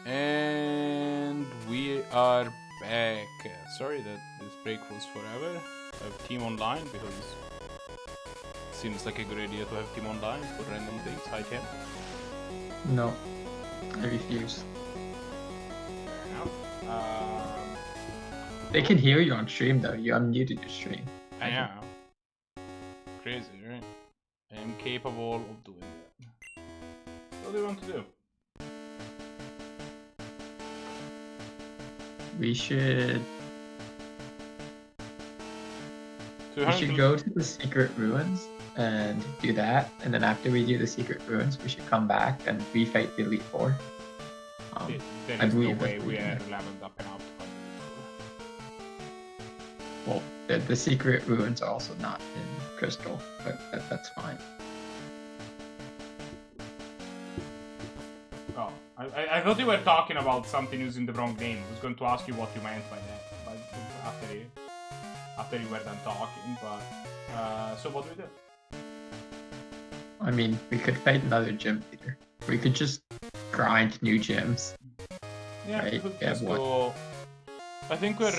And we are back. Sorry that this break was forever. I have team online because it seems like a good idea to have team online for random things. Hi, Ken. No, I refuse. Fair enough. They can hear you on stream though. You unmuted your stream. I know. Crazy, right? I am capable of doing that. What do you want to do? We should go to the secret ruins and do that, and then after we do the secret ruins, we should come back and refight the Elite Four. There is no way we are leveled up enough to fight the Well, the secret ruins are also not in Crystal, but that's fine. Oh, I thought you were talking about something using the wrong name. I was going to ask you what you meant by that, but after you were done talking. But so what do we do? I mean, we could fight another gym leader. We could just grind new gyms. Yeah, right? we could just go. I think we're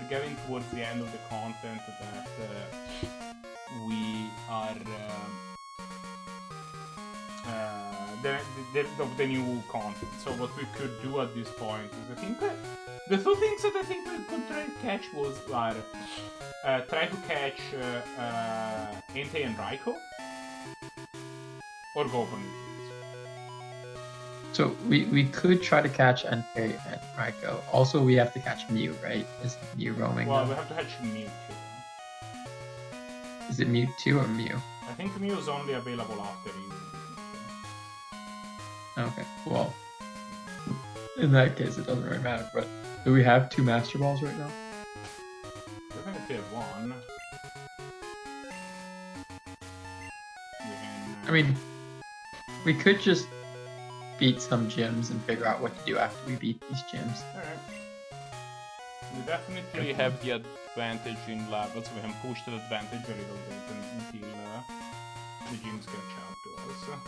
getting towards the end of the content that we are. The new content. So what we could do at this point is, I think the two things that I think we could try to catch was try to catch Entei and Raiko, or go for Nuzlucke. So we could try to catch Entei and Raiko. Also, we have to catch Mew, right? Is Mew roaming? Well, we have to catch Mew too. Is it Mewtwo or Mew? I think Mew is only available after you. Okay, well, in that case, it doesn't really matter, but do we have 2 Master Balls right now? I think we have 1. I mean, we could just beat some gyms and figure out what to do after we beat these gyms. Alright. We definitely have the advantage in levels. We can push that advantage a little bit until the gyms catch up to us.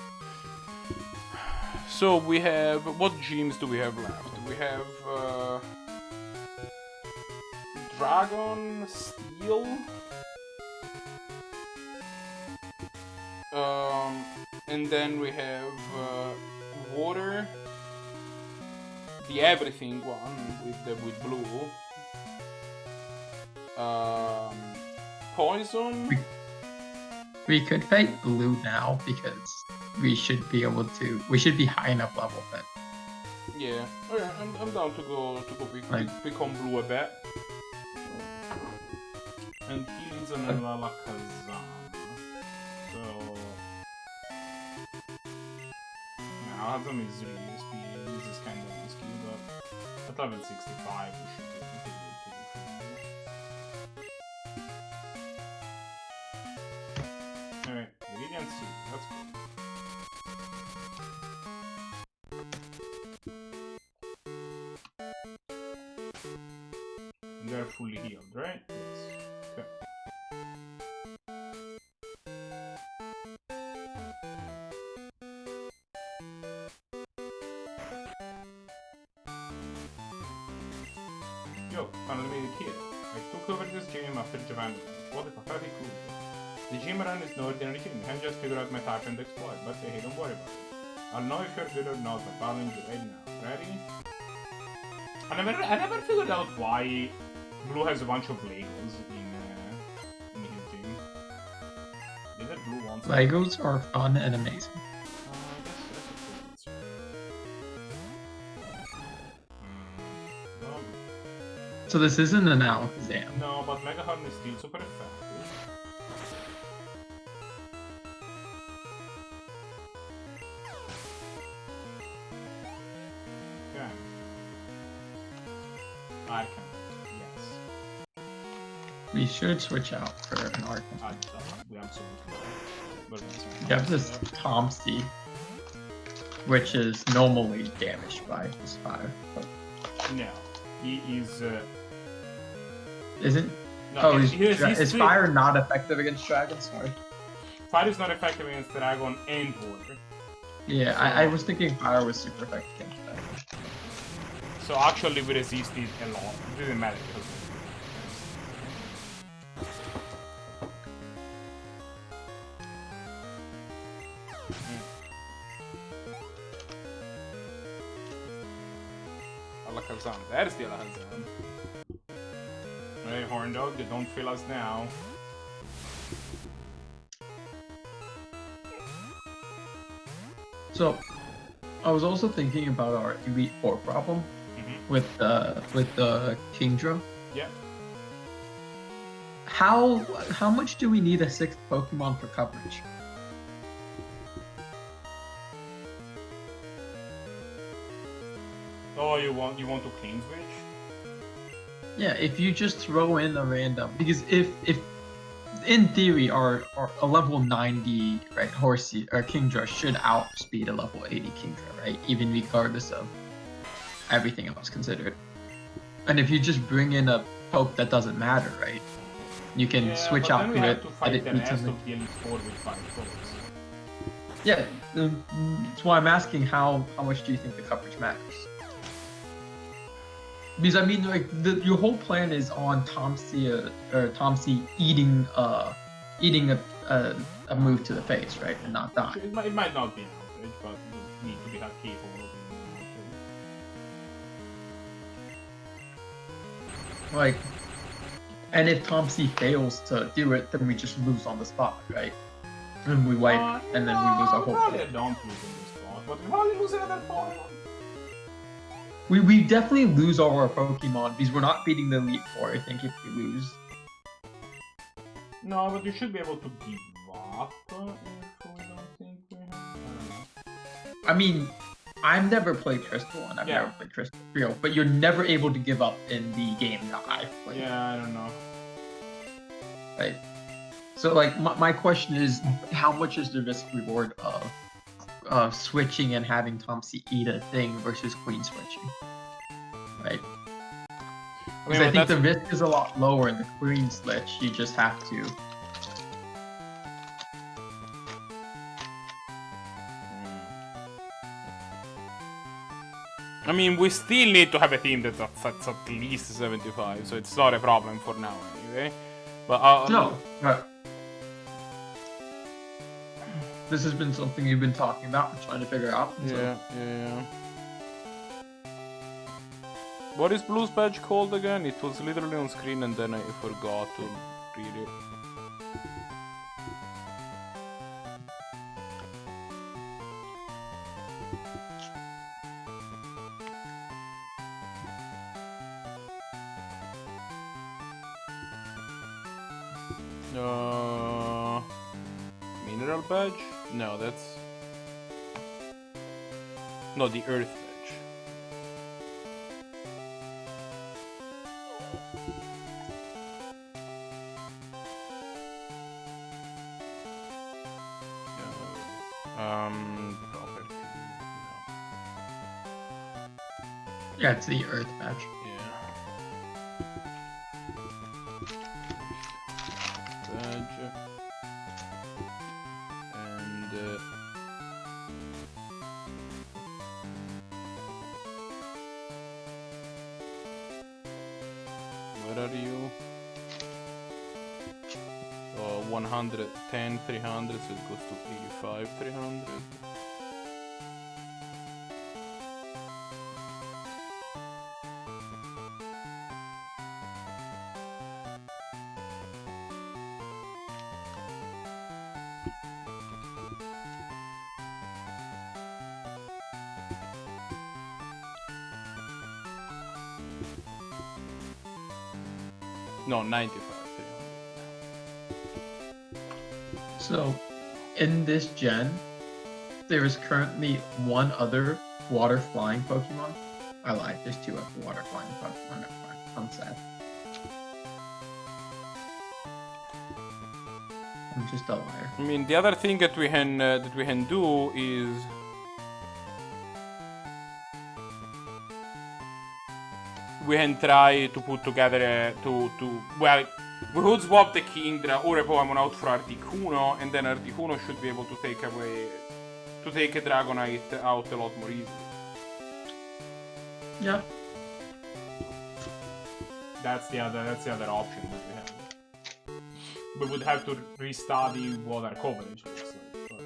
So we have, what gyms do we have left? We have Dragon, Steel, and then we have Water, the Everything one with Blue, Poison. We could fight Blue now because we should be able to. We should be high enough level then. Yeah, alright, I'm down to go become Blue a bit. And he needs an Alakazam. So Alakazam is really risky. This is kind of risky, but at level 65 we should be pretty good. Alright, Radiant Sea, that's good. And they're fully healed, right? Yes. Okay. Yo, finally made it here. I took over this gym after Japan. What a pathetic coup. The gym run is no ordinary gym. I can just figure out my type and exploit, but hey, don't worry about it. I'll know if you're good or not by following you right now. Ready? I never figured out why Blue has a bunch of Legos in his gym. Did that Blue wants Legos are fun and amazing. So this isn't an Alakazam. No, but Mega Horn is still super effective. Okay. Arcan, yes. We should switch out for an Arcan. We absolutely will. You have this Tomsy, which is normally damaged by his fire. But... No, he is. Isn't? No, oh, is fire not effective against dragons? Sorry. Fire is not effective against dragon and water. Yeah, So, I was thinking fire was super effective against that. So actually we resisted a lot. It didn't matter because alla Kazan. There's the Kazan. Hey, Horn Dog, don't fill us now. So, I was also thinking about our Elite Four problem with the Kingdra. Yeah. How much do we need a 6th Pokemon for coverage? Oh, you want to clean switch? Yeah, if you just throw in a random, because if in theory our a level 90 right Horsey or Kingdra should outspeed a level 80 Kingdra, right? Even regardless of everything else considered. And if you just bring in a poke that doesn't matter, right? You can switch out to it. To fight the rest of the Elite Four with 5 pokes. Yeah, that's why I'm asking how much do you think the coverage matters? Because I mean, like your whole plan is on Tomsy eating a move to the face, right, and not die. It might not be an outrage, but you need to be that capable of it. Like, and if Tomsy fails to do it, then we just lose on the spot, right? And we wipe, and then we lose our whole Probably plan. don't lose on the spot, but we probably lose another Pokemon. We definitely lose all our Pokemon because we're not beating the Elite Four, I think, if we lose. No, but you should be able to give up if we don't think we have. I mean, I've never played Crystal and I've never played Crystal Trio, but you're never able to give up in the game that I've played. Yeah, I don't know. Right. So, like, my question is, how much is the risk reward of switching and having Tomsy eat a thing versus Queen switching? Right. Because I think the risk is a lot lower in the Queen switch. You just have to. I mean, we still need to have a team that's at least 75, so it's not a problem for now anyway. But no. This has been something you've been talking about and trying to figure out. Yeah. What is Blue's badge called again? It was literally on screen and then I forgot to read it. Mineral badge? No, that's... No, the earth badge. Property. No. Yeah, it's the earth badge. Badge. And where are you? 110, 300, so it goes to 85, 300. No, 95, 300. So, in this gen, there is currently one other water flying Pokemon. I lied, there's two other water flying Pokemon. I'm sad. I'm just a liar. I mean, the other thing that we can do is we can try to put together well, we could swap the Kingdra or a Pokemon out for Articuno, and then Articuno should be able to take away to take a Dragonite out a lot more easily. Yeah. That's the other option that we have. We would have to restudy what our coverage looks like. But...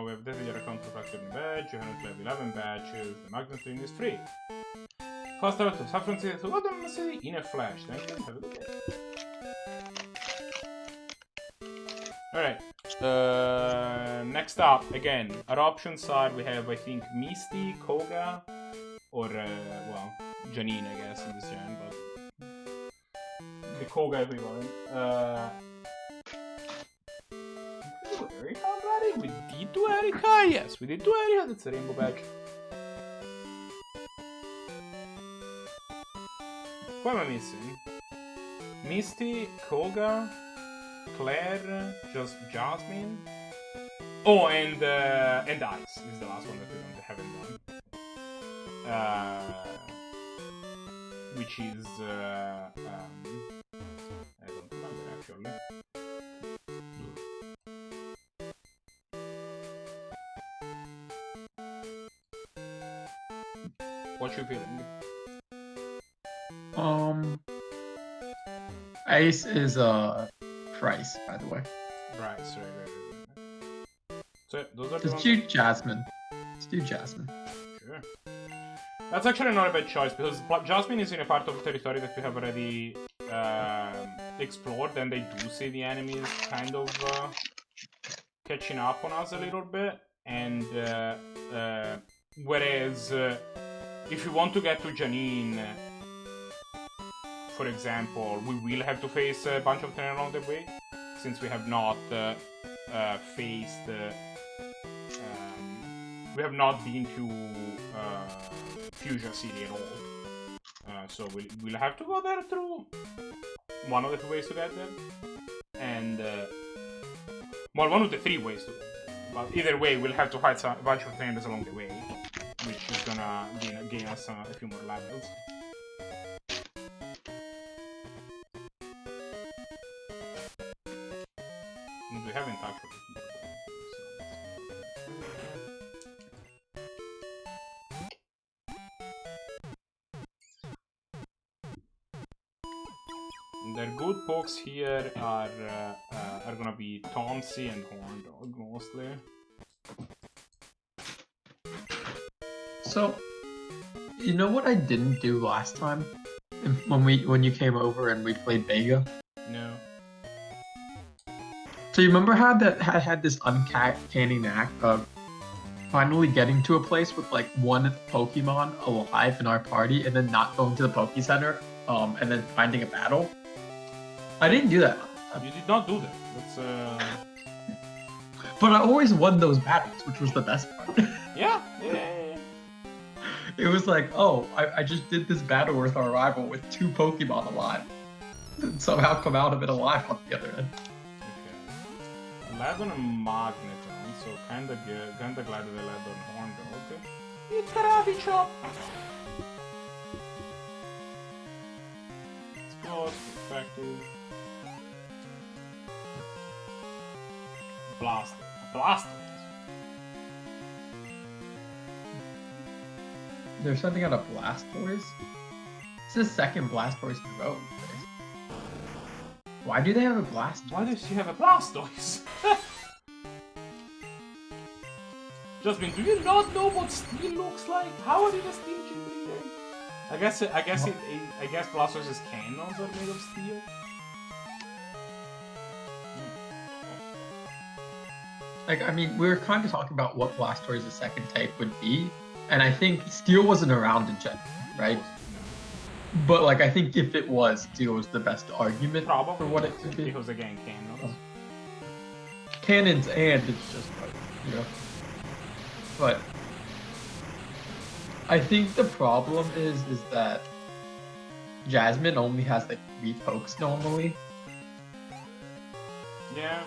we have dedicated account to factor in badge, you have 11 badges, the magnet ring is free. Fast out to Saffron City to Autumn City in a flash. Thank you, have a good day. Alright. Next up, again, our options are we have, I think, Misty, Koga, or, well, Janine, I guess, in this gen, but the Koga equivalent. Erika already? We did do Erika? Yes, we did do Erika. That's a rainbow badge. What am I missing? Misty, Koga, Claire, just Jasmine. Oh, and Ice is the last one that we haven't done. Which is I don't remember actually. What you feeling? Ice is Price, by the way. Right. So those are the Let's do Jasmine. Let's do Jasmine. Sure. That's actually not a bad choice because Jasmine is in a part of the territory that we have already explored, and they do see the enemies kind of catching up on us a little bit. And whereas if you want to get to Janine, for example, we will have to face a bunch of terrain along the way, since we have not faced. We have not been to Fuchsia City at all. So we'll have to go there through one of the two ways to get there. And, well, one of the three ways to get there. But either way, we'll have to fight a bunch of trainers along the way, which is gonna gain us a few more levels. And we haven't actually. Their good pokes here are gonna be Tomsy and Horndog mostly. So, you know what I didn't do last time when you came over and we played Vega? No. So you remember how that had this uncanny knack of finally getting to a place with like one Pokemon alive in our party and then not going to the Poke Center, and then finding a battle? I didn't do that. You did not do that. That's But I always won those battles, which was the best part. Yeah. It was like, oh, I just did this battle with our rival with 2 Pokemon alive. And somehow come out of it alive on the other end. Okay. Ladon and Magneton, so kinda good. Kinda glad that they Ladon and Horndog. Okay. It's Karate Chop! It's close, effective. Blaster. There's something out of Blastoise? It's the second Blastoise in a row. Why do they have a Blastoise? Why does she have a Blastoise? Jasmine, do you not know what steel looks like? How are you a steel gym leader? I guess Blastoise's cannons are made of steel. Like, I mean, we were kind of talking about what Blastoise's second type would be, and I think Steel wasn't around in general, right? But, like, I think if it was, Steel was the best argument for what it could be. Because, again, cannons. Cannons, and it's just, like, you know. But I think the problem is that Jasmine only has, like, 3 pokes normally. Yeah.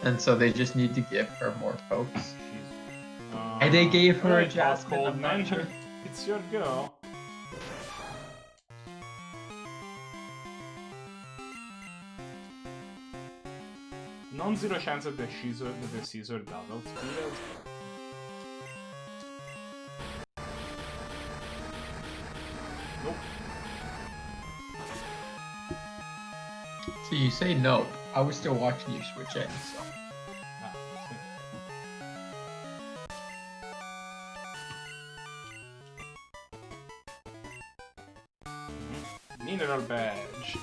And so they just need to give her more pokes. And they gave her a Jasmine. I'm not sure. It's your go. non-zero chance that the scissor does outspeed us. Nope. So you say no. I was still watching you switch in, so. Ah, see. Mineral badge.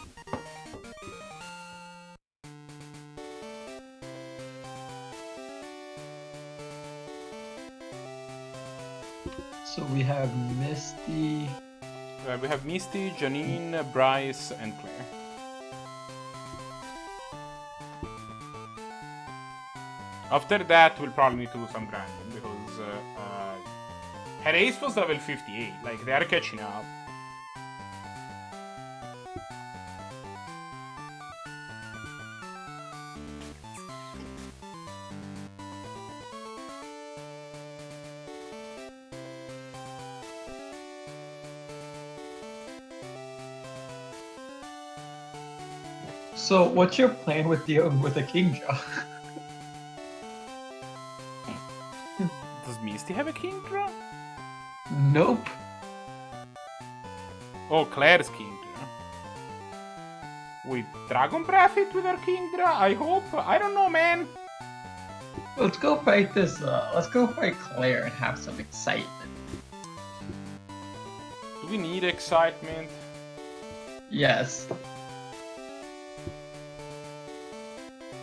So we have Misty. We have Misty, Janine, Bryce, and Claire. After that, we'll probably need to do some grinding because her ace was level 58. Like, they are catching up. So what's your plan with dealing with a king draw? Does Misty have a king draw? Nope. Oh, Claire's king draw. We Dragon Breath it with her king draw? I hope. I don't know, man. Let's go fight this. Let's go fight Claire and have some excitement. Do we need excitement? Yes.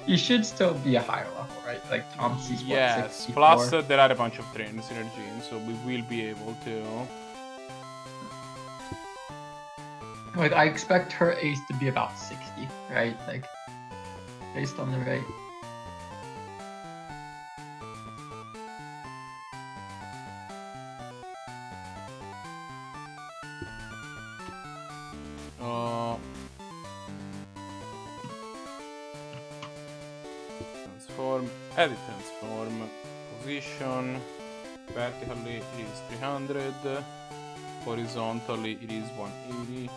You should still be a higher level, right? Like Tom sees what, Yes, 64? plus there are a bunch of trainers in our gym, so we will be able to. Like, I expect her ace to be about 60, right? Like, based on the rate. Transform, edit transform, position, vertically it is 300, horizontally it is 180.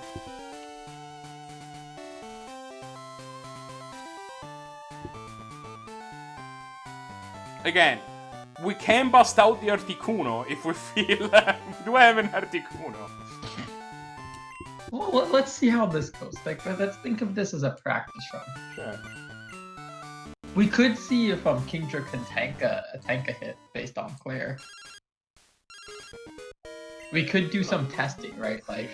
Again, we can bust out the Articuno if we feel we do have an Articuno. Well, let's see how this goes. Like, let's think of this as a practice run. Sure. We could see if Kingdra can tank a hit based on Claire. We could do some testing, right? Like,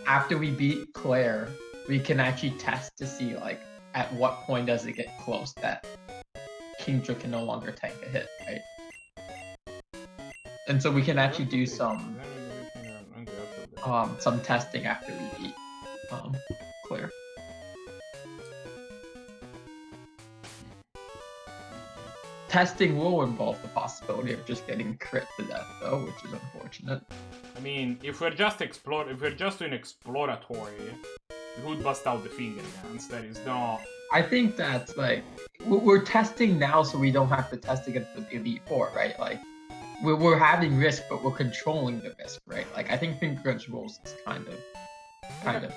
after we beat Claire, we can actually test to see, like, at what point does it get close that Kingdra can no longer tank a hit, right? And so we can actually do some testing after we beat Claire. Testing will involve the possibility of just getting crit to death, though, which is unfortunate. I mean, if we're just doing exploratory, we would bust out the finger guns. That is not. I think that's like we're testing now, so we don't have to test against the Elite Four, right? Like we're having risk, but we're controlling the risk, right? Like I think finger guns rules is kind of.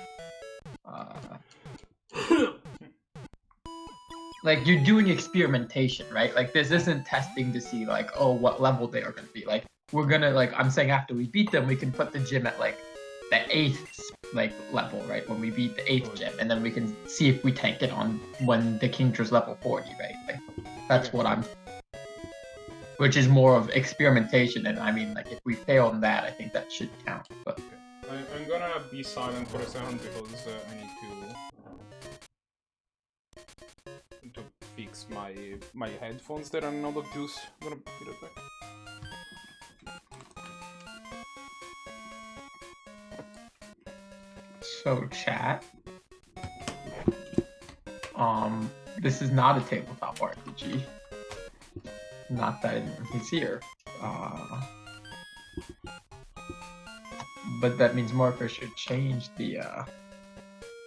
Like, you're doing experimentation, right? Like, this isn't testing to see, like, oh, what level they are going to be. Like, we're going to, like, I'm saying after we beat them, we can put the gym at, like, the 8th, like, level, right? When we beat the 8th gym. And then we can see if we tank it on when the Kingdra's level 40, right? Like, that's what I'm... Which is more of experimentation. And, I mean, like, if we fail on that, I think that should count. But I'm gonna be silent for a second because I need to fix my headphones. They run out of juice. I'm gonna be right back. So chat. This is not a tabletop RPG. Not that anyone can see her. But that means Morpher should change the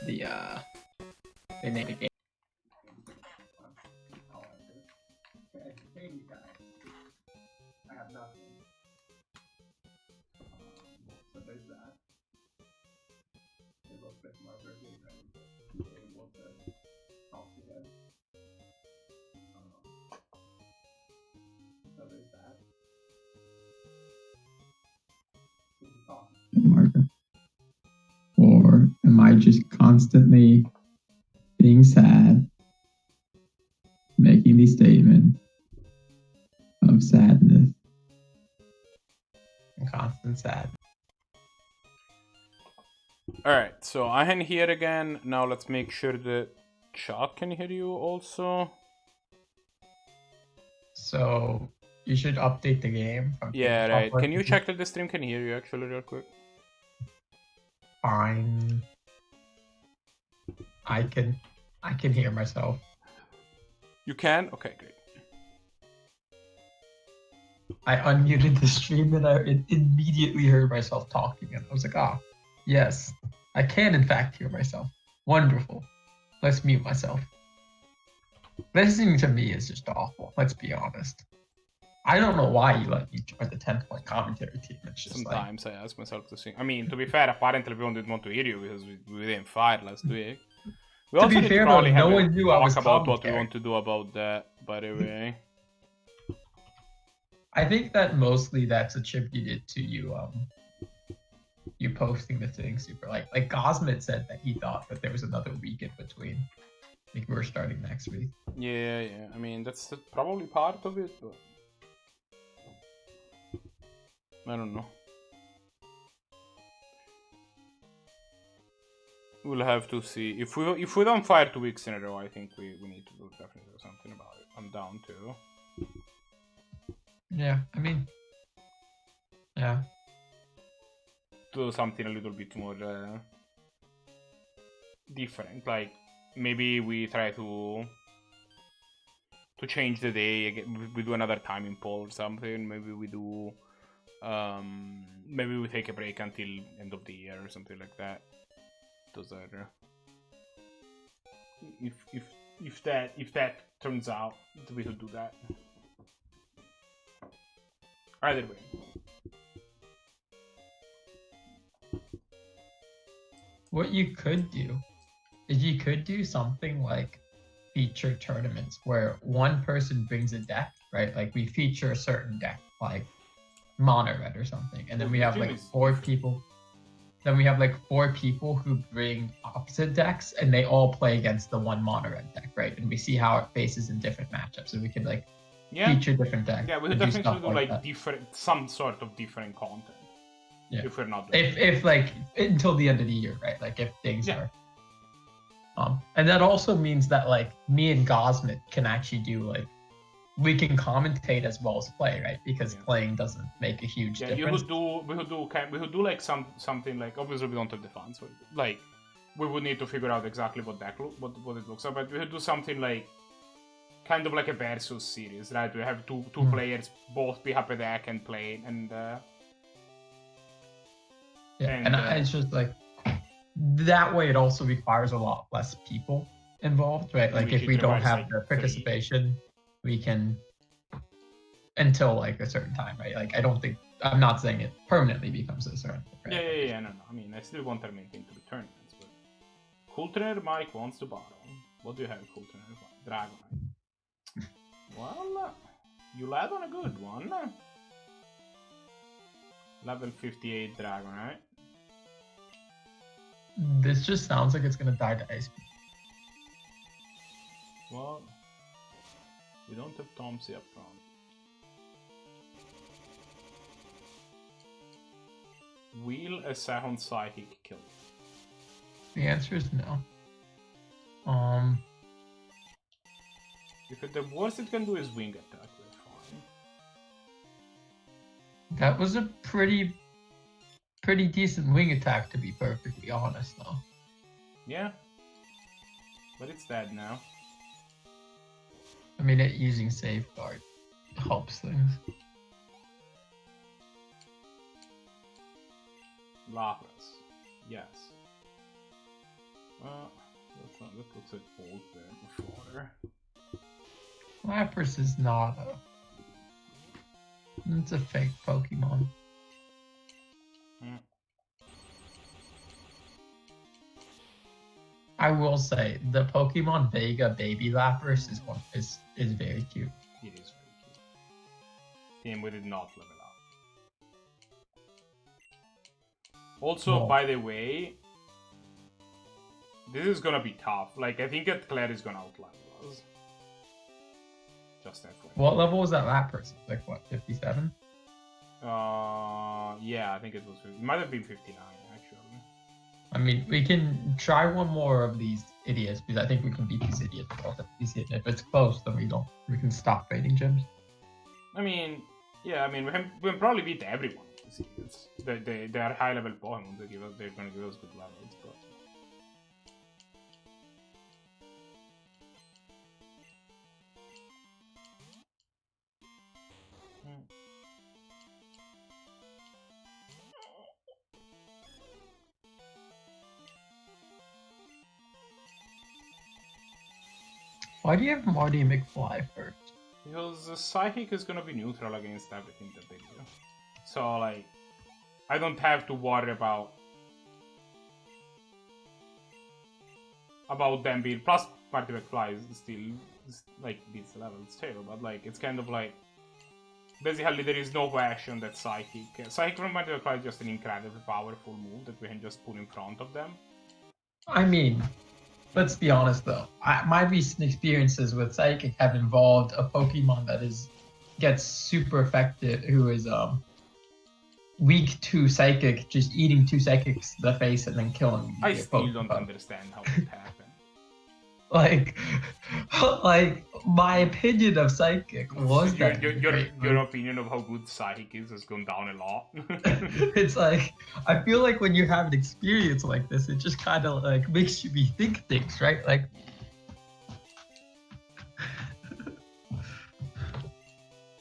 name of the game. I have nothing. So there's that. It looks like Morpher is able to talk to them. just constantly being sad, making these statements of sadness. Constant sad. Alright, so I can hear again. Now let's make sure that Chuck can hear you also. So you should update the game. Yeah, right. Can you check that the stream can hear you actually real quick? Fine. I can hear myself. You can? Okay, great. I unmuted the stream and I immediately heard myself talking and I was like, ah, yes, I can in fact hear myself. Wonderful. Let's mute myself. Listening to me is just awful, let's be honest. I don't know why you let me join the 10-point commentary team. It's just sometimes I ask myself to sing. I mean, to be fair, apparently everyone didn't want to hear you because we didn't fight last week. We to be fair, though, no one knew I was about what we want to do about that, by the way. I think that mostly that's attributed to you you posting the thing super like Gosmit said that he thought that there was another week in between. I think we're starting next week. Yeah. I mean, that's probably part of it, but I don't know. We'll have to see. If we don't fire 2 weeks in a row, I think we need to definitely do something about it. I'm down to. Yeah, I mean, yeah. Do something a little bit more different. Like maybe we try to change the day. Again, we do another timing poll or something. Maybe we do. Maybe we take a break until end of the year or something like that. Those are if that turns out, we could do that. Either way. What you could do is you could do something like feature tournaments where one person brings a deck, right? Like we feature a certain deck, like Mono Red or something, and then we have like 4 people. Then we have like 4 people who bring opposite decks, and they all play against the one Mono Red deck, right? And we see how it faces in different matchups, and we could like feature different decks. Yeah, we could definitely do like some sort of different content. Yeah. If we're not doing if like until the end of the year, right? Like if things are. And that also means that like me and Gosmit can actually do like we can commentate as well as play, right? Because playing doesn't make a huge difference. We could do like something like, obviously we don't have the funds, so like we would need to figure out exactly what it looks like, but we could do something like kind of like a versus series, right? We have two players both pick up a deck and play, and it's just like that way. It also requires a lot less people involved, right? Like if we don't have the participation, we can until like a certain time, right? Like I'm not saying it permanently becomes a certain. Right? Yeah. No. I mean, I still want to make it into the tournaments, but Coulter Mike wants to bottle. What do you have, Coulter? Dragonite. Well, you led on a good one. Level 58 Dragonite. This just sounds like it's gonna die to Ice Beam. Well, we don't have Tomsy up front. Will a second Psychic kill it? The answer is no. If the worst it can do is wing attack, that's fine. That was a pretty decent wing attack, to be perfectly honest, though. Yeah, but it's dead now. I mean, using Safeguard helps things. Lapras, yes. That looks like old there before. Lapras is not it's a fake Pokemon. I will say the Pokemon Vega Baby Lapras is very cute. It is very cute. Team, we did not level up. Also, by the way, This is gonna be tough. Like, I think that Claire is gonna outlevel us. Just that way. What level was that person? Like, what, 57? Yeah, I think it was. It might have been 59, actually. I mean, we can try one more of these idiots, because I think we can beat these idiots. If it's close, then we can stop raiding gyms. I mean, yeah, I mean, we can probably beat everyone. They are high level Pokemon. They're gonna give us good levels, but. Why do you have Marty McFly first? Because the Psychic is gonna be neutral against everything that they do. So, like, I don't have to worry about them being... Plus, Marty McFly is still, like, beats the levels too, but, like, it's kind of like... Basically, there is no question that Psychic... Psychic from Marty McFly is just an incredibly powerful move that we can just put in front of them. I mean... Let's be honest though. My recent experiences with Psychic have involved a Pokemon that gets super effective, who is weak to Psychic, just eating 2 Psychics to the face and then killing. I still don't understand how it happened. Like my opinion of Psychic was that your opinion of how good Psychic is has gone down a lot. It's like, I feel like when you have an experience like this, it just kind of like makes you rethink things, right? Like, you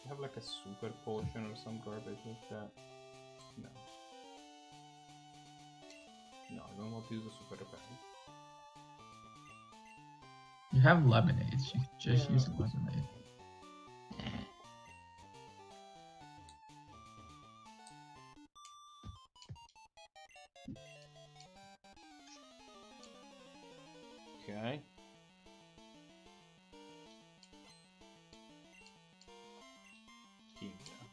have like a super potion or some garbage like that. No, I don't want to use a super repel. You have lemonades. You just use a lemonade. Okay.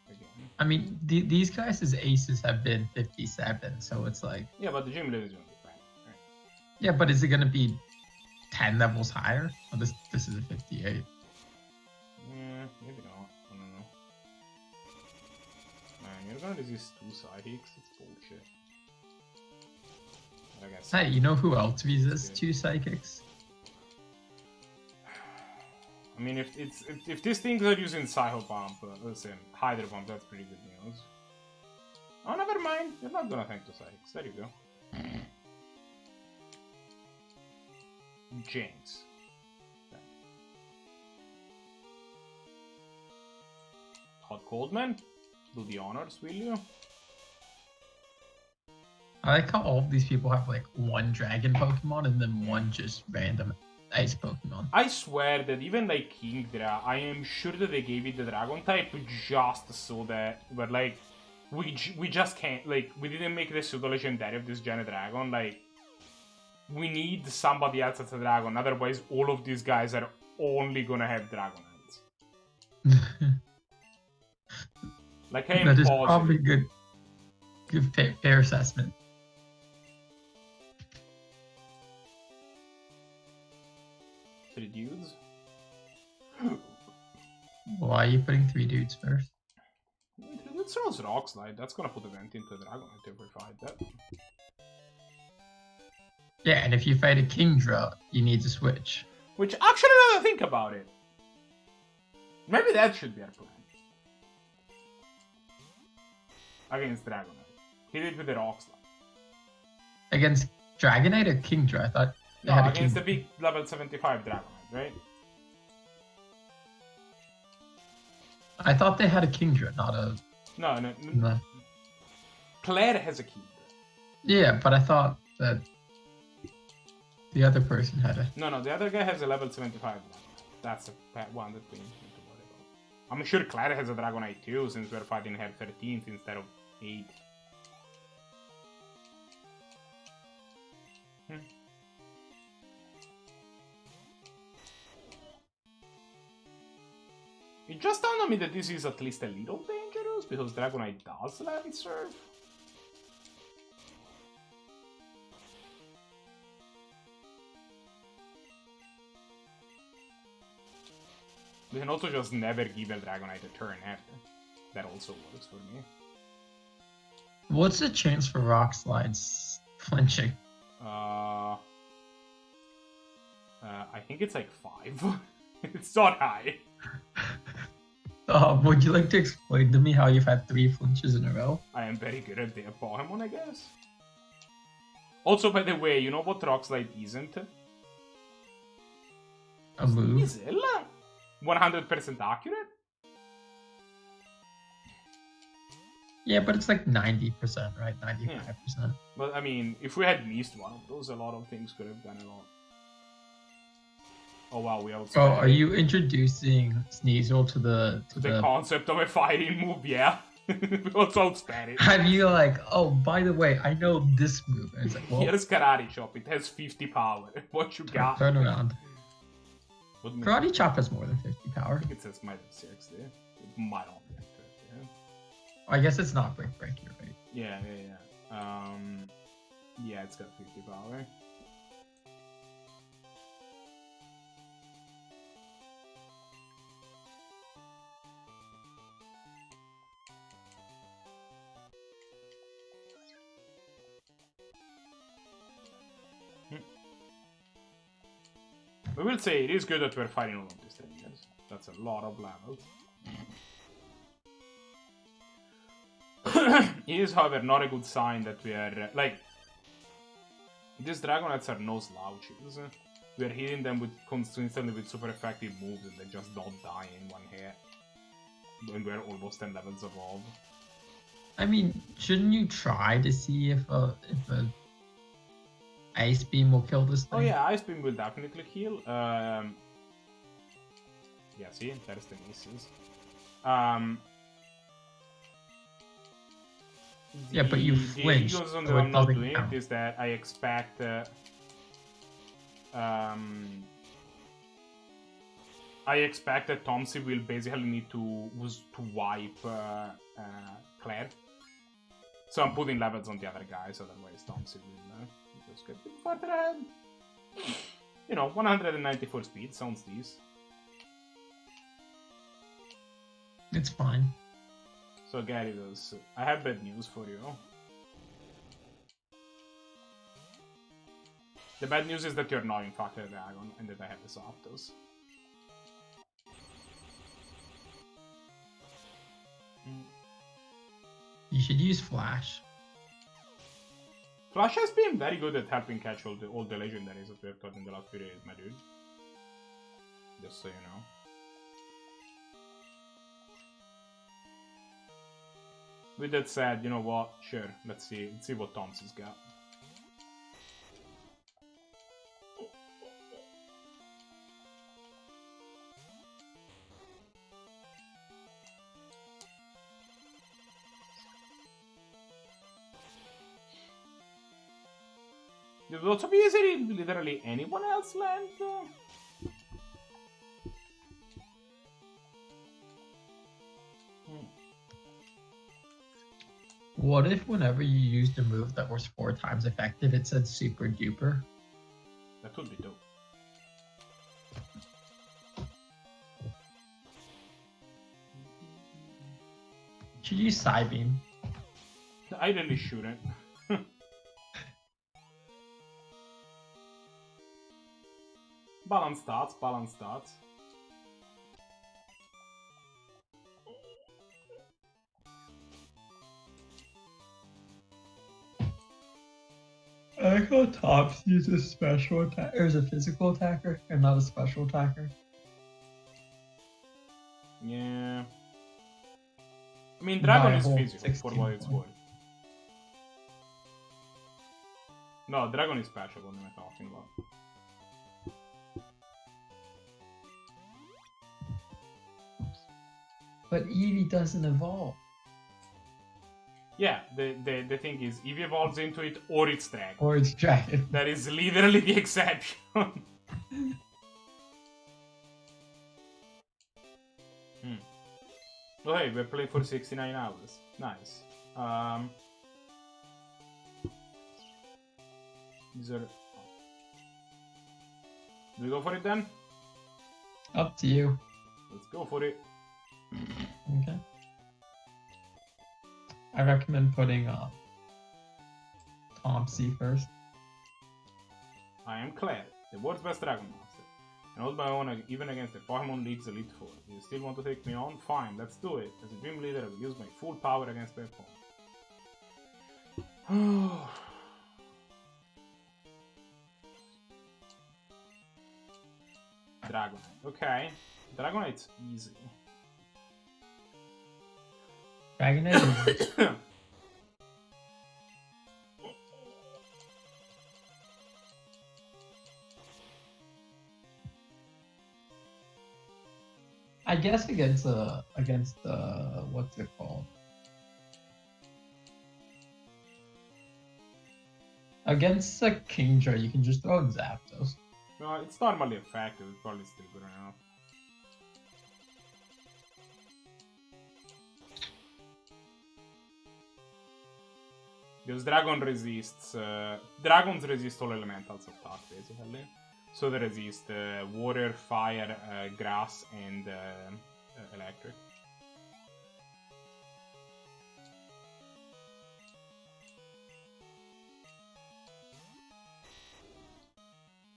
Again. I mean, these guys' aces have been 57, so it's like... Yeah, but the gym leader is going to be fine. Right? Yeah, but is it going to be 10 levels higher? Oh, this is a 58. Yeah, maybe not. I don't know. Man, you're gonna resist 2 Psychics? It's bullshit. I guess. Hey, you know who else resists 2 Psychics? I mean, if these things are using Psycho Pump, listen, Hydro Pump, that's pretty good news. Oh, never mind. You're not gonna thank 2 Psychics. There you go. Jinx. Hot Coldman, do the honors, will you? I like how all of these people have like 1 dragon Pokemon and then 1 just random ice Pokemon. I swear that even like Kingdra, I am sure that they gave it the Dragon type just so that, but like, we just can't, like, we didn't make the pseudo legendary of this Gen Dragon, like, we need somebody else as a dragon, otherwise all of these guys are only gonna have Dragonites. Like, I am that is positive. probably good fair assessment. Three dudes? Why are you putting 3 dudes first? It throws Rock Slide, that's gonna put a vent into a Dragonite if we fight that. Yeah, and if you fight a Kingdra, you need to switch. Which, actually, now that I think about it, maybe that should be our plan. Against Dragonite. Hit it with the Rock Slide. Against Dragonite or Kingdra? I thought they No, had a against Kingdra. the big level 75 Dragonite, right? I thought they had a Kingdra, not a... No. Claire has a Kingdra. Yeah, but I thought that the other person had a... No, the other guy has a level 75 Dragonite. That's the one that we need to worry about. I'm sure Claire has a Dragonite too, since we're fighting her 13th instead of 8. It just dawned on me that this is at least a little dangerous, because Dragonite does Land Surf. We can also just never give a Dragonite a turn ever. That also works for me. What's the chance for Rock Slides flinching? I think it's like 5. It's not high. Would you like to explain to me how you've had 3 flinches in a row? I am very good at their Pokemon, I guess. Also, by the way, you know what Rock Slide isn't? A move? Sneasel? 100% accurate? Yeah, but it's like 90%, right? 95%. Yeah. But I mean, if we had missed one of those, a lot of things could have gone wrong. Oh wow, we outspeed. Oh, are you introducing Sneasel to the concept of a fighting move? Yeah. We also outsped it. Have you like, oh, by the way, I know this move. And it's like, well, here's Karate Chop. It has 50 power. What you got? Turn around. Karate Chop has more than 50 power. I think it says -60. It might only have 30. I guess it's not Break, you're right. Yeah. Yeah, it's got 50 power. We will say it is good that we're fighting all of these things. That's a lot of levels. It is, however, not a good sign that we are, like... These Dragonites are no slouches. We are hitting them with consistently with super effective moves and they just don't die in one hit. When we're almost 10 levels above. I mean, shouldn't you try to see if a Ice Beam will kill this thing? Oh yeah, Ice Beam will definitely kill. Yeah, see, there's the misses. Yeah, but you flinched, The reason so that I'm not doesn't doing count. it is that I expect that Tomsy will basically need to wipe Claire. So I'm putting levels on the other guys, otherwise Tomsy will just get a bit farther ahead. You know, 194 speed, sounds decent. It's fine. So Gyarados, I have bad news for you. The bad news is that you're not in fact a dragon, and that I have the Zapdos. You should use Flash. Flash has been very good at helping catch all the legendaries that we have taught in the last few days, my dude. Just so you know. With that said, you know what? Sure, let's see what Thompson's got. It would also be easy literally anyone else land. What if whenever you used a move that was 4 times effective, it said Super Duper? That would be dope. Should use Psybeam. I really shouldn't. Balance stats. I like how Tops uses special attack. Or is a physical attacker and not a special attacker. Yeah. I mean, Dragon is whole physical for what it's 16 worth. No, Dragon is special, what am I talking about? But Eevee doesn't evolve. Yeah, the thing is, Eevee evolves into it or it's Dragon. Or it's Dragon. That is literally the exception. Oh hey, we're playing for 69 hours. Nice. These are... Do we go for it then? Up to you. Let's go for it. Okay. I recommend putting Tom C first. I am Claire, the world's best dragon master. And hold my own even against the Pokemon League's Elite Four. Do you still want to take me on? Fine, let's do it. As a Dream Leader, I will use my full power against my opponent. Dragonite. Okay. Dragonite's easy. Dragonite. I guess against what's it called? Against the Kingdra, you can just throw in Zapdos. No, it's normally effective. It's probably still good enough. Because dragons resist all elementals attack, basically. So they resist water, fire, grass, and electric.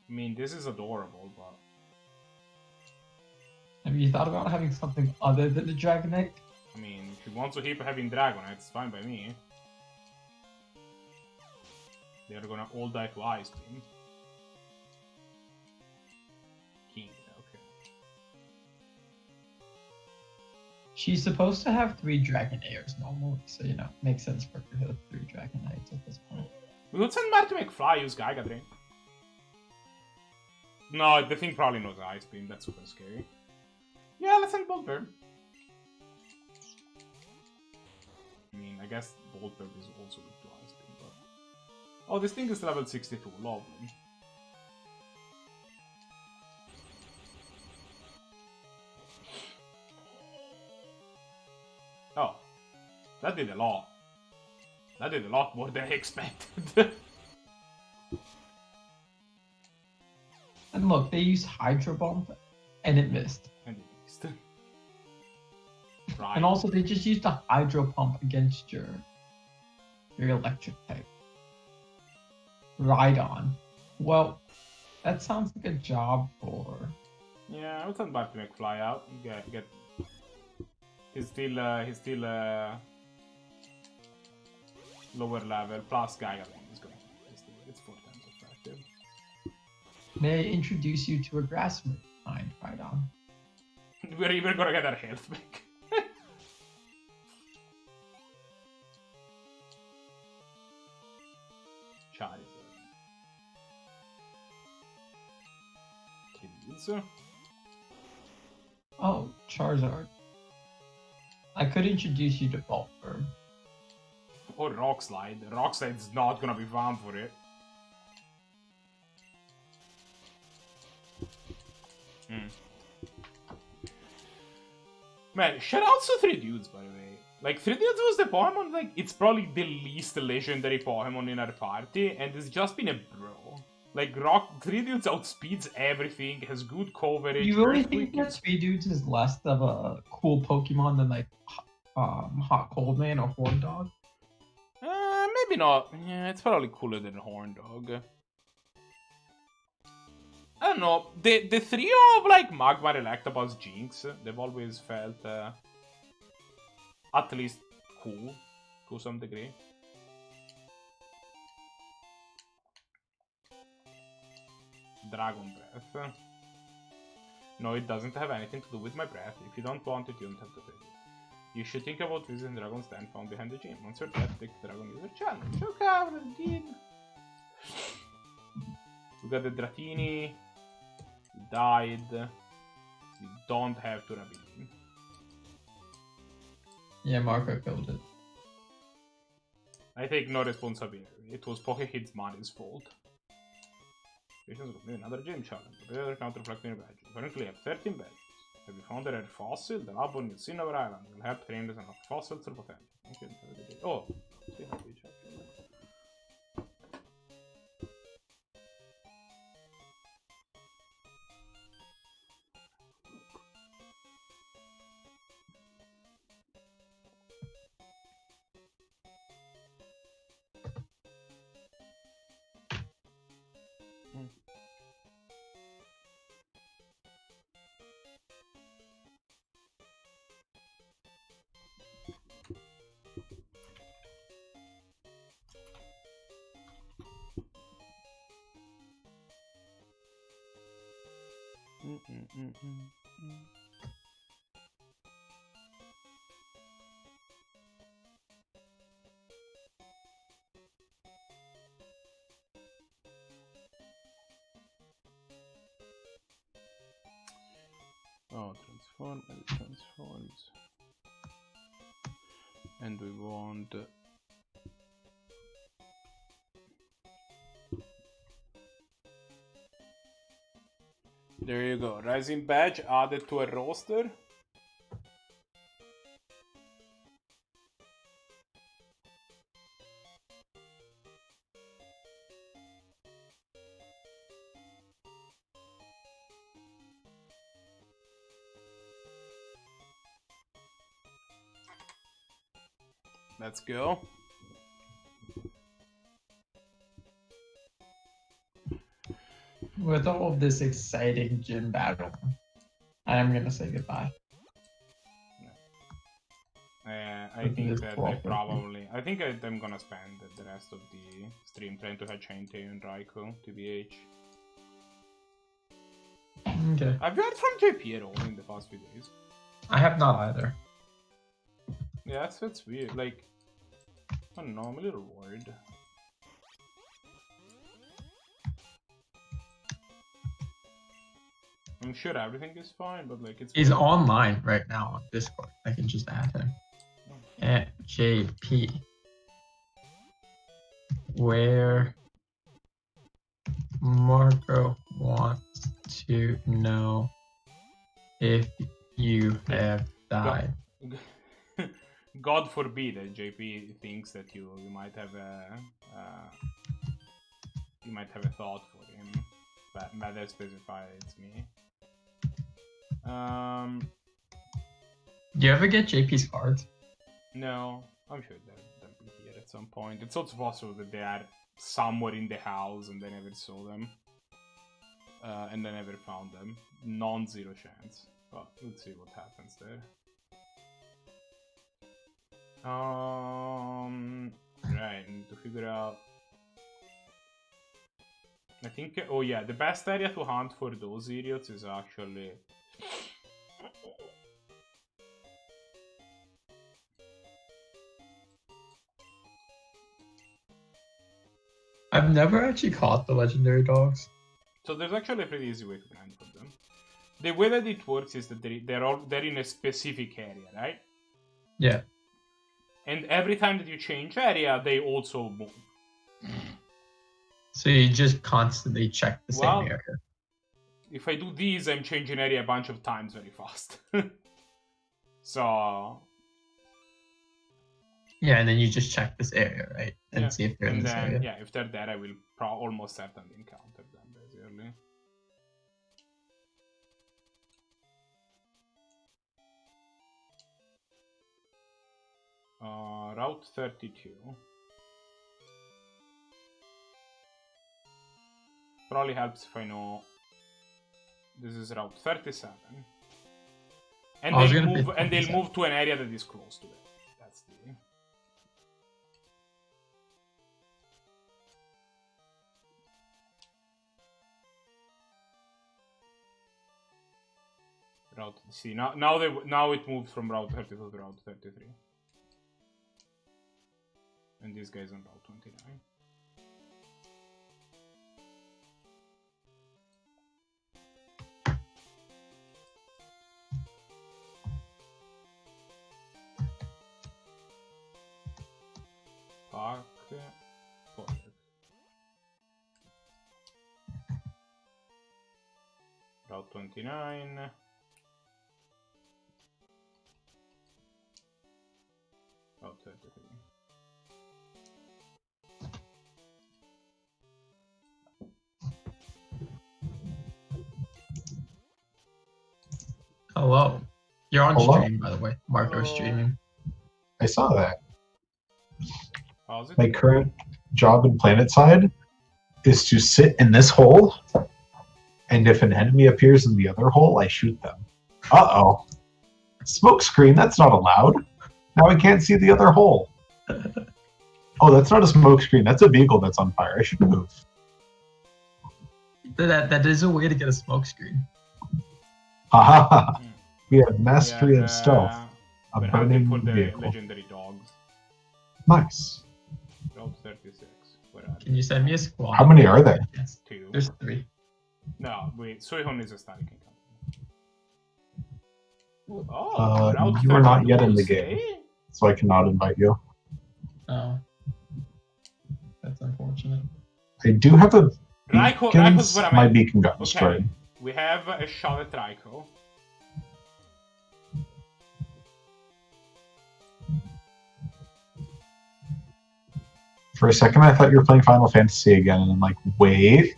I mean, this is adorable, but... Have you thought about having something other than the Dragonite? I mean, if you want to keep having Dragonite, it's fine by me. They're gonna all die to Ice Beam. King, okay. She's supposed to have 3 Dragonairs normally, so you know, makes sense for her to have 3 Dragonites at this point. We could send Marty McFly, use Giga Drain. No, the thing probably knows Ice Beam, that's super scary. Yeah, let's send Boltburn. I mean, I guess Boltburn is also weak to Ice Beam, but... Oh, this thing is level 62, lovely. Oh, that did a lot. That did a lot more than I expected. And look, they use Hydro Bomb, and it missed. And it missed. Right. And also, they just used a Hydro Pump against your electric type. Rhydon. Well, that sounds like a job for... Yeah, I would send Marty McFly out. Get. He's still lower level. Plus Giga Drain is going. It's 4 times effective. May I introduce you to a grass kind, Rhydon? We're even gonna get our health back. Charizard. Kids. Oh, Charizard. I could introduce you to Bulkburn. Or Rockslide. Rockslide's not gonna be fun for it. Man, shoutouts to 3 Dudes, by the way. Like, 3 Dudes was the Pokemon, like, it's probably the least legendary Pokemon in our party, and it's just been a bro. Like, 3 Dudes outspeeds everything, has good coverage. You really think that 3 Dudes is less of a cool Pokemon than, like, Hot Cold Man or Horn Dog? Maybe not. Yeah, it's probably cooler than Horn Dog. I don't know. The trio of like Magmar, Electabuzz, Jinx, they've always felt at least cool to some degree. Dragon Breath. No, it doesn't have anything to do with my breath. If you don't want it, you don't have to take it. You should think about visiting Dragon's Den found behind the gym. Once you're dead, take the Dragon User Challenge. Okay, indeed. We got the Dratini. He died. You don't have to reveal him. Yeah, Marco killed it. I take no responsibility. It was Pokehid's fault. Another gym challenge. Better counter-reflecting your badges. Currently have 13 badges. Have you found a rare fossil? The lab on Cinnabar Island will help trainers unlock fossils through potential. Okay, oh, see how we check. Oh, transform and it transforms. And we want there you go. Rising badge added to a roster. Let's go. With all of this exciting gym battle, I am gonna say goodbye. I think that I probably... I think I'm gonna spend the rest of the stream trying to hatch Entei and Raikou, TBH. Okay. I've heard from JP at all in the past few days. I have not either. Yeah, that's weird. Like, I don't know, I'm a little worried. I'm sure everything is fine, but like it's... He's online right now on Discord. I can just add him. At JP. Where Marco wants to know if you have died. God forbid that JP thinks that you might have a thought for him, but better specify it's me. Do you ever get JP's cards? No, I'm sure they'll be here at some point. It's also possible that they are somewhere in the house and they never saw them, and they never found them. Non-zero chance, but we'll see what happens there. Right, I need to figure out. I think, oh yeah, the best area to hunt for those idiots is actually... I've never actually caught the legendary dogs. So there's actually a pretty easy way to grind for them. The way that it works is that they're in a specific area, right? Yeah. And every time that you change area, they also move. So you just constantly check the same area. If I do these, I'm changing area a bunch of times very fast. So... Yeah, and then you just check this area, right? And see if they're in this area. Yeah, if they're there, I will almost certainly encounter them, basically. Route 32. Probably helps if I know this is Route 37. And they'll move to an area that is close to it. That's the... Route... See, now it moved from Route 32 to Route 33. And this guy's on Route 29. Fuck. Route 29. Route 33. Hello. You're on stream, by the way. Marco's streaming. I saw that. How's it? My current job in PlanetSide is to sit in this hole, and if an enemy appears in the other hole, I shoot them. Uh-oh. Smoke screen, that's not allowed. Now I can't see the other hole. Oh, that's not a smoke screen. That's a vehicle that's on fire. I should move. That is a way to get a smoke screen. Haha! Mm. We have mastery of stealth. A We're hunting burning for the vehicle. legendary dogs. Nice. Route 36. Where are Can you send me a squad? How many are there? Yes. they? 2. There's 3. No, wait. Suihon is a static encounter. Oh, Route You are not 32, yet in you the say? game, so I cannot invite you. Oh. That's unfortunate. I do have a Raiko's beacons. what I'm My at. beacon got Okay. destroyed. We have a shot at Raiko. For a second, I thought you were playing Final Fantasy again, and I'm like, wait.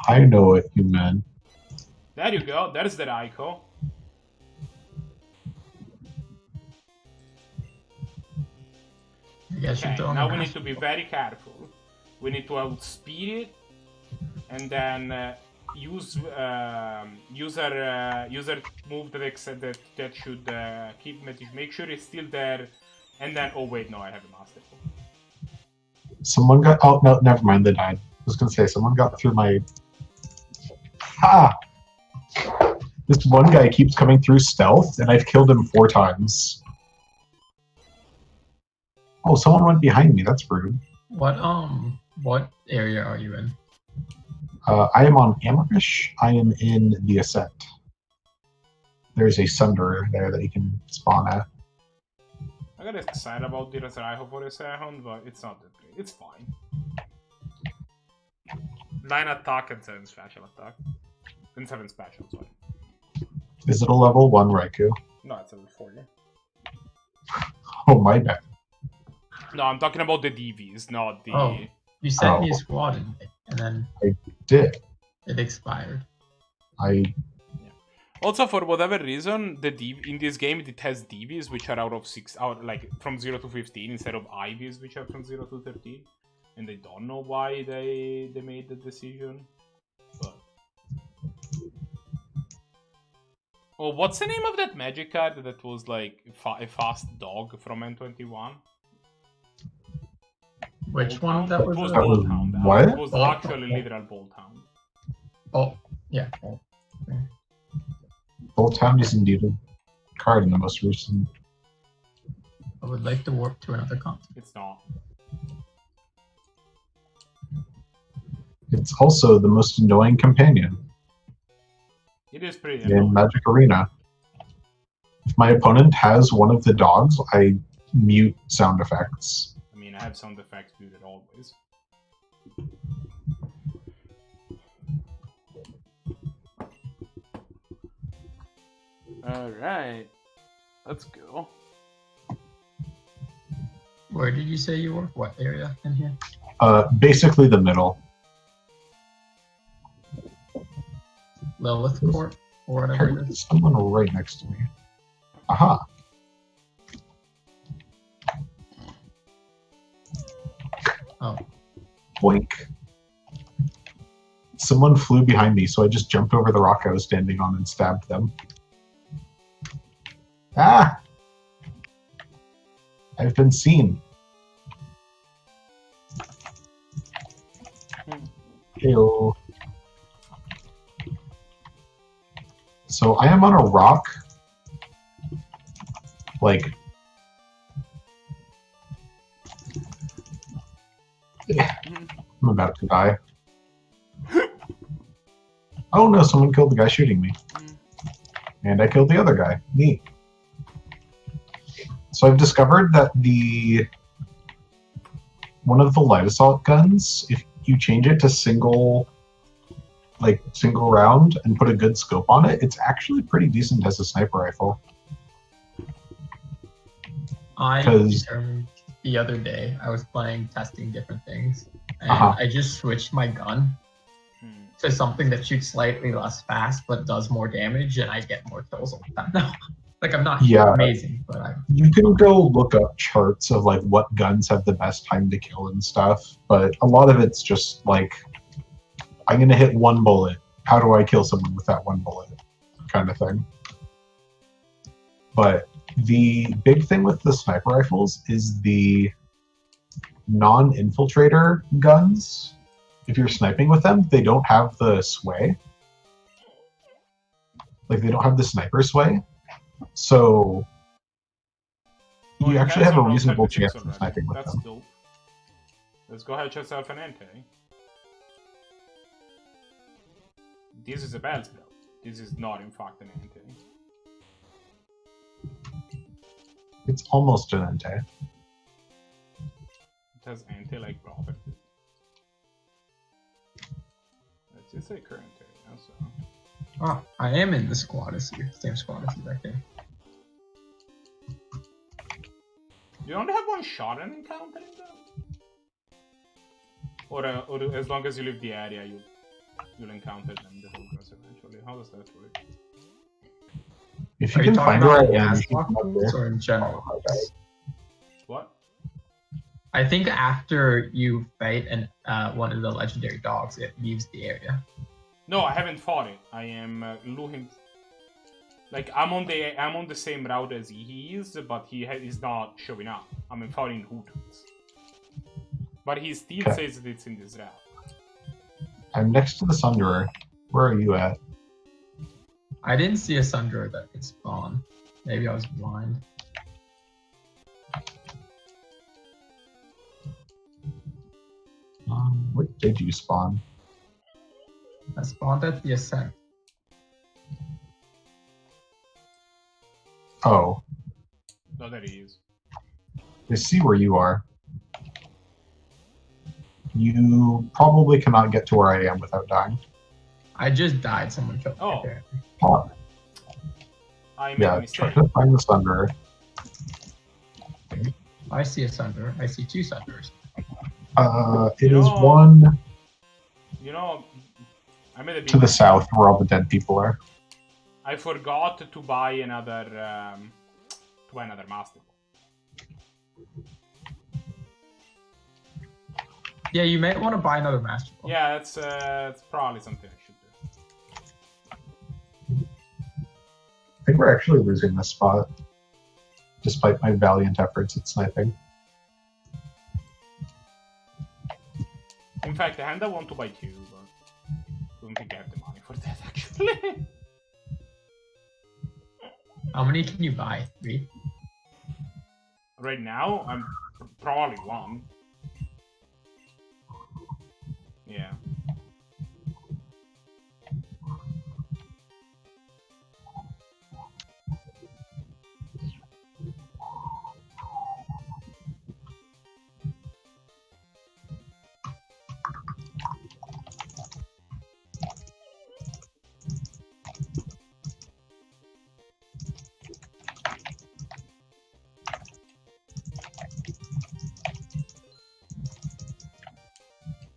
I know what you meant. There you go. There's the Raiko. You guys should Okay, throw now him we a need to be very careful. We need to outspeed it, and then use user move that should keep make sure it's still there, and then oh wait, no, I have a master. Someone got. Oh no, never mind. They died. I was gonna say someone got through my. Ha! This one guy keeps coming through stealth, and I've killed him 4 times. Oh, someone went behind me. That's rude. What area are you in? I am on Amrish. I am in the Ascent. There's a Sunderer there that you can spawn at. I got excited about the Raiko for a second, but it's not that great. It's fine. 9 attack and 7 special attack. And 7 special, sorry. Is it a level 1 Raikou? No, it's level 40. Oh, my bad. No, I'm talking about the DVs, not the... Oh. You sent me a squad and then Did. it expired. Also, for whatever reason, in this game it has DVs which are like from 0 to 15 instead of IVs which are from 0 to 13. And I don't know why they made the decision. But... Oh, what's the name of that magic card that was like a fast dog from N21? Which Bolt one? That was Bolt Hound. what? It was actually literal Bolt Hound. Oh, yeah. Oh. Bolt Hound is indeed a card in the most recent. I would like to warp to another continent. It's not. It's also the most annoying companion It is pretty in annoying. Magic Arena. If my opponent has one of the dogs, I mute sound effects. I mean, I have sound effects muted always. Alright. Let's go. Where did you say you were? What area in here? Basically the middle. Lilith Court? Or whatever it There's is? someone right next to me. Aha. Oh. Boink. Someone flew behind me, so I just jumped over the rock I was standing on and stabbed them. Ah! I've been seen. Ew. So I am on a rock. Like... I'm about to die. Oh no, someone killed the guy shooting me. And I killed the other guy. Neat. So I've discovered that one of the light assault guns, if you change it to single round and put a good scope on it, it's actually pretty decent as a sniper rifle. I 'Cause- determined the other day I was testing different things, and Uh-huh. I just switched my gun to something that shoots slightly less fast but does more damage, and I get more kills all the time now. Like, I'm not Yeah. amazing, but I... You can go look up charts of like what guns have the best time to kill and stuff, but a lot of it's just like, I'm gonna hit one bullet. How do I kill someone with that one bullet? Kind of thing. But the big thing with the sniper rifles is the non-infiltrator guns. If you're sniping with them, they don't have the sway. Like, they don't have the sniper sway. So you actually have a reasonable chance of sniping with That's them. dope. Let's go have yourself an ante. This is a bell scout. This is not, in fact, an ante. It's almost an ante. It has ante-like properties. Let's just say current area, so... Oh, I am in the squad as you. Same squad as you back there. You only have one shot at encountering them? Or as long as you leave the area, you'll encounter them the whole class eventually. How does that work? If you can find where I am, gas you should come up boxes there. or in general? What? I think after you fight one of the legendary dogs, it leaves the area. No, I haven't fought it. I am looking. Like I'm on the same route as he is, but he is not showing up. I'm fighting Hooters. But he still says that it's in this route. I'm next to the Sunderer. Where are you at? I didn't see a Sunderer that could spawn. Maybe I was blind. Where did you spawn? I spawned at the Ascent. Oh, No, there he is. I see where you are. You probably cannot get to where I am without dying. I just died. Someone killed me. Oh. There. Oh, I made a yeah, mistake. try to find the Sunderer. I see a Sunderer. I see two Sunderers. It is one You know, I made a big to the mistake. south where all the dead people are. I forgot to buy another master. Yeah, you may want to buy another Master Ball. Yeah, that's probably something I should do. I think we're actually losing this spot, despite my valiant efforts at sniping. In fact, I kinda want to buy two, but I don't think I have the money for that actually. How many can you buy? 3? Right now, I'm probably one. Yeah.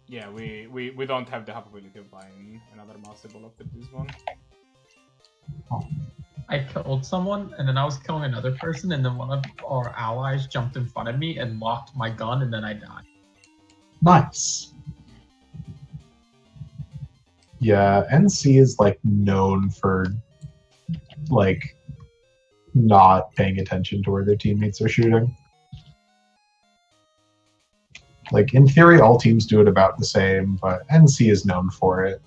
Yeah, we don't have the capability of buying another Master Ball after this one. I killed someone, and then I was killing another person, and then one of our allies jumped in front of me and locked my gun, and then I died. Nice. Yeah, NC is like known for like not paying attention to where their teammates are shooting. Like in theory, all teams do it about the same, but NC is known for it.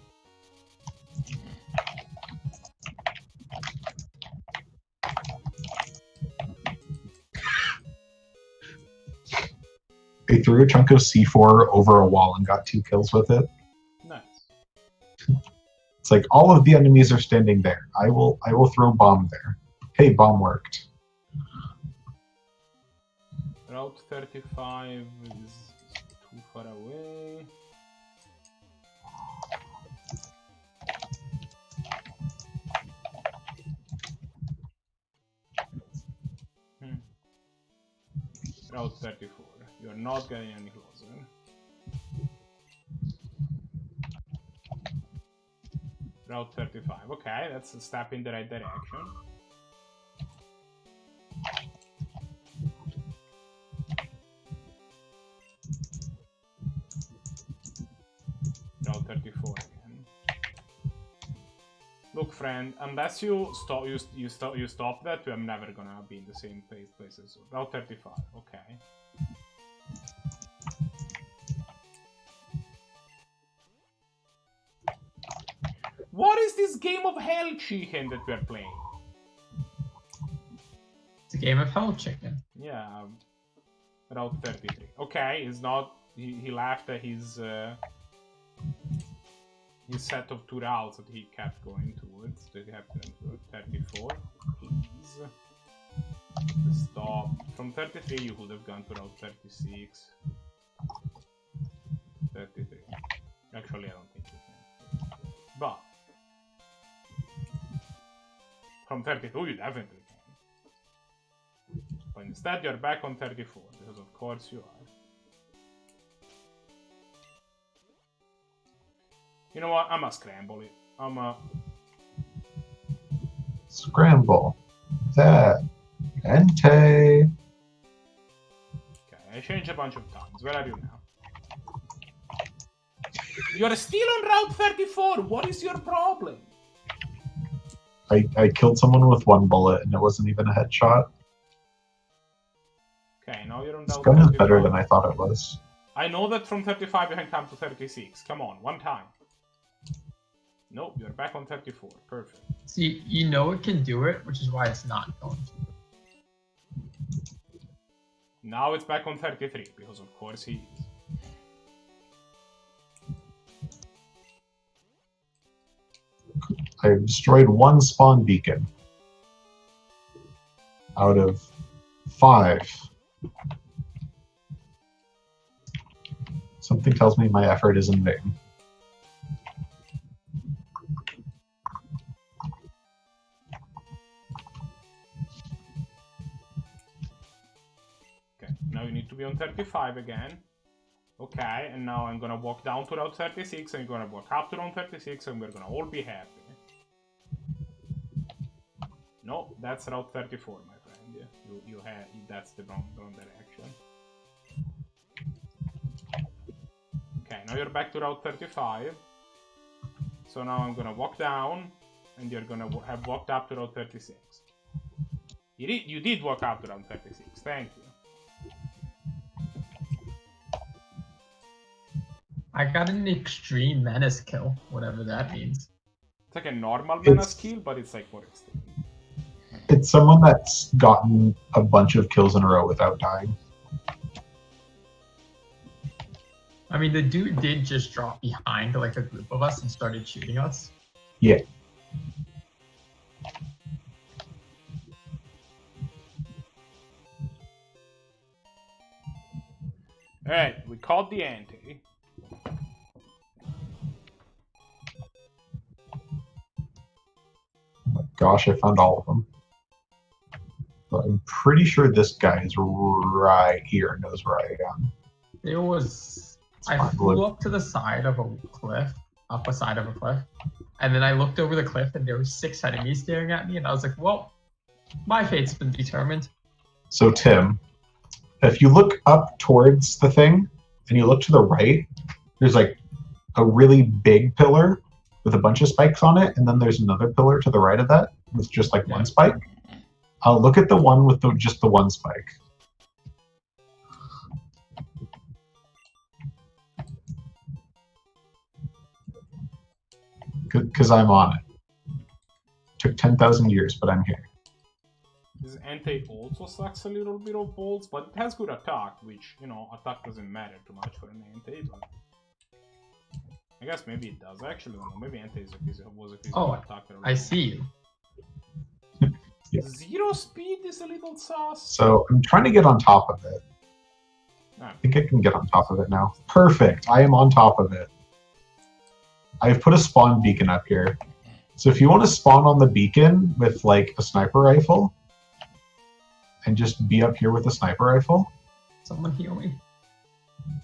They threw a chunk of C4 over a wall and got 2 kills with it. Nice. It's like all of the enemies are standing there. I will throw bomb there. Hey, bomb worked. Route 35 is too far away. Route 34. You're not getting any closer. Route 35. Okay, that's a step in the right direction. Route 34 again. Look, friend, unless you stop that, I'm never gonna be in the same place as you. Route 35. Okay. What is this game of hell chicken that we're playing? It's a game of hell chicken. Yeah, Route 33. Okay, it's not. He laughed at his set of 2 routes that he kept going towards. That he kept going towards 34. Please stop. From 33, you could have gone to Route 36. 33. Actually, I don't think you can. But from 32, you definitely can. But instead, you're back on 34, because of course you are. You know what? I'ma scramble it. Scramble. That. Ente. Okay, I changed a bunch of times. Where are you now? You're still on Route 34! What is your problem? I killed someone with 1 bullet and it wasn't even a headshot. Okay, now you're on This Route gun is 35. better than I thought it was. I know that from 35 you can come to 36. Come on, one time. Nope, you're back on 34. Perfect. See, you know it can do it, which is why it's not going to. Now it's back on 33, because of course he is. I destroyed 1 spawn beacon out of 5. Something tells me my effort is in vain. Okay, now you need to be on 35 again. Okay, and now I'm gonna walk down to Route 36, and you're gonna walk up to Route 36, and we're gonna all be happy. No, that's Route 34, my friend. Yeah, you had that's the wrong direction. Okay, now you're back to Route 35. So now I'm gonna walk down, and you're gonna have walked up to Route 36. You did walk up to Route 36. Thank you. I got an extreme menace kill, whatever that means. It's like a normal menace kill, but it's like more extreme. It's someone that's gotten a bunch of kills in a row without dying. I mean, the dude did just drop behind like a group of us and started shooting us. Yeah. Alright, we caught the ante. Oh my gosh, I found all of them. But I'm pretty sure this guy is right here, knows where I am. There was... I flew up to the side of a cliff, up a side of a cliff, and then I looked over the cliff and there were 6 enemies staring at me, and I was like, well, my fate's been determined. So Tim, if you look up towards the thing, and you look to the right, there's like a really big pillar with a bunch of spikes on it, and then there's another pillar to the right of that with just like 1 spike. I'll look at the one with just the 1 spike. Because I'm on it. Took 10,000 years, but I'm here. This ante also sucks a little bit of bolts, but it has good attack, which, you know, attack doesn't matter too much for an ante, but I guess maybe it does. Actually, no, maybe ante was a physical attack. I see you. Yeah. 0 speed is a little sauce. So I'm trying to get on top of it. I think I can get on top of it now. Perfect. I am on top of it. I've put a spawn beacon up here. So if you want to spawn on the beacon with like a sniper rifle and just be up here with a sniper rifle. Someone heal me.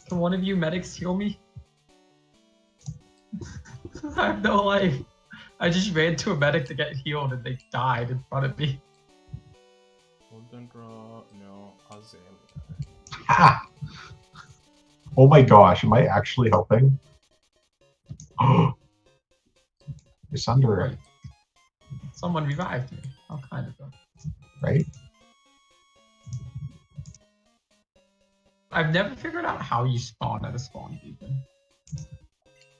Can one of you medics heal me? I have no life. I just ran to a medic to get healed and they died in front of me. Golden draw, no, Azalea. Ha! Oh my gosh, am I actually helping? It's under it. Someone revived me. How kind of them. Right? I've never figured out how you spawn at a spawn beacon.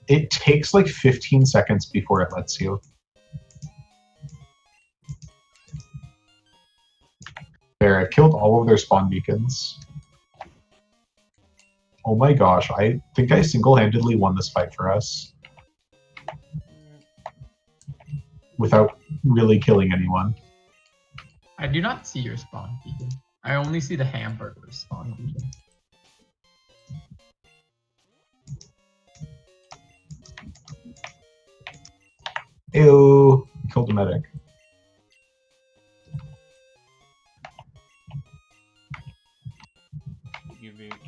It takes like 15 seconds before it lets you. There, I've killed all of their spawn beacons. Oh my gosh, I think I single-handedly won this fight for us. Without really killing anyone. I do not see your spawn beacon. I only see the hamburger spawn beacon. Ew, killed a medic.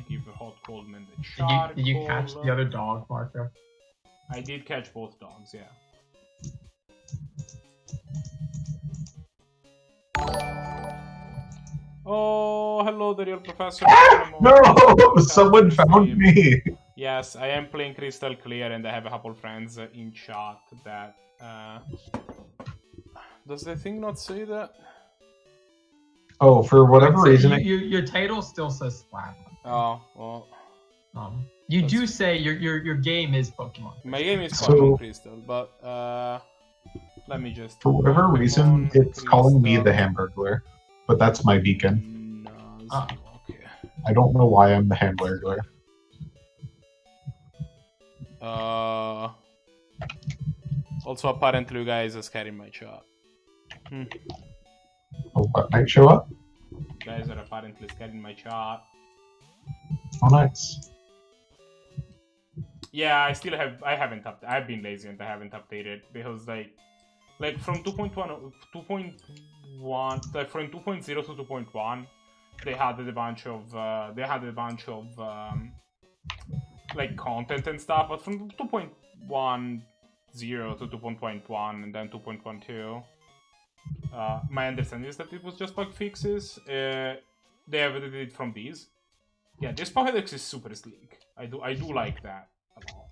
Give a hot Coleman the charcoal. Did you catch the other dog, Marco? I did catch both dogs, yeah. Oh, hello, the real professor. No! Someone found me! Yes, I am playing Crystal Clear and I have a couple friends in chat that... Does the thing not say that? Oh, for whatever reason... Your title still says Splat. Oh, well... You do say your game is Pokemon. My game is Pokemon Crystal, but let me just... For whatever reason, it's calling me the Hamburglar. But that's my beacon. Okay. I don't know why I'm the Hamburglar. Also, apparently, you guys are scaring my chat. Oh, what might show up? You guys are apparently scaring my chat. Oh, nice. Yeah, I haven't updated. I've been lazy and I haven't updated because like from 2.1, like from 2.0 to 2.1, they had a bunch of like content and stuff. But from 2.10 to 2.1 and then 2.12, my understanding is that it was just bug fixes. They added it from these. Yeah, this Pokédex is super sleek. I do like that a lot.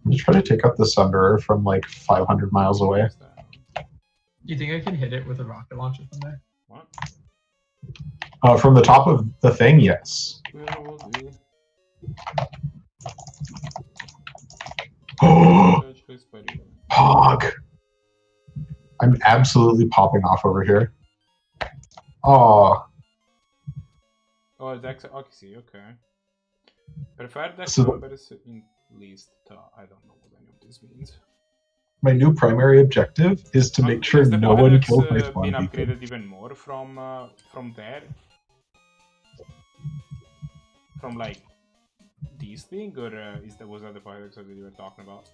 I'm just trying to take out the Sunderer from like 500 miles away. You think I can hit it with a rocket launcher from there? What? From the top of the thing, yes. Pog! I'm absolutely popping off over here. Oh. Oh, Dex. Okay, okay. Prefer Dex So- numbers in least. I don't know what any of this means. My new primary objective is to make sure Has the no one Pokédex, kills my been spawn beacon. upgraded even more from there? From like these thing, or was that the Pokédex that you were talking about?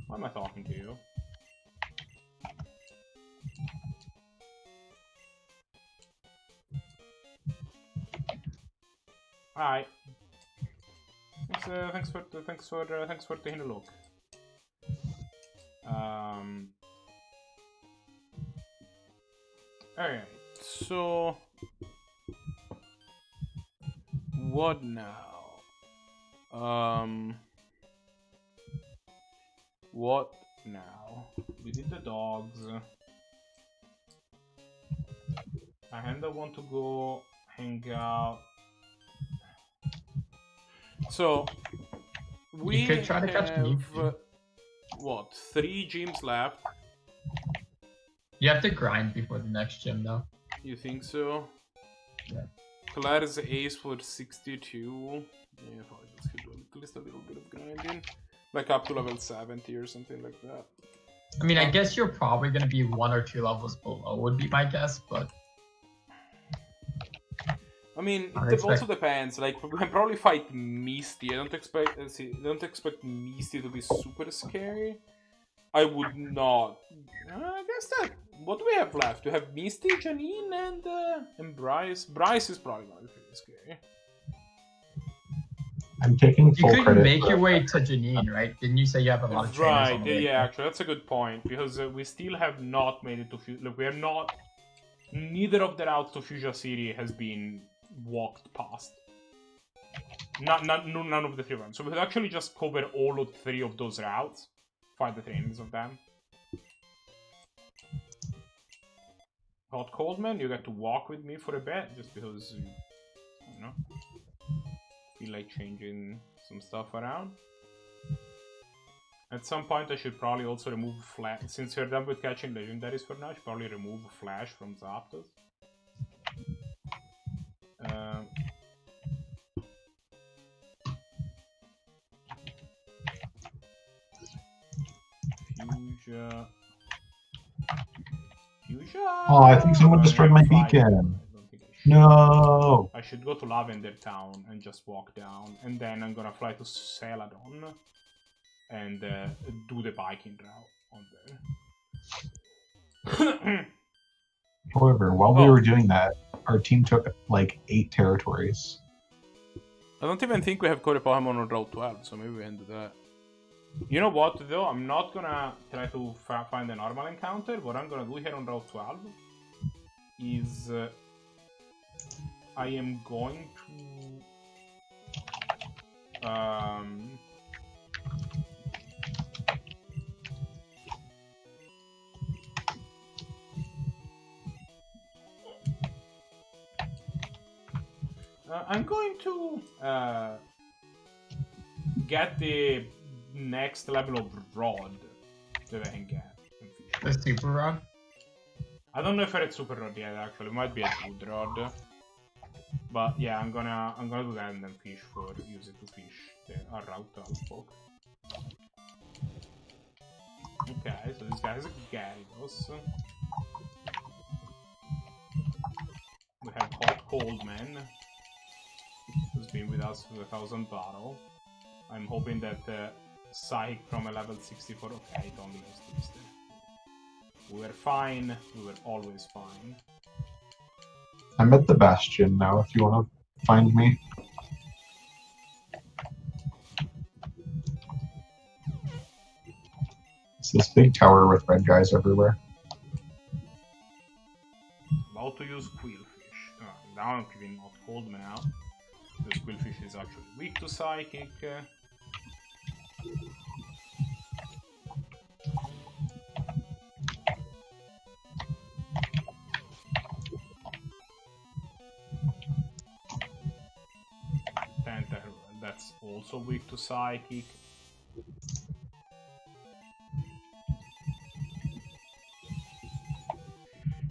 Why am I talking to you? Alright. Thanks for taking a look. Alright, so what now? What now? We did the dogs. I kinda want to go hang out. So we could try to catch me. have what, 3 gyms left? You have to grind before the next gym, though. You think so? Yeah. Claire's ace for 62. Yeah, probably just do at least a little bit of grinding. Like up to level 70 or something like that. I mean, I guess you're probably going to be 1 or 2 levels below, would be my guess, but... I mean, it also depends. Like, we can probably fight Misty. I don't expect Misty to be super scary. I would not. I guess that. What do we have left? We have Misty, Janine, and Bryce. Bryce is probably not pretty scary. I'm taking full You credit. could make your way to Janine, right? Didn't you say you have a lot of trainers Right, on the way? yeah, actually, that's a good point. Because we still have not made it to Fuchsia. Look, we have not. Neither of the routes to Fuchsia City has been walked past. None of the 3 of them. So we could actually just cover all of 3 of those routes. Find the trainings of them. Hot Coldman, you get to walk with me for a bit, just because, you know, feel like changing some stuff around. At some point I should probably also remove Flash. Since you're done with catching legendaries for now, I should probably remove Flash from Zapdos. Fuchsia. Oh, I think someone destroyed my beacon. No! I should go to Lavender Town and just walk down, and then I'm gonna fly to Celadon and do the biking route on there. However, while we were doing that, our team took like 8 territories. I don't even think we have caught a Pokemon on Route 12, so maybe we end that. You know what though? I'm not gonna try to find a normal encounter. What I'm gonna do here on Route 12 is I am going to I'm going to get the next level of rod that I can get. The super rod? I don't know if it's super rod yet. Actually, it might be a good rod. But yeah, I'm gonna do that and then use it to fish our route 12 poke. Okay, so this guy has a Gyarados. We have Hot Cold Man, who's been with us for 1,000 battle. I'm hoping that Psychic from a level 64. Okay, it only has Twister. We were fine. We were always fine. I'm at the Bastion now if you want to find me. It's this big tower with red guys everywhere. About to use Quillfish. Now I'm giving not Cold Man out. Because Quillfish is actually weak to Psychic. That's also weak to Psychic.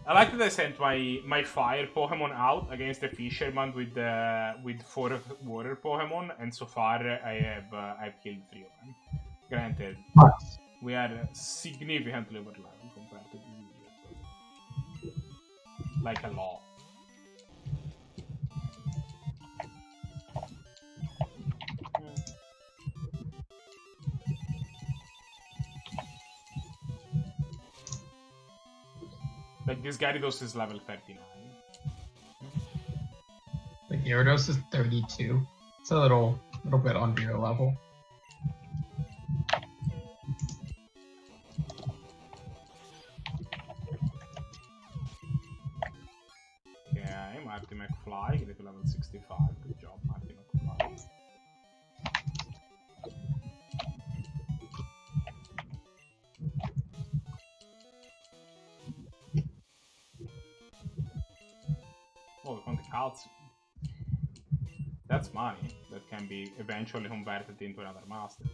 I like that I sent my fire Pokemon out against the Fisherman with 4 water Pokemon, and so far I've killed 3 of them. Granted, Nice. we are significantly over level compared to this video, so like a lot. Like, this Gyarados is level 39. The Gyarados is 32. It's a little bit under your level. Okay, Marty McFly, get it to level 65. Good job, Marty McFly. Oh, we found the calcium. That's money that can be eventually converted into another master.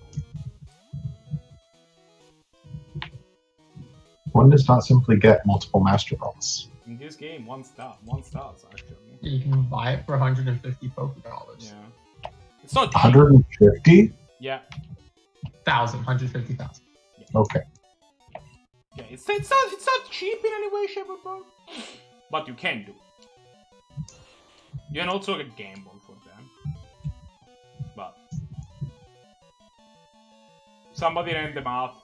One does not simply get multiple Master Balls. In this game, one star actually. You can buy it for 150 Pokedollars. Yeah. It's not cheap. 150? Yeah. 150,000. Yeah. Okay. Yeah, it's not cheap in any way, shape, or form. But you can do it. You can also get gamble for them. But somebody ran the math.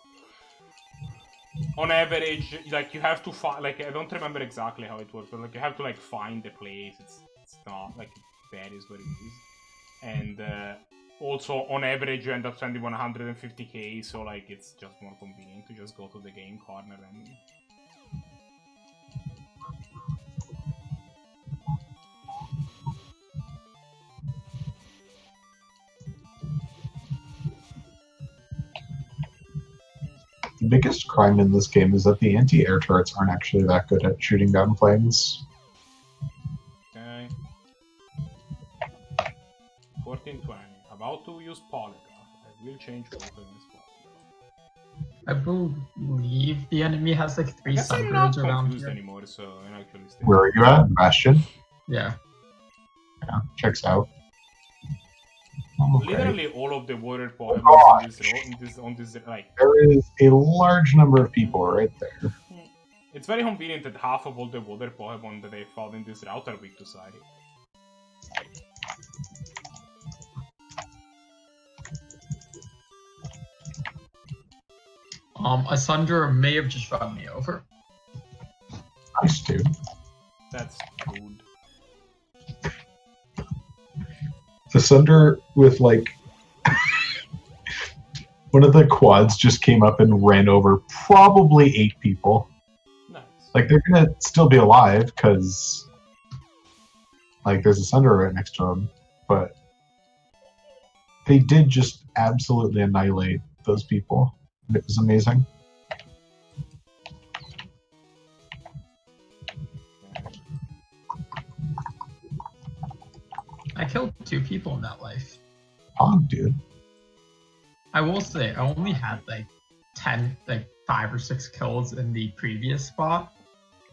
On average, like, you have to find, like, I don't remember exactly how it works, but like, you have to like find the place. It's not like it varies where it is. And also on average you end up spending 150k, so like it's just more convenient to just go to the game corner and The biggest crime in this game is that the anti-air turrets aren't actually that good at shooting down planes. okay. 1420. About to use polygraph. I will change over this polygraph. I believe the enemy has like I 3 guess I'm not sunbirds around confused here. anymore, so I actually stay. Where are you at, Bastion? Yeah. Yeah, checks out. Okay. Literally all of the water Pokemon gosh. in this row, on this like. There is a large number of people right there. It's very convenient that half of all the water Pokemon that I found in this route are weak to Psychic. A Sunder may have just run me over. Nice, dude. That's good. The Sunder with like one of the quads just came up and ran over probably 8 people. Nice. Like they're gonna still be alive because like there's a Sunder right next to them, but they did just absolutely annihilate those people. It was amazing. I killed 2 people in that life. Pog, dude. I will say, I only had like 5 or 6 kills in the previous spot,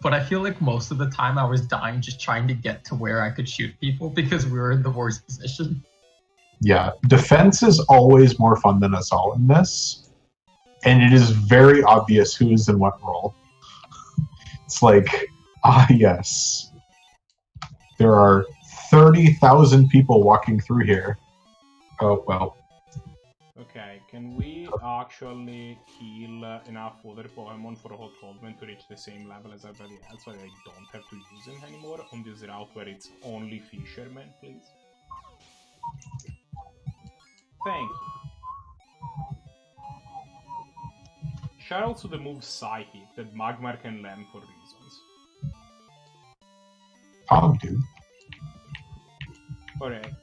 but I feel like most of the time I was dying just trying to get to where I could shoot people because we were in the worst position. Yeah, defense is always more fun than assault in this, and it is very obvious who is in what role. It's like, yes, there are 30,000 people walking through here. Oh, well. Okay, can we actually heal enough water Pokemon for a Hot Coldman to reach the same level as everybody else so I don't have to use him anymore on this route where it's only fishermen, please? Thank you. Shout out to the move Psychic that Magmar can learn for reasons. Pog, dude. Alright.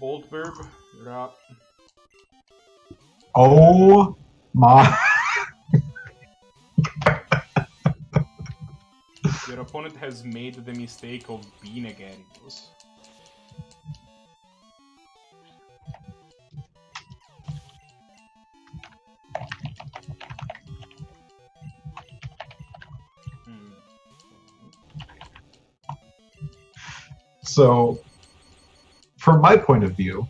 Boltburb, you're up. Oh my. Your opponent has made the mistake of being a Gyarados. So, from my point of view,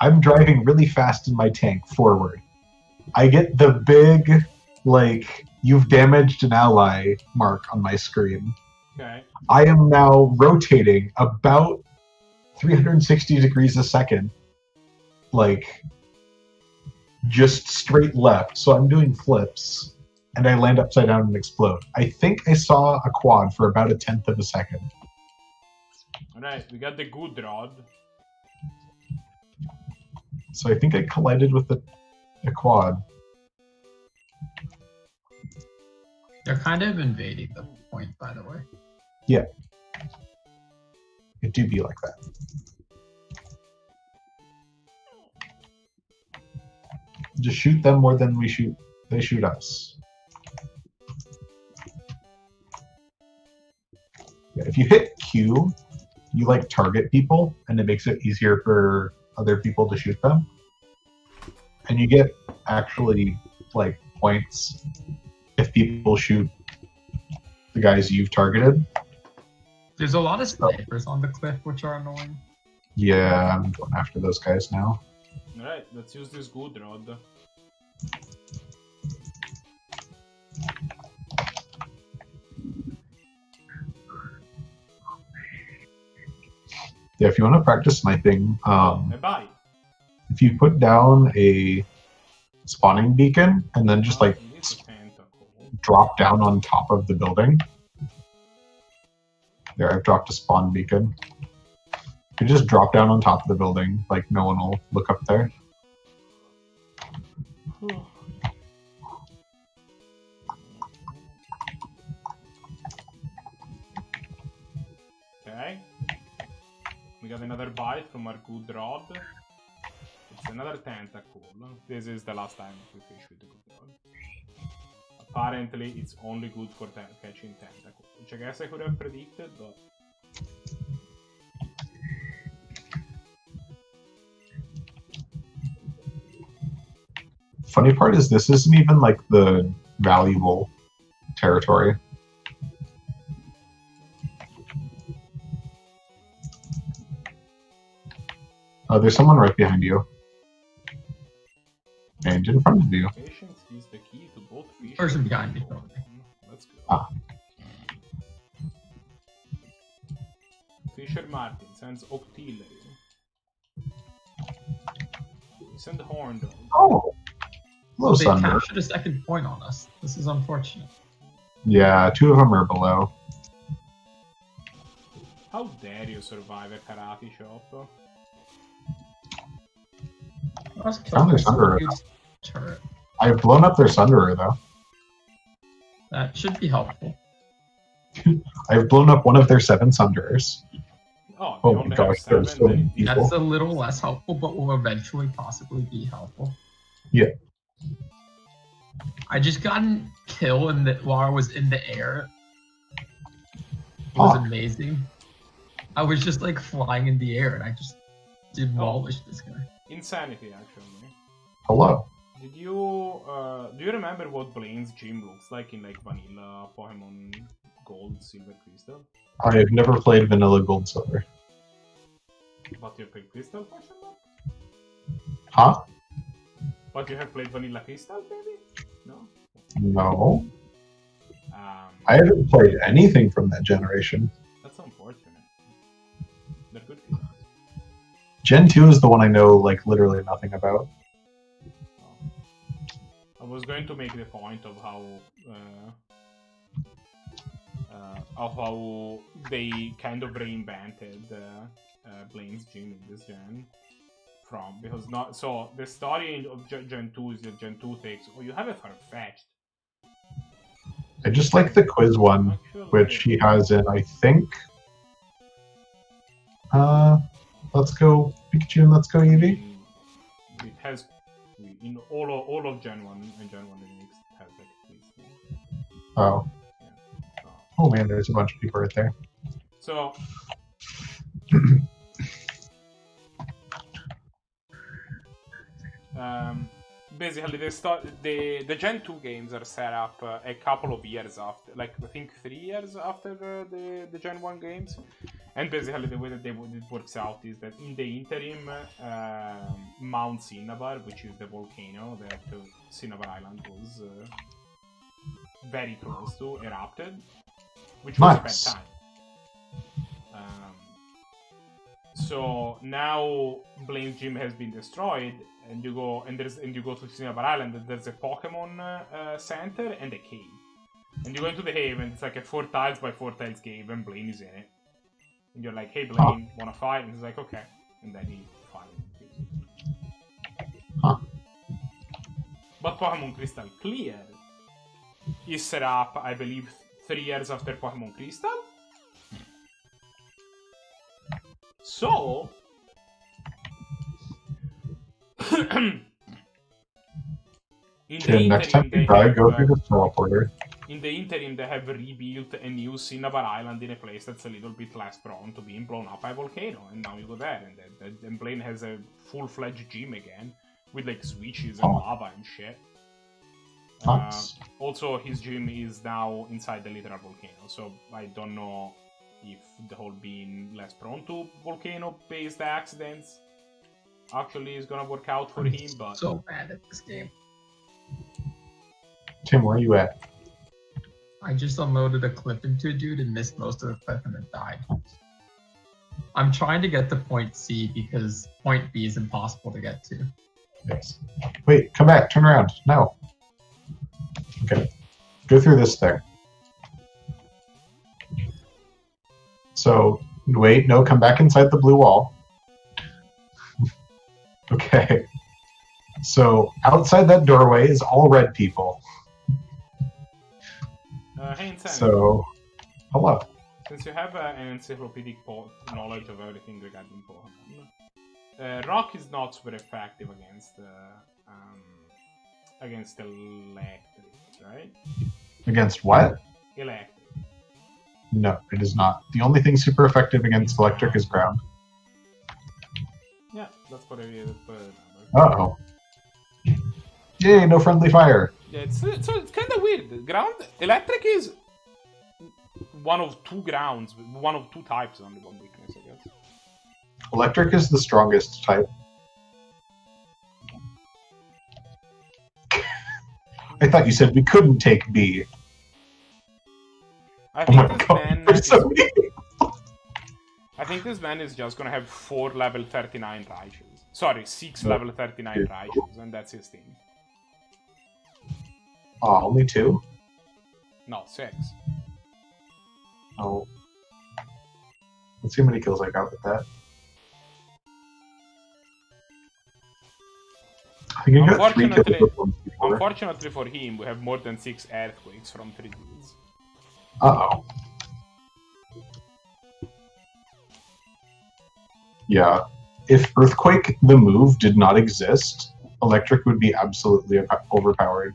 I'm driving really fast in my tank forward. I get the big, like, you've damaged an ally mark on my screen. Okay. I am now rotating about 360 degrees a second, like, just straight left. So I'm doing flips, and I land upside down and explode. I think I saw a quad for about 1/10 of a second. Alright, we got the good rod. So I think I collided with the quad. They're kind of invading the point, by the way. Yeah. It do be like that. Just shoot them more than they shoot us. Yeah, if you hit Q, you like target people, and it makes it easier for other people to shoot them. And you get actually like points if people shoot the guys you've targeted. There's a lot of snipers on the cliff, which are annoying. Yeah, I'm going after those guys now. Alright, let's use this good rod. Yeah, if you want to practice sniping, Bye-bye. if you put down a spawning beacon and then just like drop down on top of the building. There, I've dropped a spawn beacon. You just drop down on top of the building, like no one will look up there. Okay. We got another bite from our good rod. It's another tentacle. This is the last time we fish with the good rod. Apparently, it's only good for catching tentacle, which I guess I could have predicted, but... funny part is this isn't even like the valuable territory. Oh, there's someone right behind you. And in front of you. Patience is the key to both fish. Person behind me. Let's go. Ah. Fisher Martin sends Octillery. Send Horn Dog. Oh! Hello, They Sunder. captured a second point on us. This is unfortunate. Yeah, 2 of them are below. How dare you survive a karate shop? I was Found their Sunderer. Turret. I've blown up their Sunderer, though. That should be helpful. I've blown up one of their 7 Sunderers. Oh, they Oh only my have gosh, 7, there's so many then people. That's a little less helpful, but will eventually possibly be helpful. Yeah. I just got a kill while I was in the air. It was amazing. I was just like flying in the air and I just demolished this guy. Insanity, actually. Hello. Did you do you remember what Blaine's gym looks like in like vanilla Pokemon Gold, Silver, Crystal? I've never played Vanilla Gold Silver. But you played Crystal, question mark? Huh? But you have played Vanilla Crystal, baby? No. No. I haven't played anything from that generation. That's unfortunate. They're good games. Gen 2 is the one I know, like, literally nothing about. I was going to make the point of how they kind of reinvented Blaine's gym in this gen. Because not so the story of Gen 2 is that Gen 2 takes. Oh, you have a Farfetch'd. I just like the quiz one, Actually, which he has in, I think. Let's go Pikachu and let's go Eevee. It has in all of Gen 1 and Gen 1 Remix it has like a quiz. Oh. Yeah. Oh man, there's a bunch of people right there. So basically the Gen 2 games are set up a couple of years after, like I think 3 years after the Gen 1 games. And basically the way that it works out is that in the interim, Mount Cinnabar, which is the volcano that Cinnabar Island was very close to, erupted, which was Nice. a bad time. So now Blaine's gym has been destroyed, and you go to Cinnabar Island. And there's a Pokemon center and a cave, and you go into the cave, and it's like a 4 tiles by 4 tiles cave, and Blaine is in it. And you're like, "Hey Blaine, wanna fight?" And he's like, "Okay," and then he fights. Huh. But Pokemon Crystal Clear is set up, I believe, 3 years after Pokemon Crystal. So, Next time you die, go through the teleporter. in the interim, they have rebuilt a new Cinnabar Island in a place that's a little bit less prone to being blown up by a volcano. And now you go there, and Blaine has a full-fledged gym again, with like switches and lava and shit. Nice. Also, his gym is now inside the literal volcano, so I don't know if the whole being less prone to volcano-based accidents actually is gonna work out for him, but... So bad at this game. Tim, where are you at? I just unloaded a clip into a dude and missed most of the clip and then died. I'm trying to get to point C because point B is impossible to get to. Yes. Wait, come back, turn around. No. Okay. Go through this thing. So, wait, no, come back inside the blue wall. Okay. So, outside that doorway is all red people. Hey, Insanity, So, hello. since you have an encyclopedic knowledge of everything regarding Pokemon, Rock is not super effective against electric, right? Against what? Electric. No, it is not. The only thing super effective against electric is ground. Yeah, that's what I remember. Uh-oh. Yay, no friendly fire. Yeah, it's kind of weird. Electric is one of two grounds, one of two types, only one weakness, I guess. Electric is the strongest type. I thought you said we couldn't take B. I Oh my think this god, man there's is, so many. I think this man is just gonna have 4 level 39 Raichus. Sorry, 6 level 39 Raichus, and that's his team. Oh, only 2? No, 6. Oh. Let's see how many kills I got with that. I think I got 3 kills with one before. Unfortunately for him, we have more than 6 earthquakes from 3 dudes. Uh-oh. Yeah. If Earthquake, the move, did not exist, Electric would be absolutely overpowered.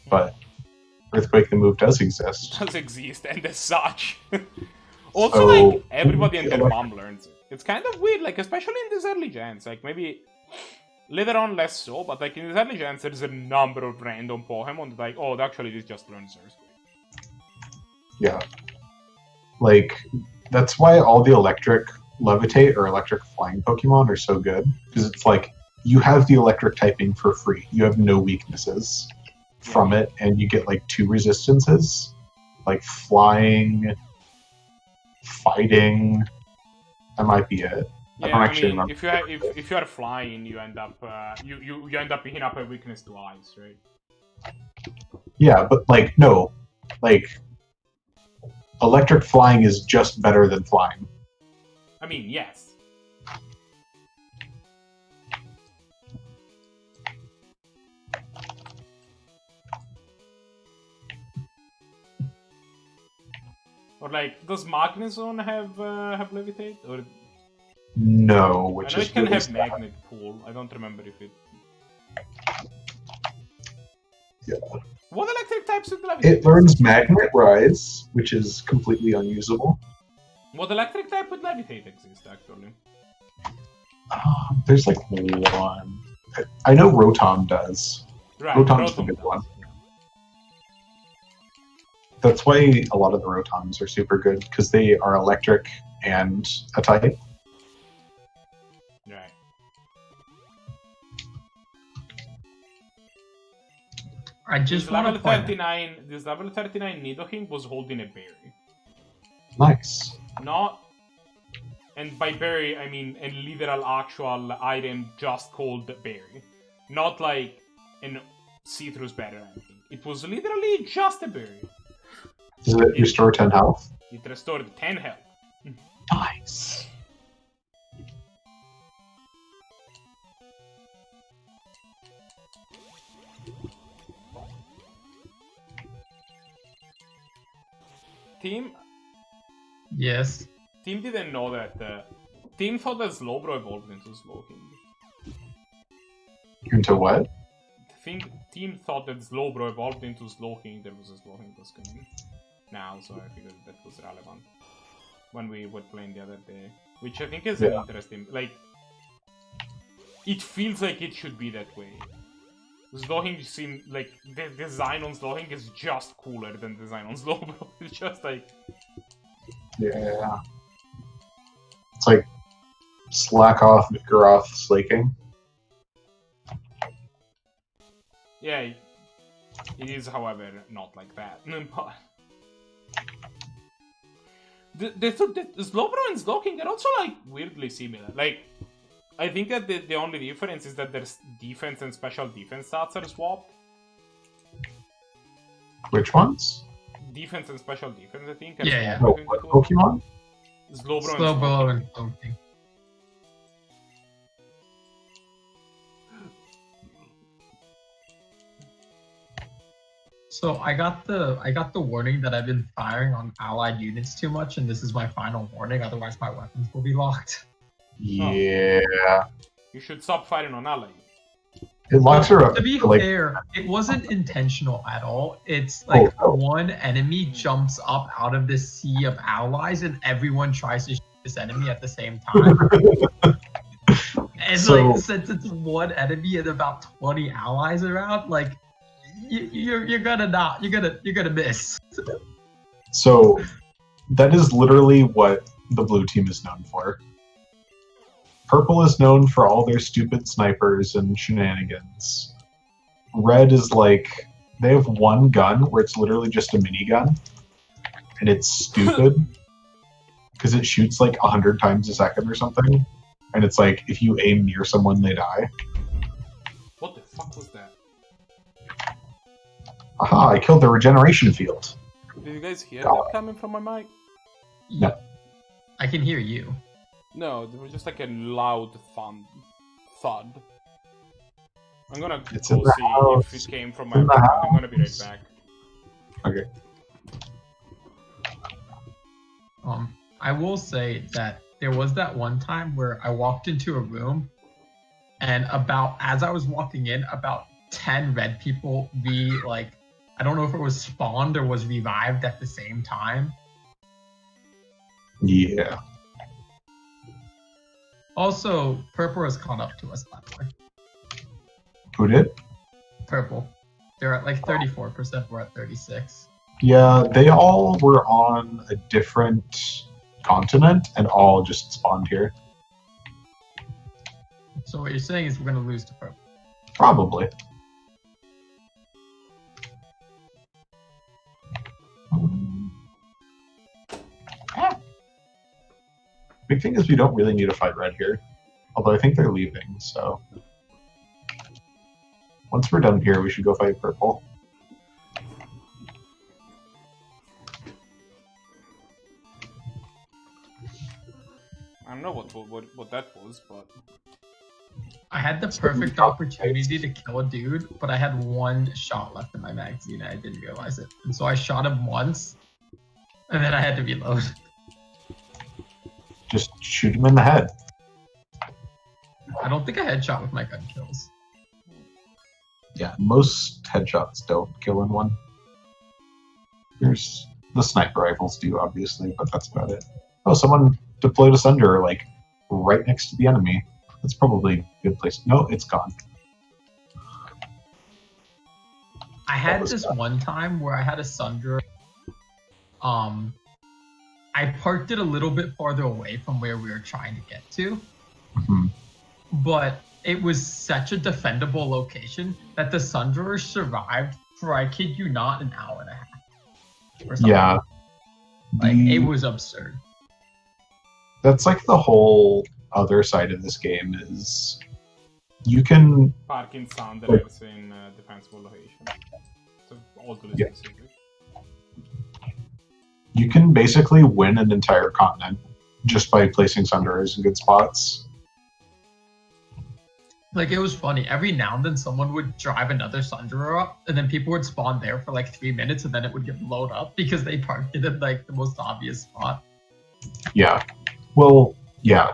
But Earthquake, the move, does exist. Does exist, and as such. Also, So, like, everybody and their mom learns it. It's kind of weird, like, especially in these early gens. Like, maybe later on less so, but, like, in these early gens, there's a number of random Pokemon that, like, oh, actually, this just learns Earthquake. Yeah. Like, that's why all the Electric Levitate or Electric Flying Pokemon are so good. Because it's like, you have the Electric typing for free. You have no weaknesses from it, and you get, like, 2 resistances. Like, Flying, Fighting, that might be it. Yeah, I don't I actually mean, remember. if you are flying, you end up you end up picking up a weakness to ice, right? Yeah, but, like, no. Like, Electric Flying is just better than Flying. I mean, yes. Or like, does Magnezone have Levitate? Or No, I which know is it can really have sad. Magnet Pool. I don't remember if it. Yeah. What electric types did Levitate? It learns Magnet Rise, which is completely unusable. What electric type would Levitate exist, actually? There's like one. I know Rotom does. Right, Rotom's the Rotom big does. one. That's why a lot of the Rotoms are super good, because they are electric and a type. Right. I just This want level to point 39, this level 39 Nidoking was holding a berry. Nice. Not, and by berry I mean a literal actual item just called berry. Not like an citrus berry or anything. It was literally just a berry. Does it restore 10 health? It restored 10 health. Nice. Team yes. didn't know that. Team thought that Slowbro evolved into Slowking. Into what? Team thought that Slowbro evolved into Slowking. There was a Slowking that's coming now, so I figured that was relevant when we were playing the other day. Which I think is an interesting. Like, it feels like it should be that way. Slowking seems like the design on Slowking is just cooler than the design on Slowbro. It's just like. Yeah. It's like slack off Garoth slaking. Yeah, it is, however, not like that. But the Slowbro and Slowking are also like weirdly similar. Like, I think that the only difference is that there's defense and special defense stats are swapped. Which ones? Defense and special defense, I think. Yeah. Oh, what Pokemon? Slowbro and Slowbro and Slowking. So I got the warning that I've been firing on allied units too much, and this is my final warning. Otherwise, my weapons will be locked. Yeah. You should stop firing on ally. It locks her up. To be like, fair, it wasn't intentional at all. It's like one enemy jumps up out of this sea of allies, and everyone tries to shoot this enemy at the same time. it's So- like since it's one enemy and about 20 allies around, like you're gonna miss. So that is literally what the blue team is known for. Purple is known for all their stupid snipers and shenanigans. Red is like they have one gun where it's literally just a minigun, and it's stupid because it shoots like 100 times a second or something, and it's like if you aim near someone, they die. What the fuck was that? Aha! I killed the regeneration field. Did you guys hear God. that coming from my mic? No. I can hear you. No, there was just like a loud thud. I'm gonna It's go in the see house. if it came from It's my in the apartment. I'm gonna be right house. back. Okay. I will say that there was that one time where I walked into a room, and as I was walking in, about 10 red people I don't know if it was spawned or was revived at the same time. Yeah. Also, purple has caught up to us, by the way. Who did? Purple. They're at like 34%, we're at 36. Yeah, they all were on a different continent and all just spawned here. So what you're saying is we're gonna lose to purple. Probably. Big thing is we don't really need to fight red here. Although I think they're leaving, so. Once we're done here, we should go fight purple. I don't know what that was, but I had the perfect opportunity to kill a dude, but I had one shot left in my magazine and I didn't realize it. And so I shot him once, and then I had to reload. Just shoot him in the head. I don't think I headshot with my gun kills. Yeah, most headshots don't kill in one. There's the sniper rifles do, obviously, but that's about it. Oh, someone deployed a Sunder, like, right next to the enemy. That's probably a good place. No, it's gone. I had this one time where I had a Sundra. I parked it a little bit farther away from where we were trying to get to, Mhm. but it was such a defendable location that the Sundra survived for, I kid you not, an hour and a half. Or something. Yeah. Like, it was absurd. That's like the whole other side of this game is you can parking Sanders in defensible location. So oddly Yeah. specific. you can basically win an entire continent just by placing Sunderers in good spots. Like, it was funny. Every now and then someone would drive another Sundra up, and then people would spawn there for like 3 minutes, and then it would get blown up because they parked it in like the most obvious spot. Yeah. Well, yeah.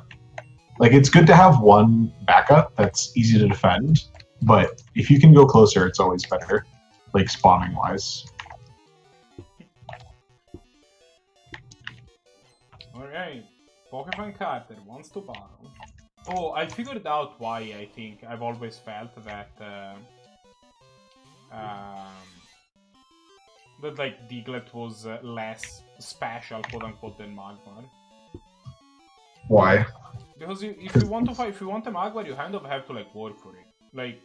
Like, it's good to have one backup that's easy to defend, but if you can go closer, it's always better, like spawning wise. Alright. Pokemon Carter wants to battle. Oh, I figured out why I think I've always felt that that like Diglett was less special, quote unquote, than Magmar. Why? Because if you want a Magmar, you kind of have to like work for it. Like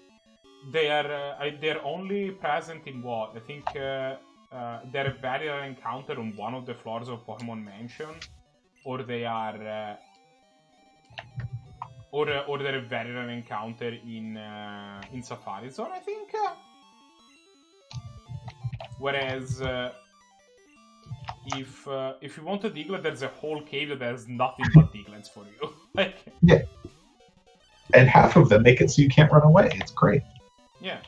they're only present in what I think they're a very rare encounter on one of the floors of Pokemon Mansion, or they are. Or they're a very rare encounter in Safari Zone, I think. Whereas, if you want a Diglett, there's a whole cave that has nothing but Digletts for you. Like, Yeah. And half of them make it so you can't run away. It's great. yeah,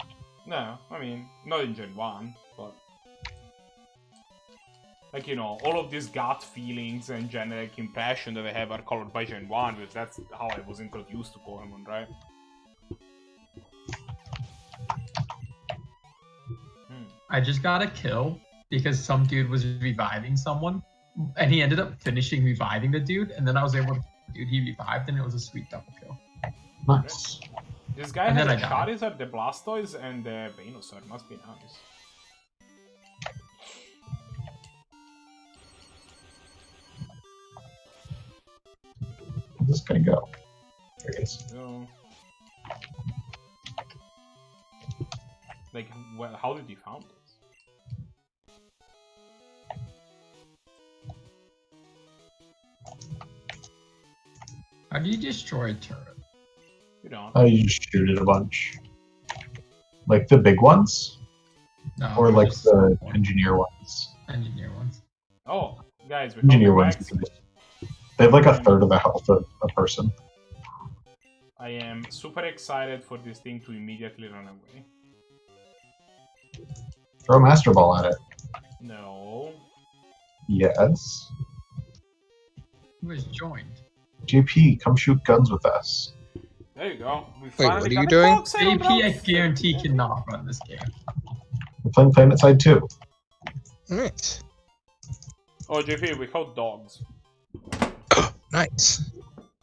no, I mean not in Gen 1, but like, you know, all of these gut feelings and generic impression that I have are colored by Gen 1, because that's how I was introduced to Pokemon, right? I just got a kill because some dude was reviving someone, and he ended up finishing reviving the dude, and then I was able to kill the dude he revived, and it was a sweet double kill. Nice. This guy And has then the I died. Charizard, the Blastoise, and the Venusaur. Must be nice. Where's this gonna go? There it is. So, like, well, how did you found this? How do you destroy a turret? You don't. Oh, you just shoot it a bunch. Like the big ones? No, Or like just the one. engineer ones? Engineer ones. Oh, guys, we Engineer found ones. the wax. They have like a third of the health of a person. I am super excited for this thing to immediately run away. Throw a Master Ball at it. No. Yes. Who has joined? JP, come shoot guns with us. There you go. We Wait, finally what are got you a doing? dog side on JP, I round guarantee 13. cannot run this game. We're playing Planet Side 2. Nice. Oh, JP, we caught dogs. Nice.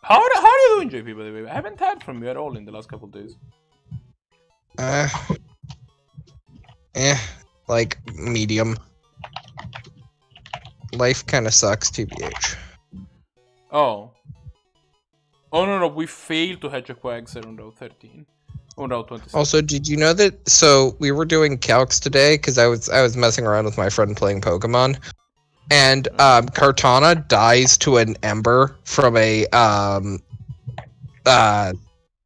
How are you doing, JP, by the way? I haven't heard from you at all in the last couple of days. Like medium. Life kind of sucks, TBH. Oh. Oh, no, we failed to hatch a Quagsire on route 13. On route 26. Also, did you know that? So we were doing calcs today because I was messing around with my friend playing Pokemon, and Kartana dies to an Ember from a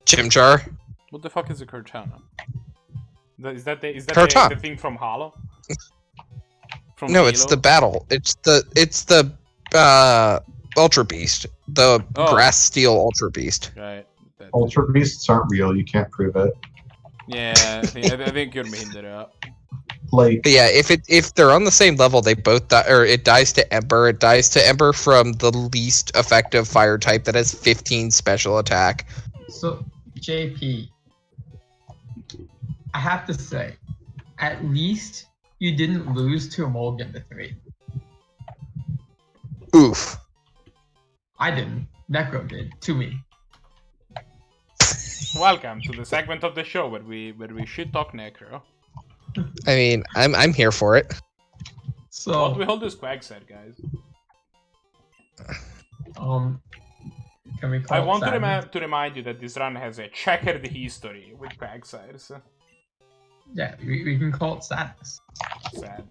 Chimchar. What the fuck is a Kartana? Is that the Kartana. thing from Halo? From No, Halo? it's the battle. It's the Ultra Beast, the Grass Steel Ultra Beast. Right. Ultra Beasts aren't real, you can't prove it. Yeah, I think you're making that up. Like, But yeah, if they're on the same level, they both die, or it dies to Ember. It dies to Ember from the least effective fire type that has 15 special attack. So, JP, I have to say, at least you didn't lose to Emolga to 3. Oof. I didn't. Necro did. To me. Welcome to the segment of the show where we shit talk Necro. I mean, I'm here for it. So, What we hold this Quagsire, guys? can we call I it want sadness? to remind you that this run has a checkered history with Quagsires. Yeah, we can call it sadness. Sad.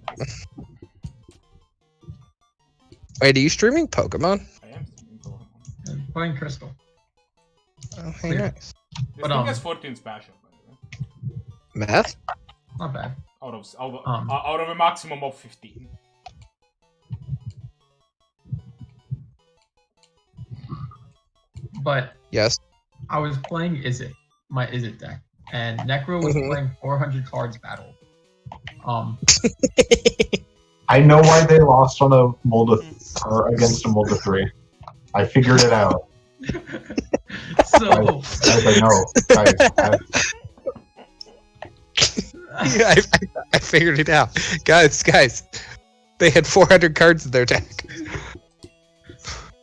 Wait, are you streaming Pokemon? I am streaming Pokemon. And playing Crystal. Oh, hey, Yeah. nice. This But, thing has 14 special, by the way. Math? Not bad. Out of a maximum of 15. But Yes. I was playing my Izzet deck, and Necro was playing 400 cards battle. I know why they lost on a Molda or against a Molda 3. I figured it out. So Guys, I know. Guys, Yeah, I figured it out. Guys, they had 400 cards in their deck.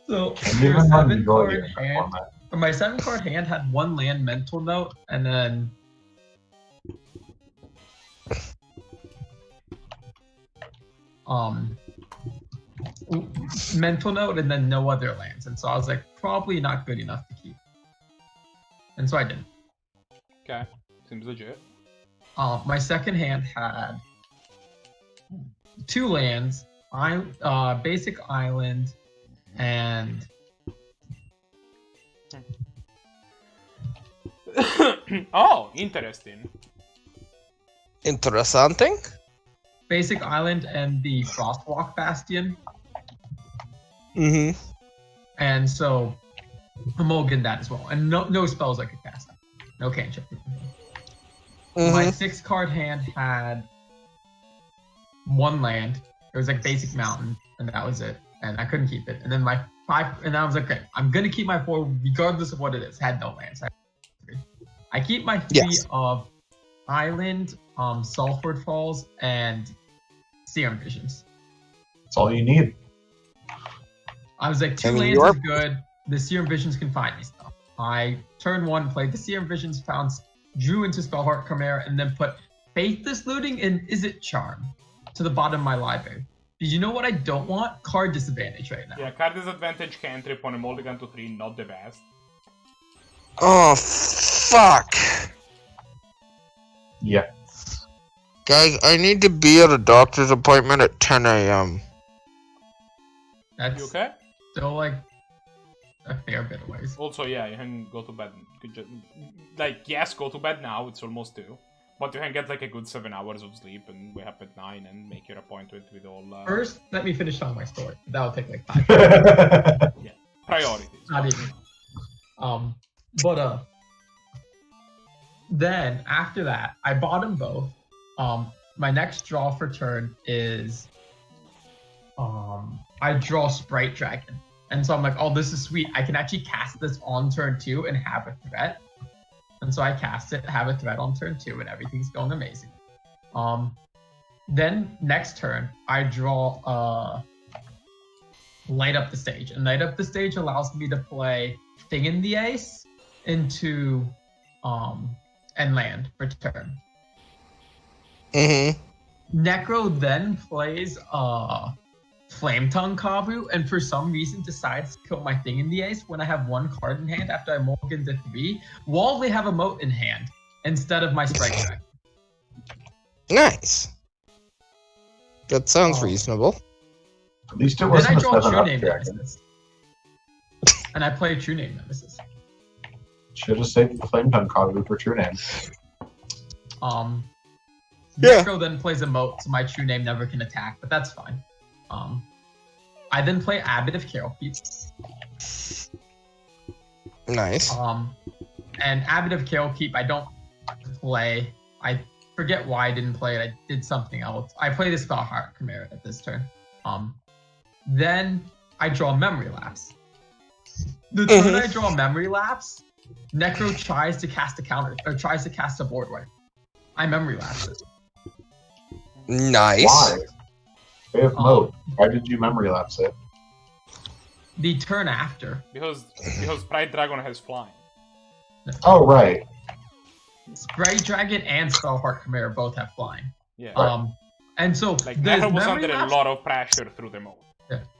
So and your even run 7 majority card of that hand, format. or my 7 card hand had 1 land mental note, and then mental note, and then no other lands. And so I was like, probably not good enough to keep. And so I didn't. Okay, seems legit. My second hand had 2 lands, basic island, and Oh, interesting. Interesting. basic island and the Frostwalk Bastion. Mm-hmm. And so Emolga that as well. And no spells I could cast. No cantrip. My 6 card hand had 1 land. It was like basic mountain, and that was it. And I couldn't keep it. And then my 5, and I was like, okay, I'm gonna keep my 4 regardless of what it is. Had no lands. I keep my 3 of island, Sulphur Falls, and Serum Visions. That's all you need. I was like, 2 I mean, lands you're- is good. The Serum Visions can find me stuff. I turn 1 played the Serum Visions, Pounce, drew into Spellheart Chimera, and then put Faithless Looting and Is It Charm to the bottom of my library. Did you know what I don't want? Card disadvantage right now. Yeah, card disadvantage cantrip on a mulligan to 3, not the best. Oh, fuck. Yeah. Guys, I need to be at a doctor's appointment at 10 a.m. That's You okay? still like a fair bit of ways. Also, yeah, you can go to bed. Like, yes, go to bed now, it's almost 2. But you can get like a good 7 hours of sleep and wake up at 9 and make your appointment with all... First, let me finish telling my story. That'll take like 5 Yeah, priorities. Not even. Then after that, I bought them both. My next draw for turn is I draw Sprite Dragon. And so I'm like, oh, this is sweet. I can actually cast this on turn 2 and have a threat. And so I cast it, have a threat on turn 2, and everything's going amazing. Then next turn, I draw Light Up the Stage. And Light Up the Stage allows me to play Thing in the Ace into and land for turn. Necro then plays Flame Tongue Kavu, and for some reason decides to kill my Thing in the Ace when I have 1 card in hand after I mulligan to 3, while they have a moat in hand instead of my Sprite Dragon. Nice. That sounds reasonable. At least it Then wasn't I a draw 7 True up Name dragon. Nemesis. And I play True Name Nemesis. Should have saved the Flame Tongue Kavu for True Name. Yeah. Necro then plays a moat, so my True Name never can attack, but that's fine. I then play Abbot of Carolkeep. Nice. And Abbot of Carolkeep, I don't play. I forget why I didn't play it. I did something else. I play the Spellheart Chimera at this turn. Then I draw Memory Lapse. The turn I draw Memory Lapse, Necro tries to cast a counter, or tries to cast a board wipe. I Memory Lapse it. Nice. Why? They have moat. Why did you memory lapse it? The turn after. Because Sprite Dragon has flying. Oh, right. Sprite Dragon and Spellheart Chimera both have flying. Yeah. And so Like, the Necro was Memory under Lapse, a lot of pressure through the mode.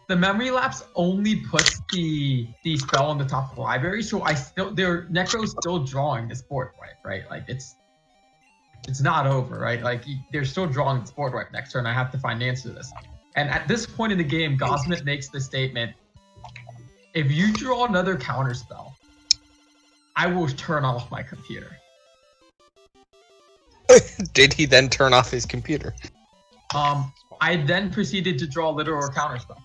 the Memory Lapse only puts the spell on the top of the library, so Necro's still drawing this board wipe, right? Like it's not over, right? Like they're still drawing this board wipe next turn. I have to find an answer to this. And at this point in the game, Gosmit makes the statement: if you draw another counter spell, I will turn off my computer. Did he then turn off his computer? I then proceeded to draw literal counter spell.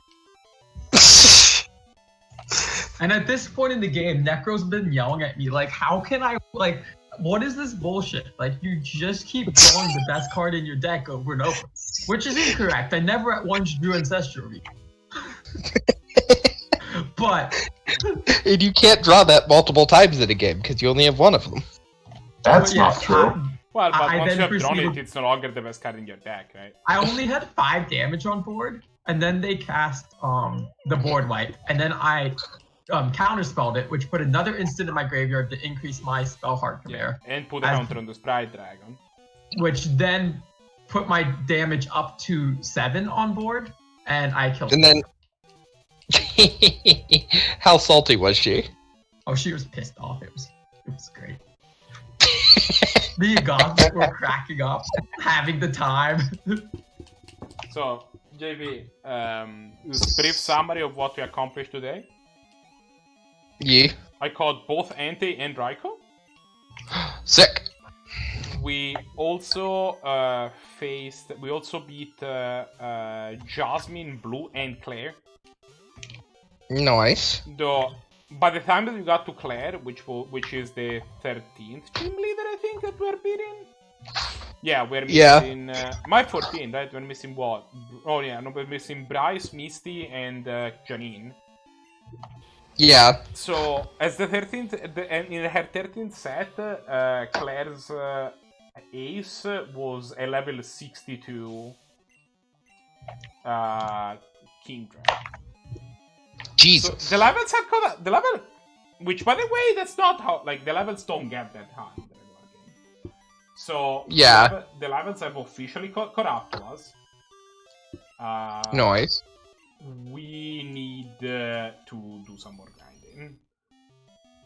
And at this point in the game, Necro's been yelling at me, like, how can I, like, what is this bullshit? Like, you just keep drawing the best card in your deck over and over. Which is incorrect. I never at once drew Ancestral Reach. But... And you can't draw that multiple times in a game, because you only have one of them. That's not true. Well, but I once then you have drawn it, proceeded- it's no longer the best card in your deck, right? I only had 5 damage on board, and then they cast the board wipe, and then I counterspelled it, which put another instant in my graveyard to increase my Spellheart Chimera, And put a counter on the Sprite Dragon. which then put my damage up to 7 on board, and I killed And her. then... How salty was she? Oh, she was pissed off. It was great. Me and Gosmit were cracking up, having the time. So, JV, brief summary of what we accomplished today. Yeah. I caught both Ante and Raiko. Sick. We also beat Jasmine, Blue, and Claire. Nice. Though, by the time that we got to Claire, which is the 13th team leader, I think that we're beating. Yeah, we're missing my 14, right? We're missing what? Oh yeah, no, we're missing Bryce, Misty, and Janine. Yeah. So as the 13th, in her 13th set, Claire's ace was a level 62 Kingdra. Jesus. So the levels had caught up. Which, by the way, that's not how, like, the levels don't get that high in the regular game. So, Yeah. the levels have officially caught up to us. Noise. We need to do some more grinding.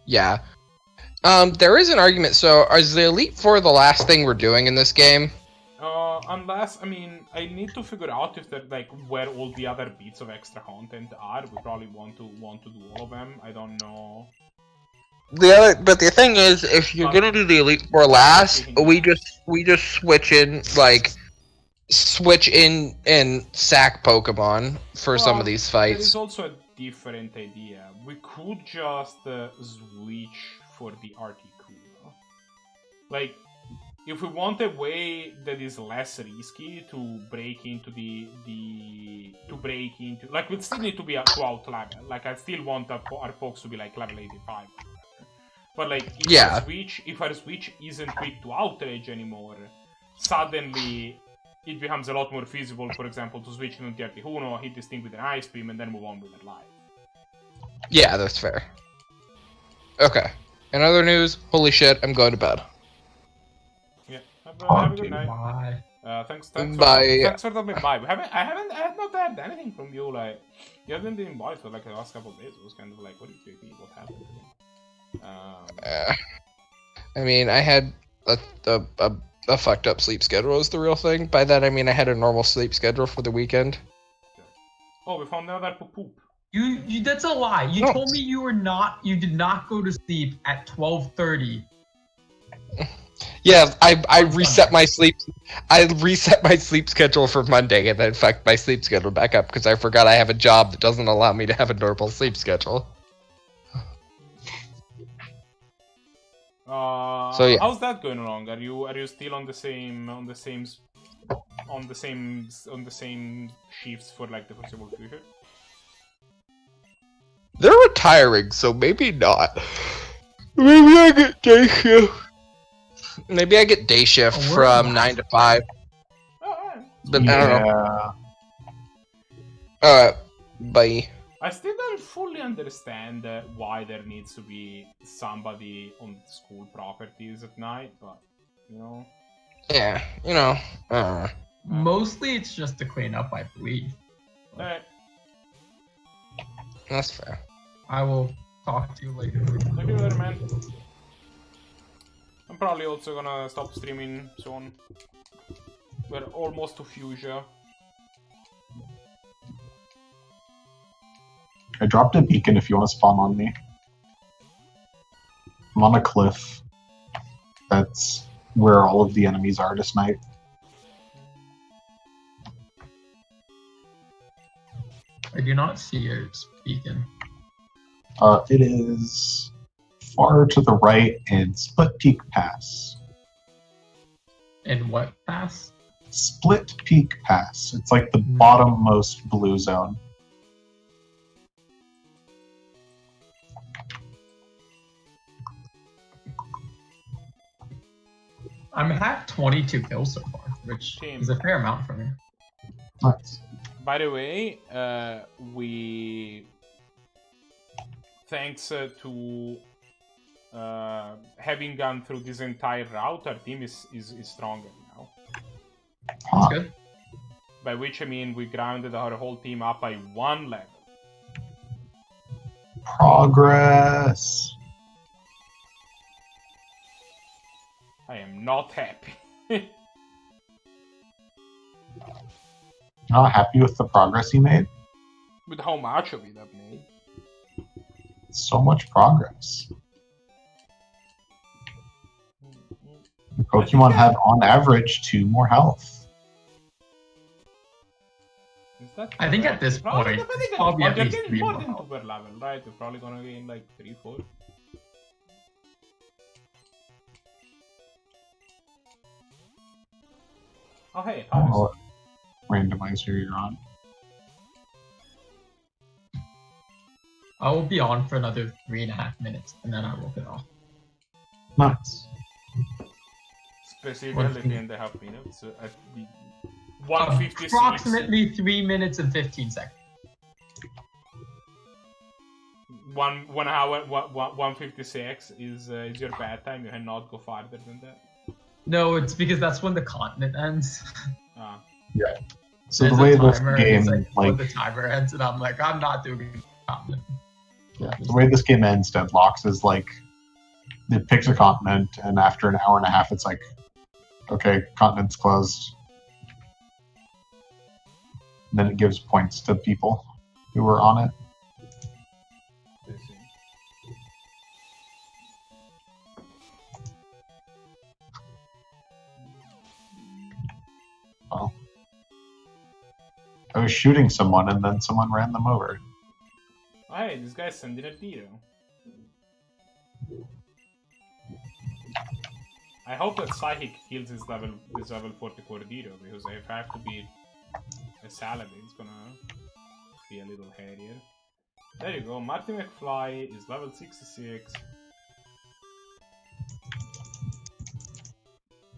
Yeah. There is an argument. So, is the Elite Four the last thing we're doing in this game? Unless, I mean, I need to figure out if they're, like, where all the other bits of extra content are. We probably want to do all of them. I don't know. But the thing is, if you're gonna do the Elite Four last, we just switch in and sack Pokemon for some of these There is fights. also a different idea. We could just switch for the Articuno. Like, if we want a way that is less risky to break into like, we still need to be to out level. Like, I still want our Pokes to be like level 85. But like, if our switch isn't quick to outrage anymore, suddenly it becomes a lot more feasible, for example, to switch into the Articuno, hit this thing with an Ice Beam, and then move on with their life. Yeah, that's fair. Okay. In other news, holy shit, I'm going to bed. Yeah. Have a good night. Bye. Thanks Bye. thanks for dropping by. I have not heard anything from you. Like, you haven't been involved for like the last couple of days. It was kind of like, what happened? I mean, I had a fucked up sleep schedule is the real thing. By that I mean I had a normal sleep schedule for the weekend. Oh, we found another poop. You that's a lie. You told me you did not go to sleep at 12:30. Yeah, I reset my sleep. I reset my sleep schedule for Monday and then fucked my sleep schedule back up because I forgot I have a job that doesn't allow me to have a normal sleep schedule. So yeah. How's that going along? Are you still on the same shifts for like the foreseeable future? They're retiring, so maybe not. Maybe I get day shift. Maybe I get day shift from 9 to 5. But I don't know. Bye. I still don't fully understand why there needs to be somebody on school properties at night, but, you know. Yeah, you know. Mostly it's just to clean up, I believe. Alright. That's fair. I will talk to you later. Thank you later, man. I'm probably also gonna stop streaming soon. We're almost to Fuchsia. I dropped a beacon if you want to spawn on me. I'm on a cliff. That's where all of the enemies are this night. I do not see your beacon. It is far to the right in Split Peak Pass. In what pass? Split Peak Pass. It's like the bottommost blue zone. I'm at 22 kills so far, which is a fair amount for me. Nice. By the way, thanks to having gone through this entire route, our team is stronger now. That's good. By which I mean we grounded our whole team up by 1 level. Progress. I am not happy. Not happy with the progress you made? With how much of it I've made. So much progress. The Pokemon have, on average, 2 more health. Is that I think at this point, probably at least 3 more more than 2 health. per level, right? They're probably gonna gain like 3, 4. Oh hey, I don't know what randomizer you're on. I will be on for another 3.5 minutes, and then I will get off. Nice. Specifically in the half minutes at the 156. Approximately 3 minutes and 15 seconds. 1 hour 1:56 is your bedtime. You cannot go farther than that. No, it's because that's when the continent ends. Ah. Yeah. So There's the way a this timer, and game, it's like, when like, the timer ends, and I'm like, I'm not doing the continent. yeah, the way this game ends, Deadlocks, is like, it picks a continent, and after an hour and a half, it's like, okay, continent's closed. And then it gives points to people who were on it. Well, I was shooting someone, and then someone ran them over. Hey, this guy's sending a Dito. I hope that Psychic kills this level 44 Dito, because if I have to be a Saladin, it's gonna be a little hairier. There you go, Marty McFly is level 66.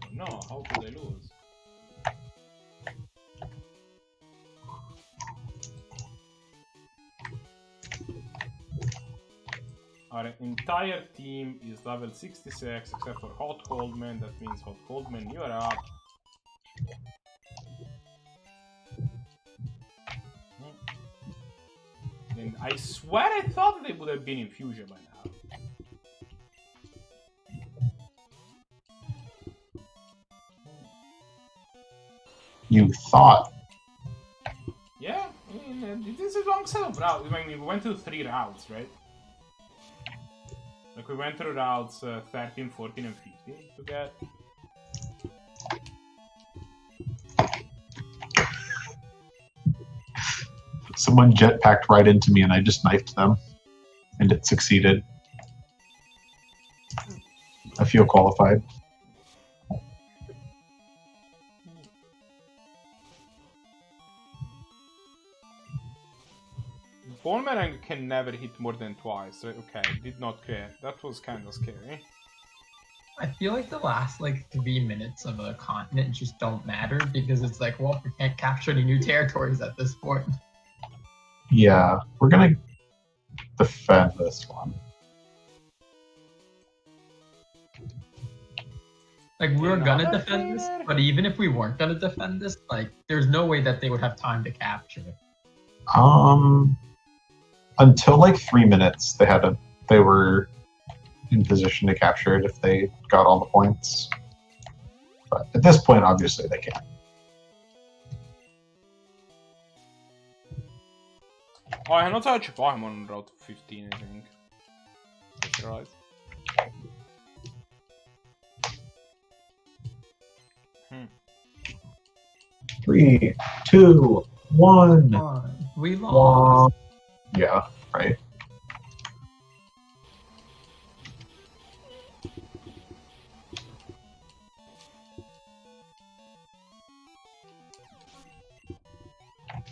Oh no, how could I lose? Our entire team is level 66 except for Hot Coldman. That means Hot Coldman, you're up. And I swear I thought they would have been in Fusion by now. You thought. Yeah, this is a long set of routes. I mean, we went through 3 routes, right? Like, we went through routes 13, 14, and 15 to get. Someone jetpacked right into me, and I just knifed them. And it succeeded. I feel qualified. Boomerang can never hit more than twice. Okay, did not care. That was kind of scary. I feel like the last like 3 minutes of a continent just don't matter because it's like, well, we can't capture any new territories at this point. Yeah, we're gonna defend this one. Like, we were You're gonna not a defend this, traitor. but even if we weren't gonna defend this, like, there's no way that they would have time to capture it. Until like 3 minutes, they were in position to capture it if they got all the points. But at this point, obviously, they can't. Oh, I not touch Pokemon on Route 15, I think. That's right. Three, two, one. We lost. Yeah, right.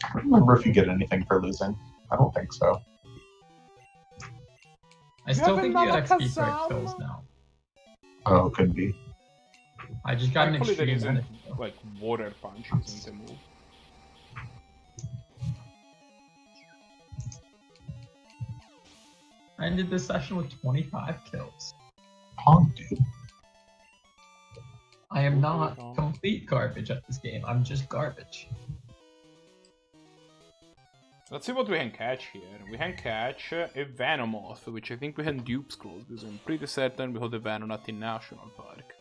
I don't remember if you get anything for losing. I don't think so. I still have think you another get XP for Kazama? kills now. Oh, could be. I just got Thankfully there an extreme isn't, one. like, water punches in the move. I ended this session with 25 kills. Pong, dude. I am not Ooh. complete garbage at this game. I'm just garbage. Let's see what we can catch here. We can catch a Venomoth, which I think we can dupe scroll, because I'm pretty certain we hold a Venonat in National Park.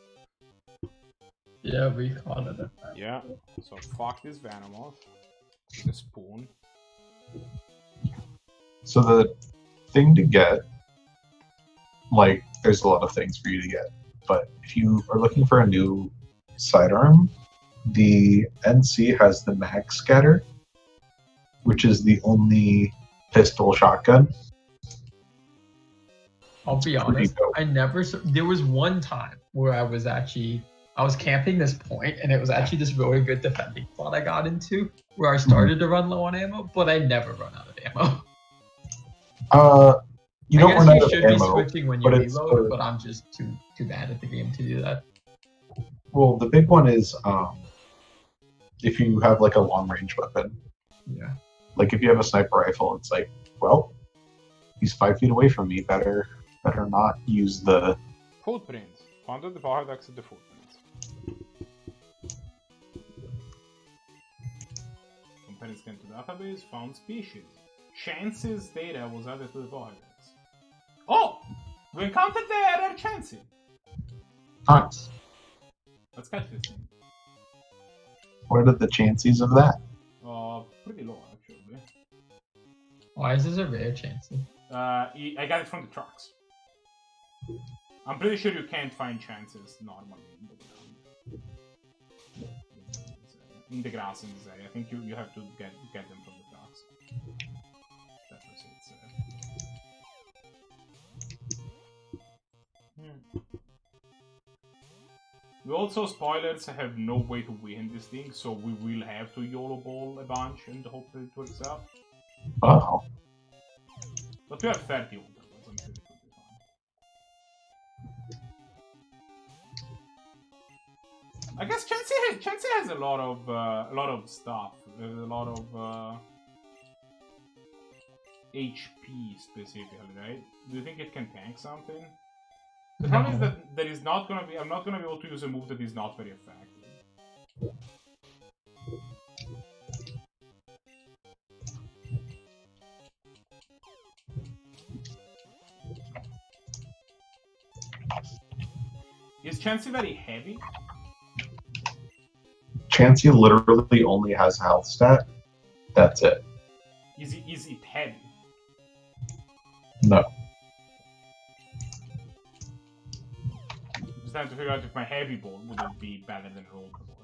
Yeah, we caught it. Yeah, so fuck this Venomoth. With a spoon. So the thing to get, like, there's a lot of things for you to get, but if you are looking for a new sidearm, the NC has the mag scatter, which is the only pistol shotgun. I'll be honest, I never. There was one time where I was camping this point, and it was actually this really good defending spot I got into, where I started to run low on ammo, but I never run out of ammo. You don't run out of should ammo, be switching when you but it's reload, but I'm just too bad at the game to do that. well, the big one is if you have like a long range weapon. Yeah. Like if you have a sniper rifle, it's like, well, He's 5 feet away from me. Better not use the... Footprints. Found the paradox of the footprints. Compare scan to database. Found species. Chances data was added to the paradox. Oh! We encountered the error Chansey. Nice. Let's catch this thing. What are the chances of that? Pretty low actually. Why is this a rare chance? I got it from the trucks. I'm pretty sure you can't find chances normally in the ground. In the grass in this area. I think you have to get them from the trucks. That was it. We also, spoilers, have no way to win this thing, so we will have to YOLO ball a bunch and hope that it works out. Uh-oh. But we have 30 ultimates, I'm sure it will be fine. I guess Chansey has a lot of stuff. There's a lot of HP specifically, right? Do you think it can tank something? The problem is that I'm not gonna be able to use a move that is not very effective. Is Chansey very heavy? Chansey literally only has a health stat. That's it. Is it heavy? No. Just trying to figure out if my heavy ball would be better than roll ball.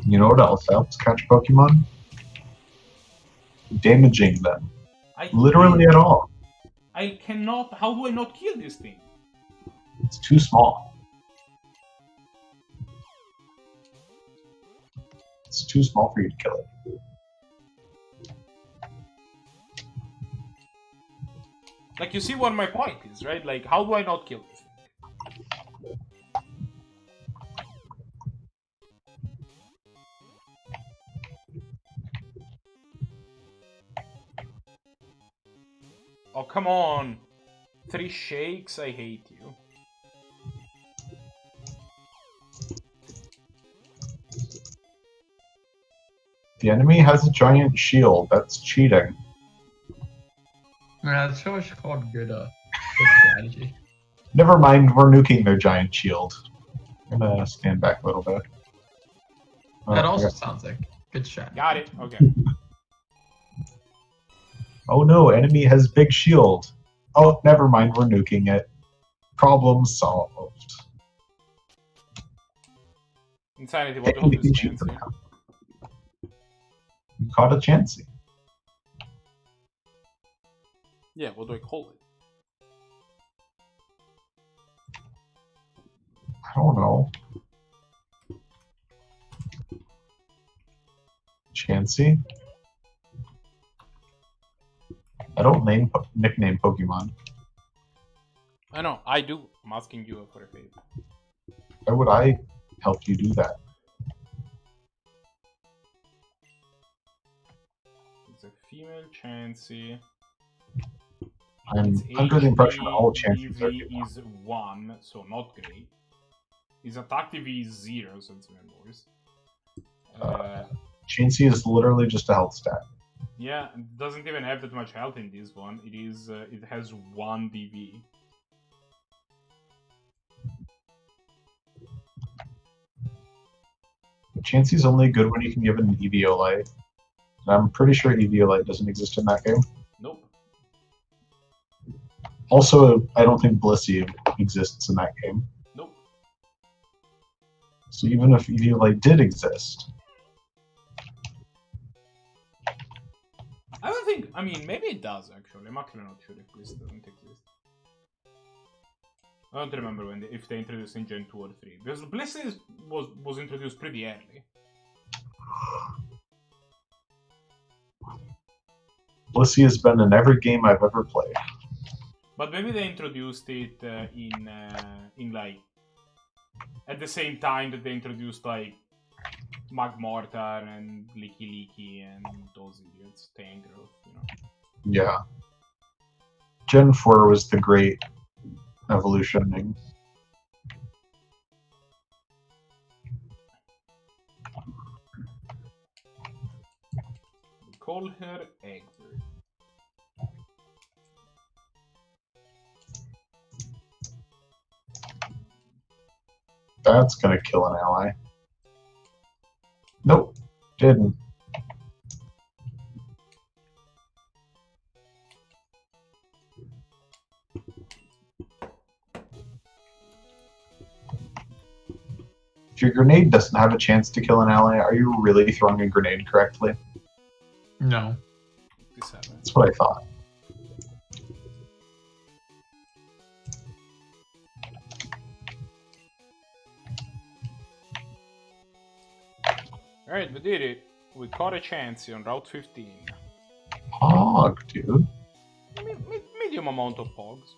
You know what else helps catch Pokemon? Damaging them. Literally at all. I cannot. How do I not kill this thing? It's too small. It's too small for you to kill it. Like, you see what my point is, right? Like, how do I not kill this thing? Oh, come on. 3 shakes? I hate you. The enemy has a giant shield. That's cheating. Yeah, that's what it's called good strategy. Never mind, we're nuking their giant shield. I'm gonna stand back a little bit. That also sounds like good strategy. Got it. Okay. Oh no, enemy has big shield. Oh, never mind, we're nuking it. Problem solved. Insanity, what the hell is Chansey? You caught a Chansey. Yeah, what do I call it? I don't know. Chansey? I don't nickname Pokemon. I know, I do. I'm asking you for a favor. Why would I help you do that? It's a female Chansey. I'm Its under the impression that all HP Chanseys are EV is 1, so not great. His attack TV is 0, so it's even worse. Chansey is literally just a health stat. Yeah, it doesn't even have that much health in this one. It has 1 DV. Chansey's only good when you can give it an Eviolite. I'm pretty sure Eviolite doesn't exist in that game. Nope. Also, I don't think Blissey exists in that game. Nope. So even if Eviolite did exist... I don't think... I mean, maybe it does, actually. I'm actually not sure if Bliss doesn't exist. I don't remember if they introduced in Gen 2 or 3. Because Bliss was introduced pretty early. Blissey has been in every game I've ever played. But maybe they introduced it in like... At the same time that they introduced, like... Magmortar and Licky and those idiots, Tangrowth, you know. Yeah. Gen 4 was the great evolutioning. We call her Egbert. That's gonna kill an ally. Nope, didn't. If your grenade doesn't have a chance to kill an ally, are you really throwing a grenade correctly? No. That's what I thought. Alright, we did it. We caught a chance on Route 15. Hog, dude. Medium amount of pogs.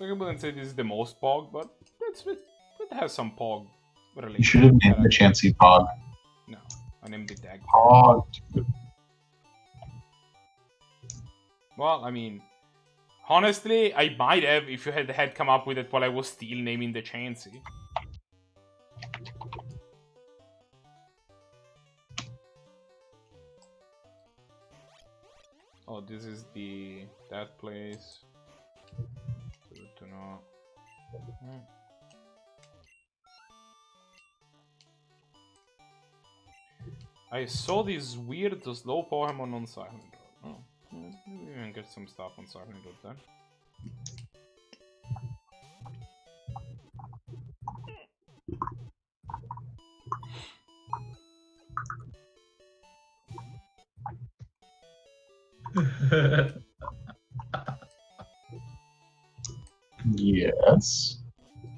I wouldn't say this is the most pog, but it has some pog related. You should have named the Chansey Hog. No, I named it Dag. Hog, dude. Well, I mean, honestly, I might have if you had come up with it while I was still naming the Chansey. Oh, this is that place. Good to know. I saw this weird slow Pokemon on Silent Road. Oh, maybe we can get some stuff on Silent Road then. Yes.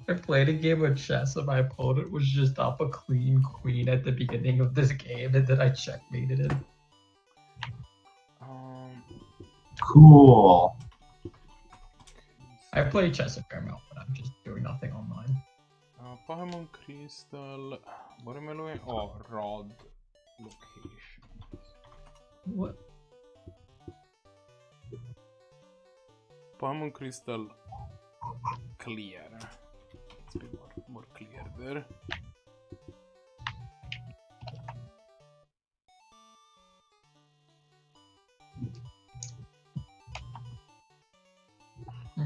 I played a game of chess and my opponent was just up a clean queen at the beginning of this game, and then I checkmated him. Cool. I play chess a fair amount, but I'm just doing nothing online. Pokemon Crystal. Watermelon or Rod location. What? Pokemon Crystal clear. Let's be more clear there.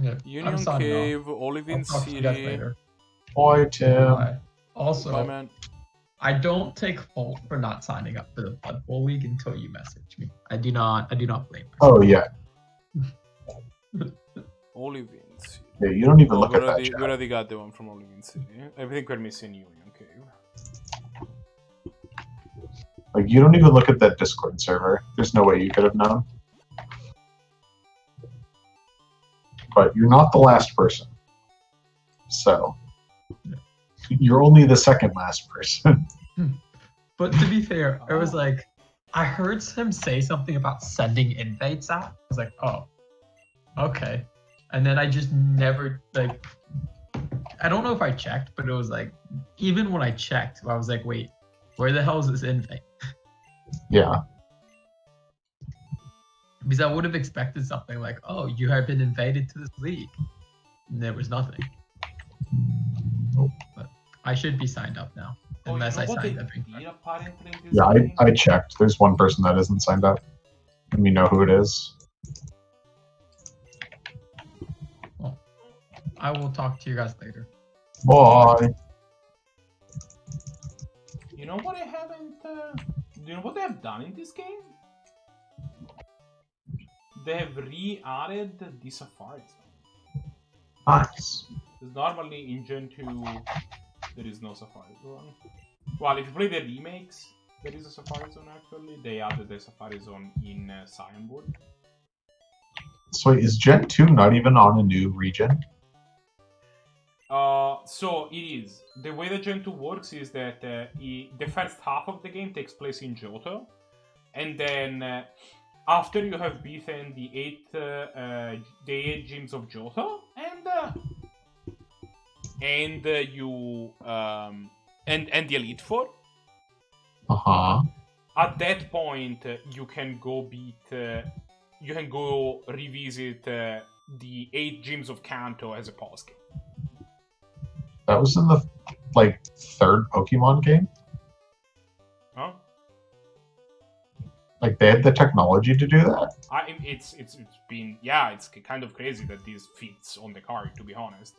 Yeah, Union Cave, Olivine I'll talk to you guys City. later. Boy, Tim. Bye. Also, Bye, man. I don't take fault for not signing up for the Blood Bowl League until you message me. I do not blame myself. Oh, yeah. Olivine City. Yeah, you don't even Oh, look we at that already, chat. we already got the one from Olivine City. I think we're missing Union Cave. Like, you don't even look at that Discord server. There's no way you could have known. But you're not the last person. So, you're only the second last person. But to be fair, I was like, I heard him say something about sending invites out. I was like, oh, okay. And then I just never, like, I don't know if I checked, but it was like, even when I checked, I was like, wait, where the hell is this invite? Yeah. Because I would have expected something like, oh, you have been invited to this league. And there was nothing. Nope. But I should be signed up now. Unless I signed up. Yeah, I checked. There's one person that isn't signed up. And we know who it is. Well, I will talk to you guys later. Bye. You know what I haven't... do you know what they have done in this game? They have re-added the Safari Zone. Nice. Because normally in Gen 2, there is no Safari Zone. Well, if you play the remakes, there is a Safari Zone actually. They added the Safari Zone in Cyanwood. So wait, is Gen 2 not even on a new region? So it is. The way that Gen 2 works is that the first half of the game takes place in Johto. And then after you have beaten the eight gyms of Johto, and and you and the Elite Four. At that point, you can go revisit the 8 Gyms of Kanto as a post game. That was in the third Pokemon game. Huh? Like they had the technology to do that. It's been it's kind of crazy that this fits on the card. To be honest,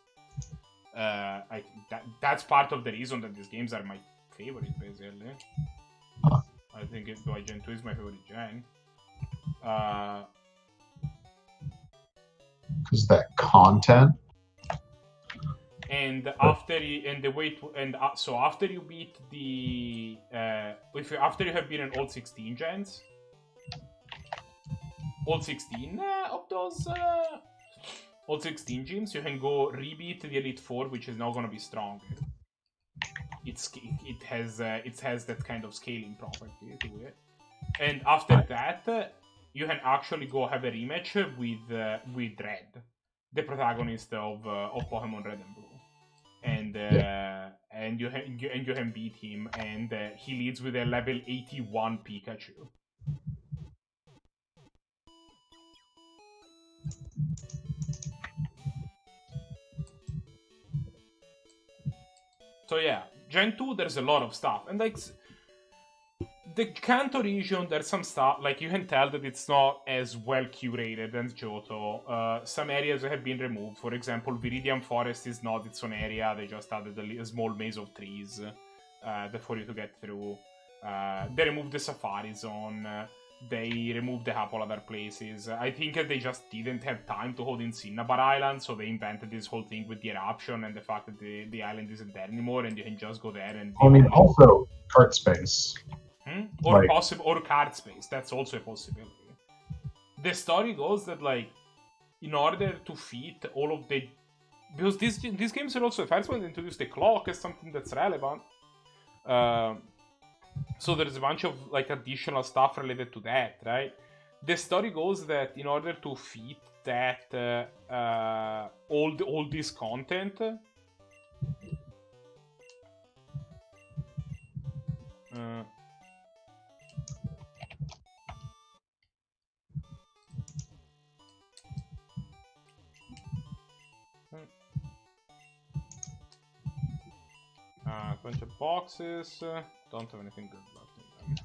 that's part of the reason that these games are my favorite. Basically, I think Gen 2 is my favorite gen. Because that content. And after you beat the after you have beaten all 16 gens, all 16 of those all 16 gyms, you can go rebeat the Elite Four, which is now gonna be stronger. It has that kind of scaling property to it, and after that, you can actually go have a rematch with Red, the protagonist of Pokemon Red and Blue. And you can beat him, and he leads with a level 81 Pikachu. So yeah, Gen 2, there's a lot of stuff, and like the Kanto region, there's some stuff like you can tell that it's not as well curated as Johto. Some areas have been removed. For example, Viridian Forest is not its own area. They just added a small maze of trees for you to get through. They removed the Safari Zone. They removed a couple other places. I think they just didn't have time to hold in Cinnabar Island, so they invented this whole thing with the eruption and the fact that the island isn't there anymore, and you can just go there and... I mean, also cart space. Or or card space. That's also a possibility. The story goes that, like, in order to fit all of the... Because these games are also the first one to introduce the clock as something that's relevant. So there's a bunch of, like, additional stuff related to that, right? The story goes that in order to fit that, all this content... bunch of boxes. Don't have anything good left in them.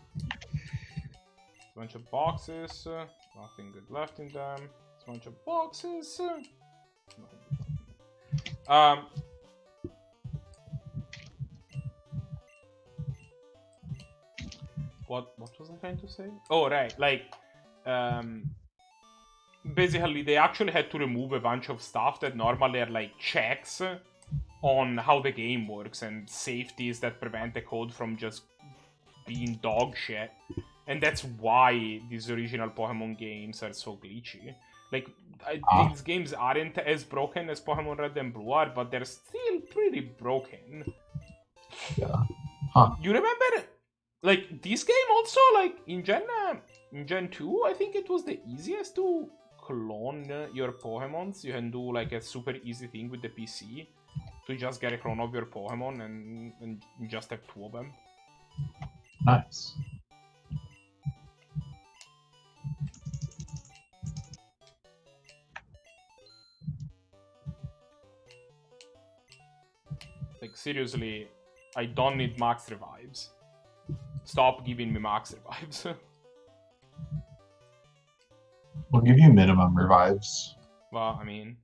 Bunch of boxes. Nothing good left in them. Bunch of boxes. What was I trying to say? Oh, right. Like, basically, they actually had to remove a bunch of stuff that normally are like checks on how the game works and safeties that prevent the code from just being dog shit. And that's why these original Pokemon games are so glitchy. Like, these games aren't as broken as Pokemon Red and Blue are, but they're still pretty broken. Yeah. You remember, like, this game also, like, in Gen 2, I think it was the easiest to clone your Pokemons. You can do, like, a super easy thing with the PC to just get a clone of your Pokemon and just have 2 of them. Nice. Like, seriously, I don't need max revives. Stop giving me max revives. We'll give you minimum revives. Well, I mean,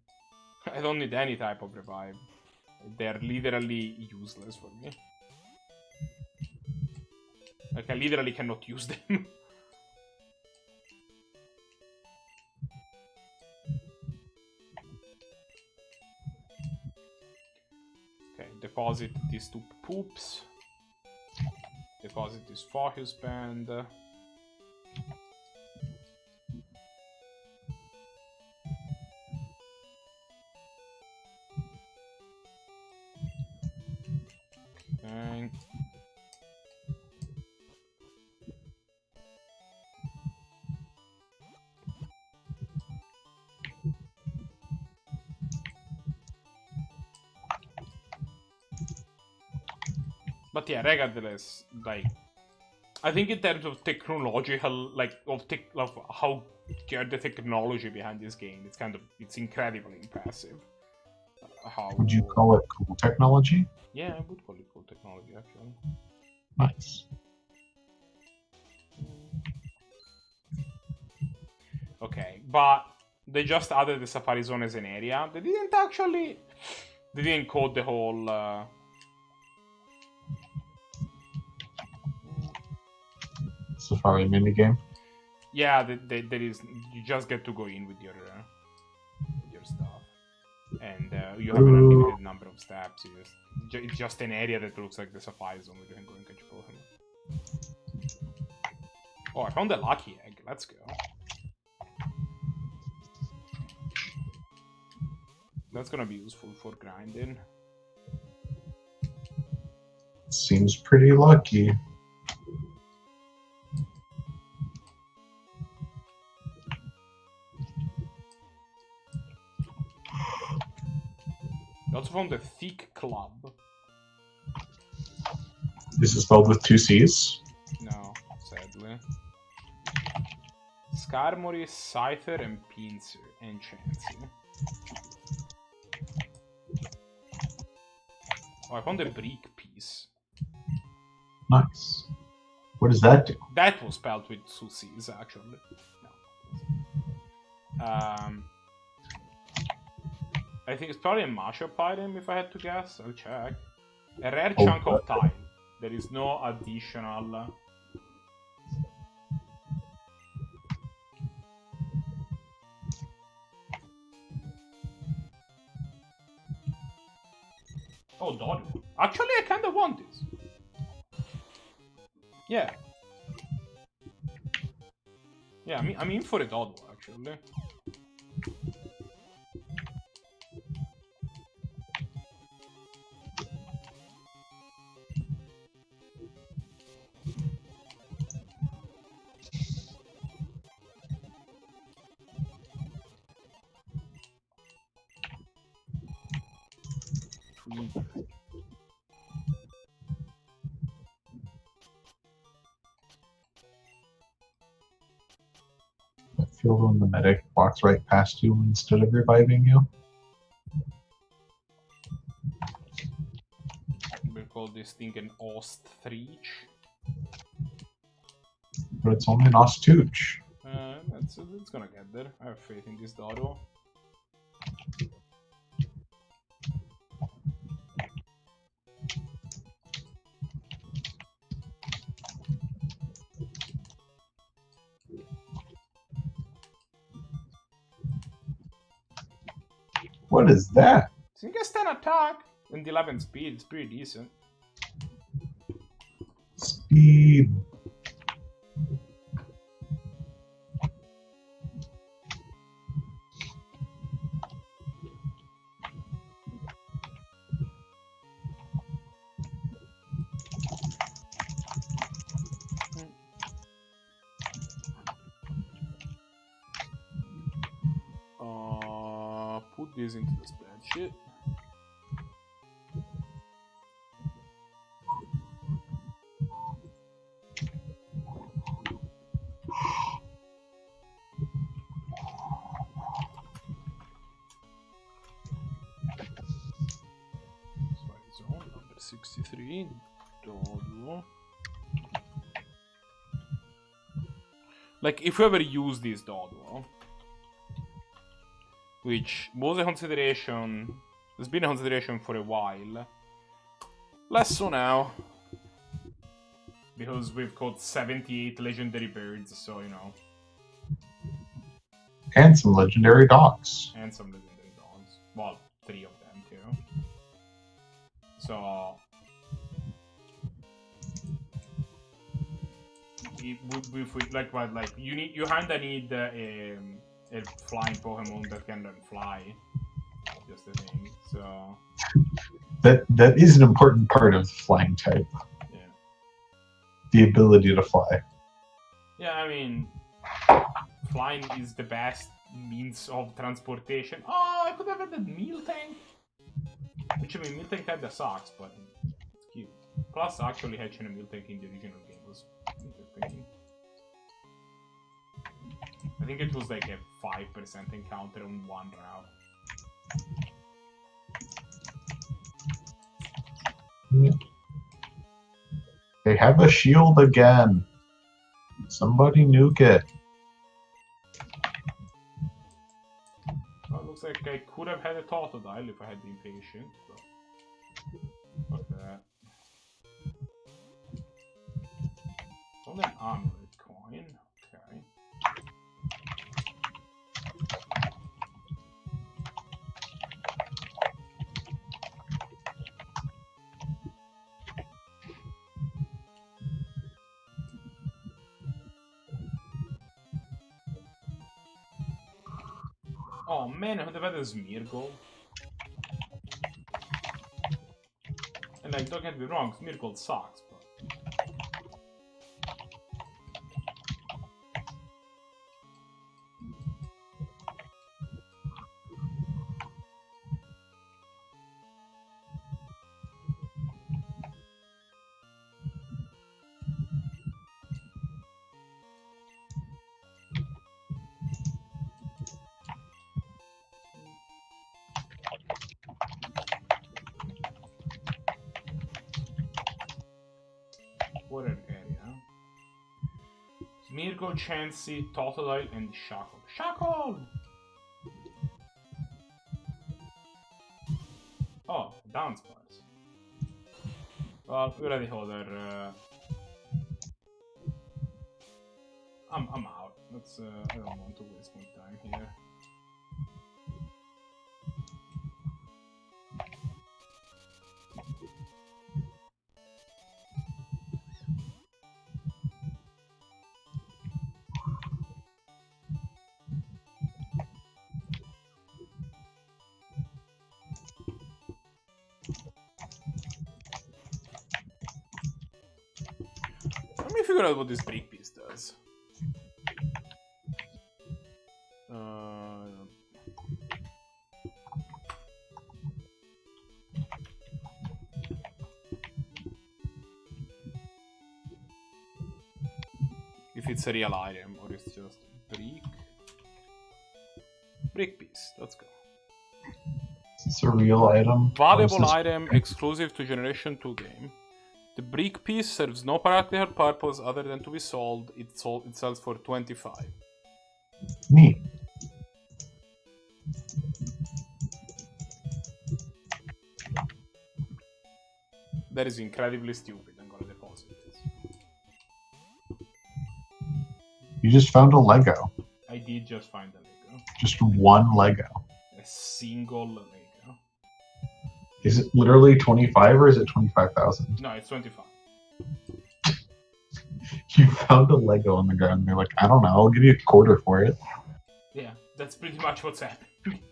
I don't need any type of revive. They're literally useless for me. Like, I literally cannot use them. Okay, deposit these 2 poops. Deposit this focus band. Okay. But yeah, regardless, like, I think in terms of technological, like, of how good the technology behind this game, it's incredibly impressive. How Would you call it cool technology? Yeah, I would call it cool technology, actually. Nice. Okay, but they just added the Safari Zone as an area. They didn't code the whole... Safari minigame. Yeah, there is. You just get to go in with your stuff, and you have an unlimited number of steps. It's just an area that looks like the Safari Zone where you can go and catch Pokemon. Oh, I found a lucky egg. Let's go. That's gonna be useful for grinding. Seems pretty lucky. I also found a thick club. This is spelled with 2 C's. No, sadly. Skarmory, Scyther, and Pinsir, and Chansey. Oh, I found a brick piece. Nice. What does that do? That was spelled with 2 C's, actually. No. I think it's probably a mashup item, if I had to guess. I'll check. A rare chunk of tile. There is no additional... Oh, Dodo. Actually, I kinda want this. Yeah. Yeah, I'm in for a Dodo, actually. I feel when the medic walks right past you instead of reviving you. We'll call this thing an Ostreach. But it's only an Ostuch. It's gonna get there. I have faith in this Dodo. What is that? So you gets 10 attack and 11 speed. It's pretty decent. Speed. Put this into the spreadsheet. Zone number 63. Dodo. Like, if we ever use this Dodo, which was a consideration, has been a consideration for a while, less so now, because we've caught 78 legendary birds, so you know. And some legendary dogs. And some legendary dogs. Well, 3 of them too. So if we like you kinda need a flying Pokemon that can then fly. Just the thing. So that is an important part of flying type. Yeah. The ability to fly. Yeah, I mean, flying is the best means of transportation. Oh, I could have had the meal tank. Which I mean, meal tank kinda sucks, but it's cute. Plus, actually hatching a mutant in the original game was interesting. I think it was like a 5% encounter on one route. They have a shield again. Somebody nuke it. Well, it looks like I could have had a Totodile if I had been patient, but fuck that. Found an amulet coin. Okay. Oh man, I would have had a Smeargle. And like, don't get me wrong, Smeargle sucks, but... What an area. Smeargle, Chansey, Totodile, and Shackle. Shackle! Oh, dance bars. Well, we already hold our... I'm out. Let's, I don't want to waste my time here. Let me figure out what this brick piece does. If it's a real item or it's just brick. Brick piece, let's go. It's a real item. Valuable Versus- item exclusive to Generation 2 game. The brick piece serves no practical purpose other than to be sold. It sells for 25. Neat. That is incredibly stupid. I'm gonna deposit this. You just found a Lego. I did just find a Lego. Just one Lego. A single Lego. Is it literally 25 or is it 25,000? No, it's 25. You found a Lego on the ground and you're like, I don't know, I'll give you a quarter for it. Yeah, that's pretty much what's happening.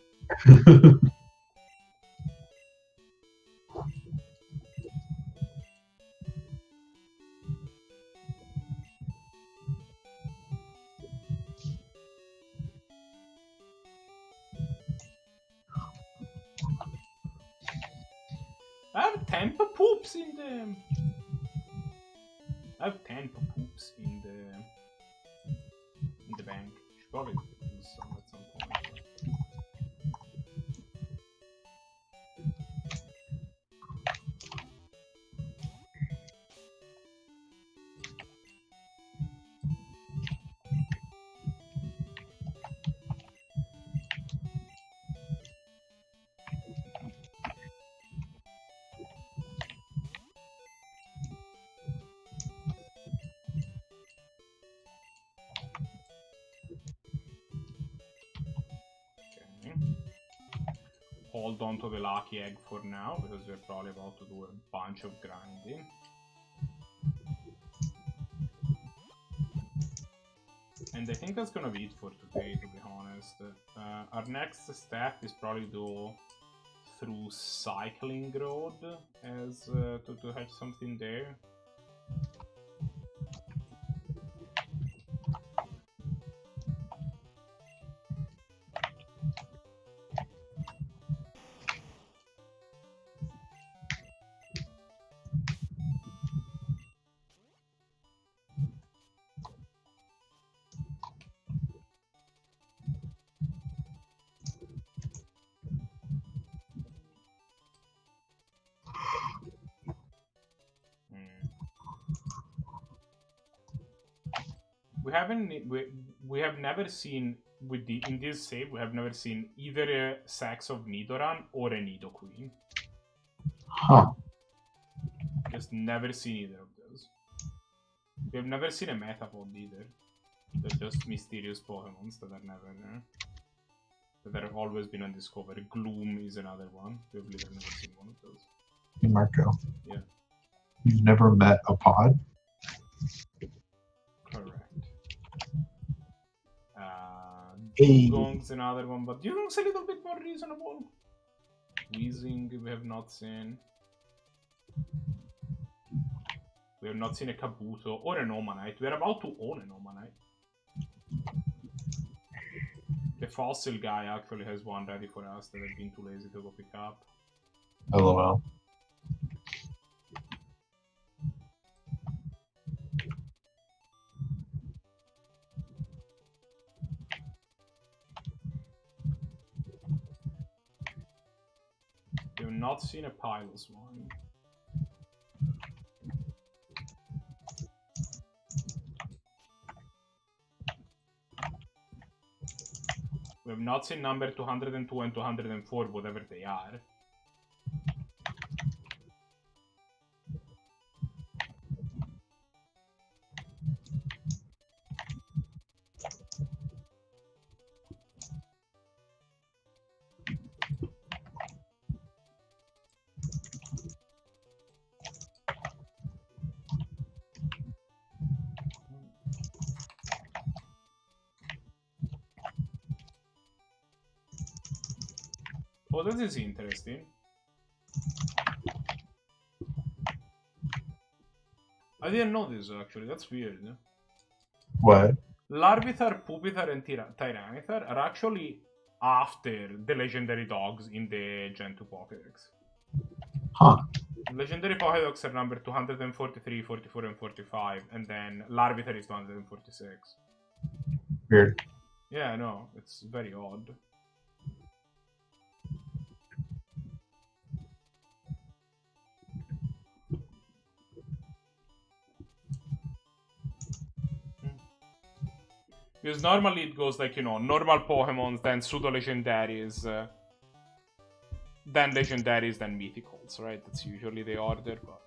I have 10 poops in the... I have 10 poops in the bank. Should probably use some at some point. Hold on to the lucky egg for now, because we're probably about to do a bunch of grinding. And I think that's gonna be it for today, to be honest. Our next step is probably go through Cycling Road as to hatch something there. we have never seen in this save. We have never seen either a Sax of Nidoran or a Nidoqueen. Huh. Just never seen either of those. We have never seen a Metapod either. They're just mysterious Pokemons that are never there. That have always been undiscovered. Gloom is another one. We've literally never seen one of those. Hey, Marco. Yeah. You've never met a pod? Correct. Hey. Dugong's another one, but Dugong's a little bit more reasonable. Weezing we have not seen. We have not seen a Kabuto or an Omanite. We are about to own an Omanite. The fossil guy actually has one ready for us that I've been too lazy to go pick up. LOL. We have not seen a Pilus one. We have not seen number 202 and 204, whatever they are. Oh, this is interesting. I didn't know this actually, that's weird. What? Larvitar, Pupitar, and Tyranitar are actually after the legendary dogs in the Gen 2 Pokédex. Huh. Legendary Pokédex are number 243, 44, and 45, and then Larvitar is 246. Weird. Yeah, I know, it's very odd. Because normally it goes like, you know, normal Pokemons, then pseudo-legendaries, then legendaries, then mythicals, right? That's usually the order, but...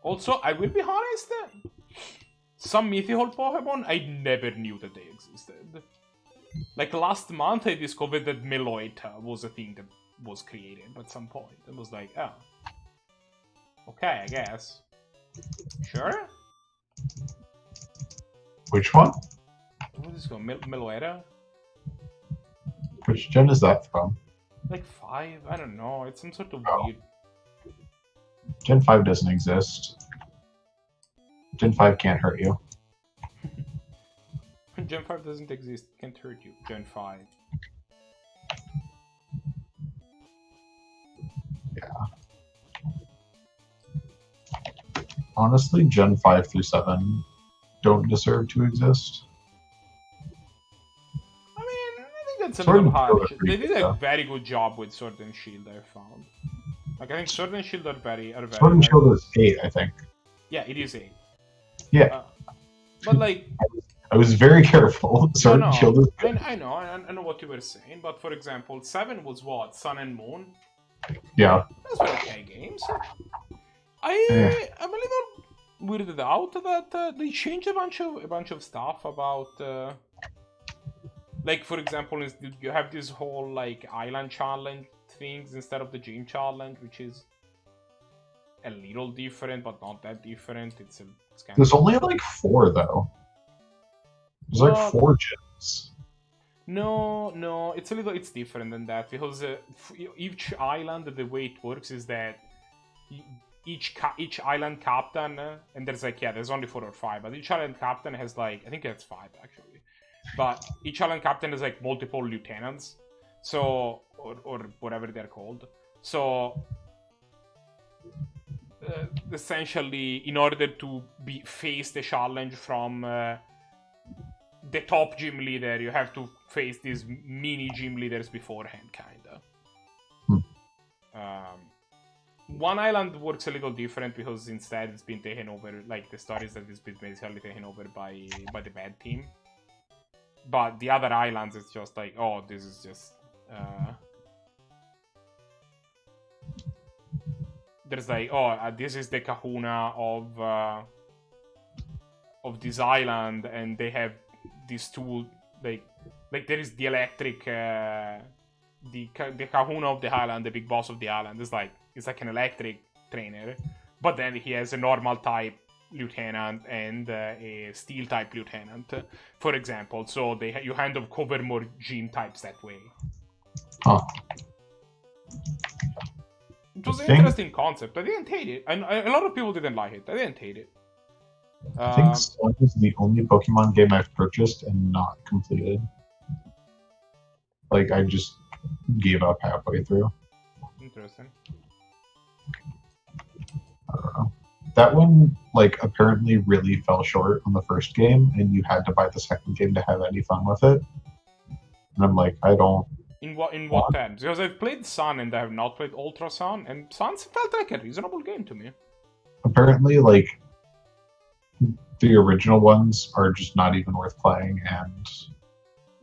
Also, I will be honest, some mythical Pokemon, I never knew that they existed. Like last month, I discovered that Meloetta was a thing that was created at some point. It was like, oh. Okay, I guess. Sure? Which one? What is it called? Meloetta? Which gen is that from? Like 5? I don't know. It's some sort of weird... Gen 5 doesn't exist. Gen 5 can't hurt you. Gen 5 doesn't exist. Can't hurt you. Gen 5. Yeah. Honestly, Gen 5 through 7 don't deserve to exist. I mean, I think that's a Sword little and Shield harsh. are pretty They did good, a though. very good job with Sword and Shield, I found. Like, I think Sword and Shield are very Sword and Shield is 8, I think. Yeah, it is 8. Yeah. But like... I was very careful. Sword and Shield is good. I know what you were saying, but for example, 7 was what? Sun and Moon? Yeah. Those were okay games. I'm a little weirded out that they changed a bunch of stuff about like, for example, you have this whole like island challenge things instead of the gym challenge, which is a little different but not that different. It's kind There's only like 4 though. There's like 4 gyms. No, it's different than that, because each island, the way it works is that each island captain, and there's only 4 or 5, but each island captain has like, I think that's 5 actually, but each island captain has like multiple lieutenants, so, or whatever they're called, so essentially, in order to face the challenge from the top gym leader, you have to face these mini gym leaders beforehand, kinda. one island works a little different because instead it's been taken over, like the story is that it's been basically taken over by the bad team. But the other islands, it's just like, oh, this is just there's like, oh, this is the kahuna of this island, and they have these two, like there is the electric, the kahuna of the island, the big boss of the island. It's like an electric trainer, but then he has a normal type lieutenant and a steel type lieutenant, for example. So you kind of cover more gym types that way. Huh. It was an interesting concept. I didn't hate it, and a lot of people didn't like it. I didn't hate it. I think Sun is the only Pokemon game I've purchased and not completed. Like, I just gave up halfway through. Interesting. I don't know. That one, like, apparently really fell short on the first game, and you had to buy the second game to have any fun with it. And I'm like, I don't. In what terms? Because I've played Sun and I have not played Ultra Sun, and Sun felt like a reasonable game to me. Apparently, like, the original ones are just not even worth playing, and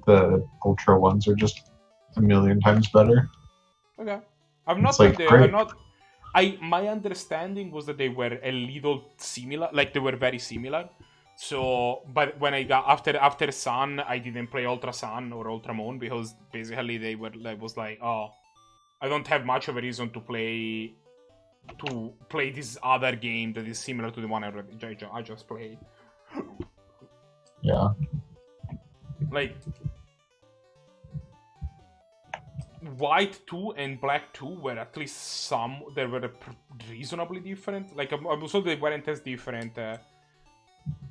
the Ultra ones are just a million times better. Okay. I've not like, played great. my understanding was that they were a little similar, like they were very similar. So, but when I got after Sun, I didn't play Ultra Sun or Ultra Moon because basically they were like, was like, oh, I don't have much of a reason to play this other game that is similar to the one I just played. Yeah. Like, White 2 and Black 2 were at least they were reasonably different. Like, I'm sure they weren't as different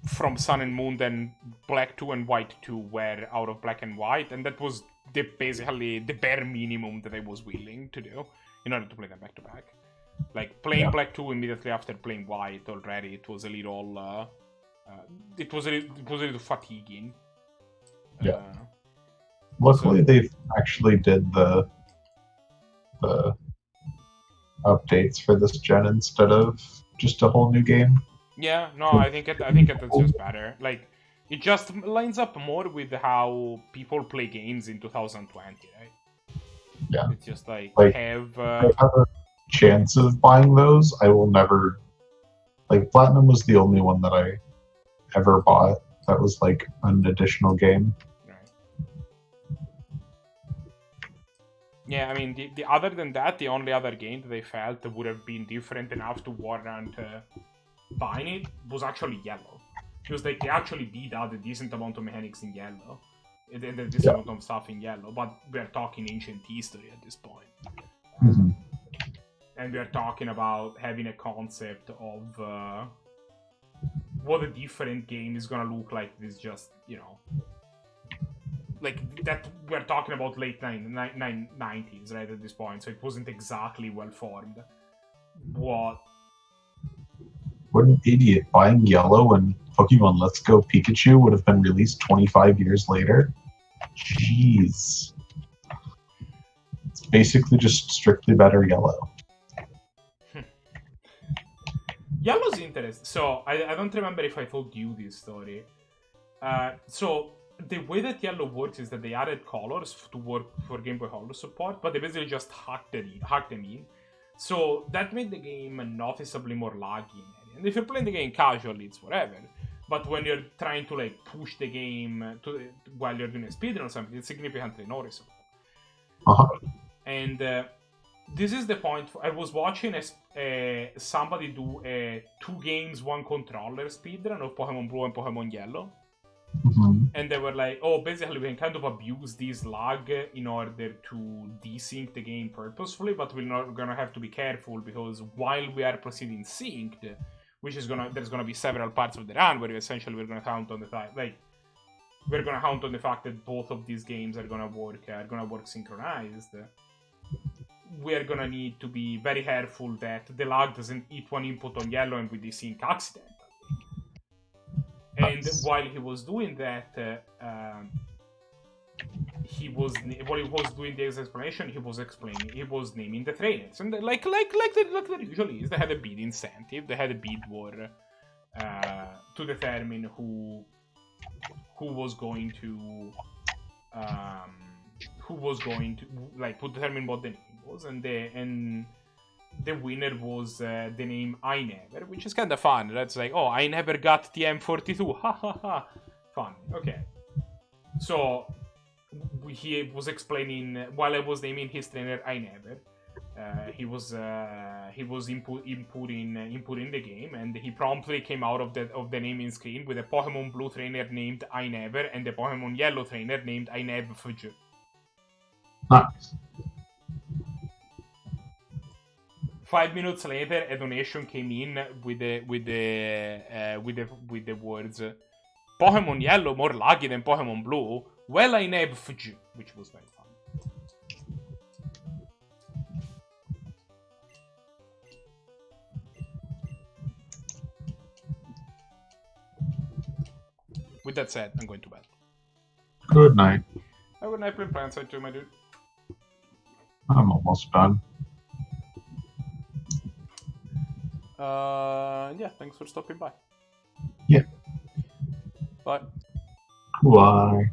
from Sun and Moon than Black 2 and White 2 were out of Black and White, and that was basically the bare minimum that I was willing to do in order to play them back to back. Like, playing Black 2 immediately after playing White already, it was a little it was a little fatiguing. Yeah. Luckily, they actually did the updates for this gen instead of just a whole new game. Yeah, no, I think that's just better. Like, it just lines up more with how people play games in 2020, right? Yeah. It's just like I have a chance of buying those. I will never. Like, Platinum was the only one that I ever bought that was like an additional game. Yeah, I mean, the other than that, the only other game that they felt would have been different enough to warrant buying it was actually Yellow. Because like, they actually beat out a decent amount of mechanics in Yellow. And a decent amount of stuff in Yellow, but we're talking ancient history at this point. Mm-hmm. And we're talking about having a concept of what a different game is gonna look like. This just, you know, like that we're talking about late 90s, right, at this point, so it wasn't exactly well formed. What an idiot. Buying Yellow when Pokemon Let's Go Pikachu would have been released 25 years later. Jeez. It's basically just strictly better Yellow. Yellow's interesting. So I don't remember if I told you this story. So the way that Yellow works is that they added colors to work for Game Boy Color support, but they basically just hacked them in. So that made the game noticeably more laggy. And if you're playing the game casually, it's whatever. But when you're trying to like push the game while you're doing a speedrun or something, it's significantly noticeable. Uh-huh. And this is the point. I was watching somebody do a 2 games 1 controller speedrun of Pokemon Blue and Pokemon Yellow. Mm-hmm. And they were like, oh, basically we can kind of abuse this lag in order to desync the game purposefully, but we're gonna have to be careful because while we are proceeding synced, there's gonna be several parts of the run where essentially we're gonna count on the fact, like, we're gonna count on the fact that both of these games are gonna work synchronized. We're gonna need to be very careful that the lag doesn't eat one input on Yellow and we desync accidentally. And while he was doing that, while he was doing the explanation, he was naming the trainers, and like there usually is. They had a bid incentive, they had a bid war to determine who was going to like to determine what the name was, and the winner was the name I Never, which is kind of fun. That's like, oh, I never got the M42, ha ha ha, fun. Okay, so he was explaining while I was naming his trainer I Never. He was inputting the game, and he promptly came out of the naming screen with a Pokemon Blue trainer named I Never and a Pokemon Yellow trainer named I Never Fuju. Nice. 5 minutes later, a donation came in with the words Pokemon Yellow more lucky than Pokemon Blue. Well, I Never Fuju, which was very fun. With that said, I'm going to bed. Good night. Have a good night, plan side too, my dude. I'm almost done. Yeah, thanks for stopping by. Yeah. Bye. Bye.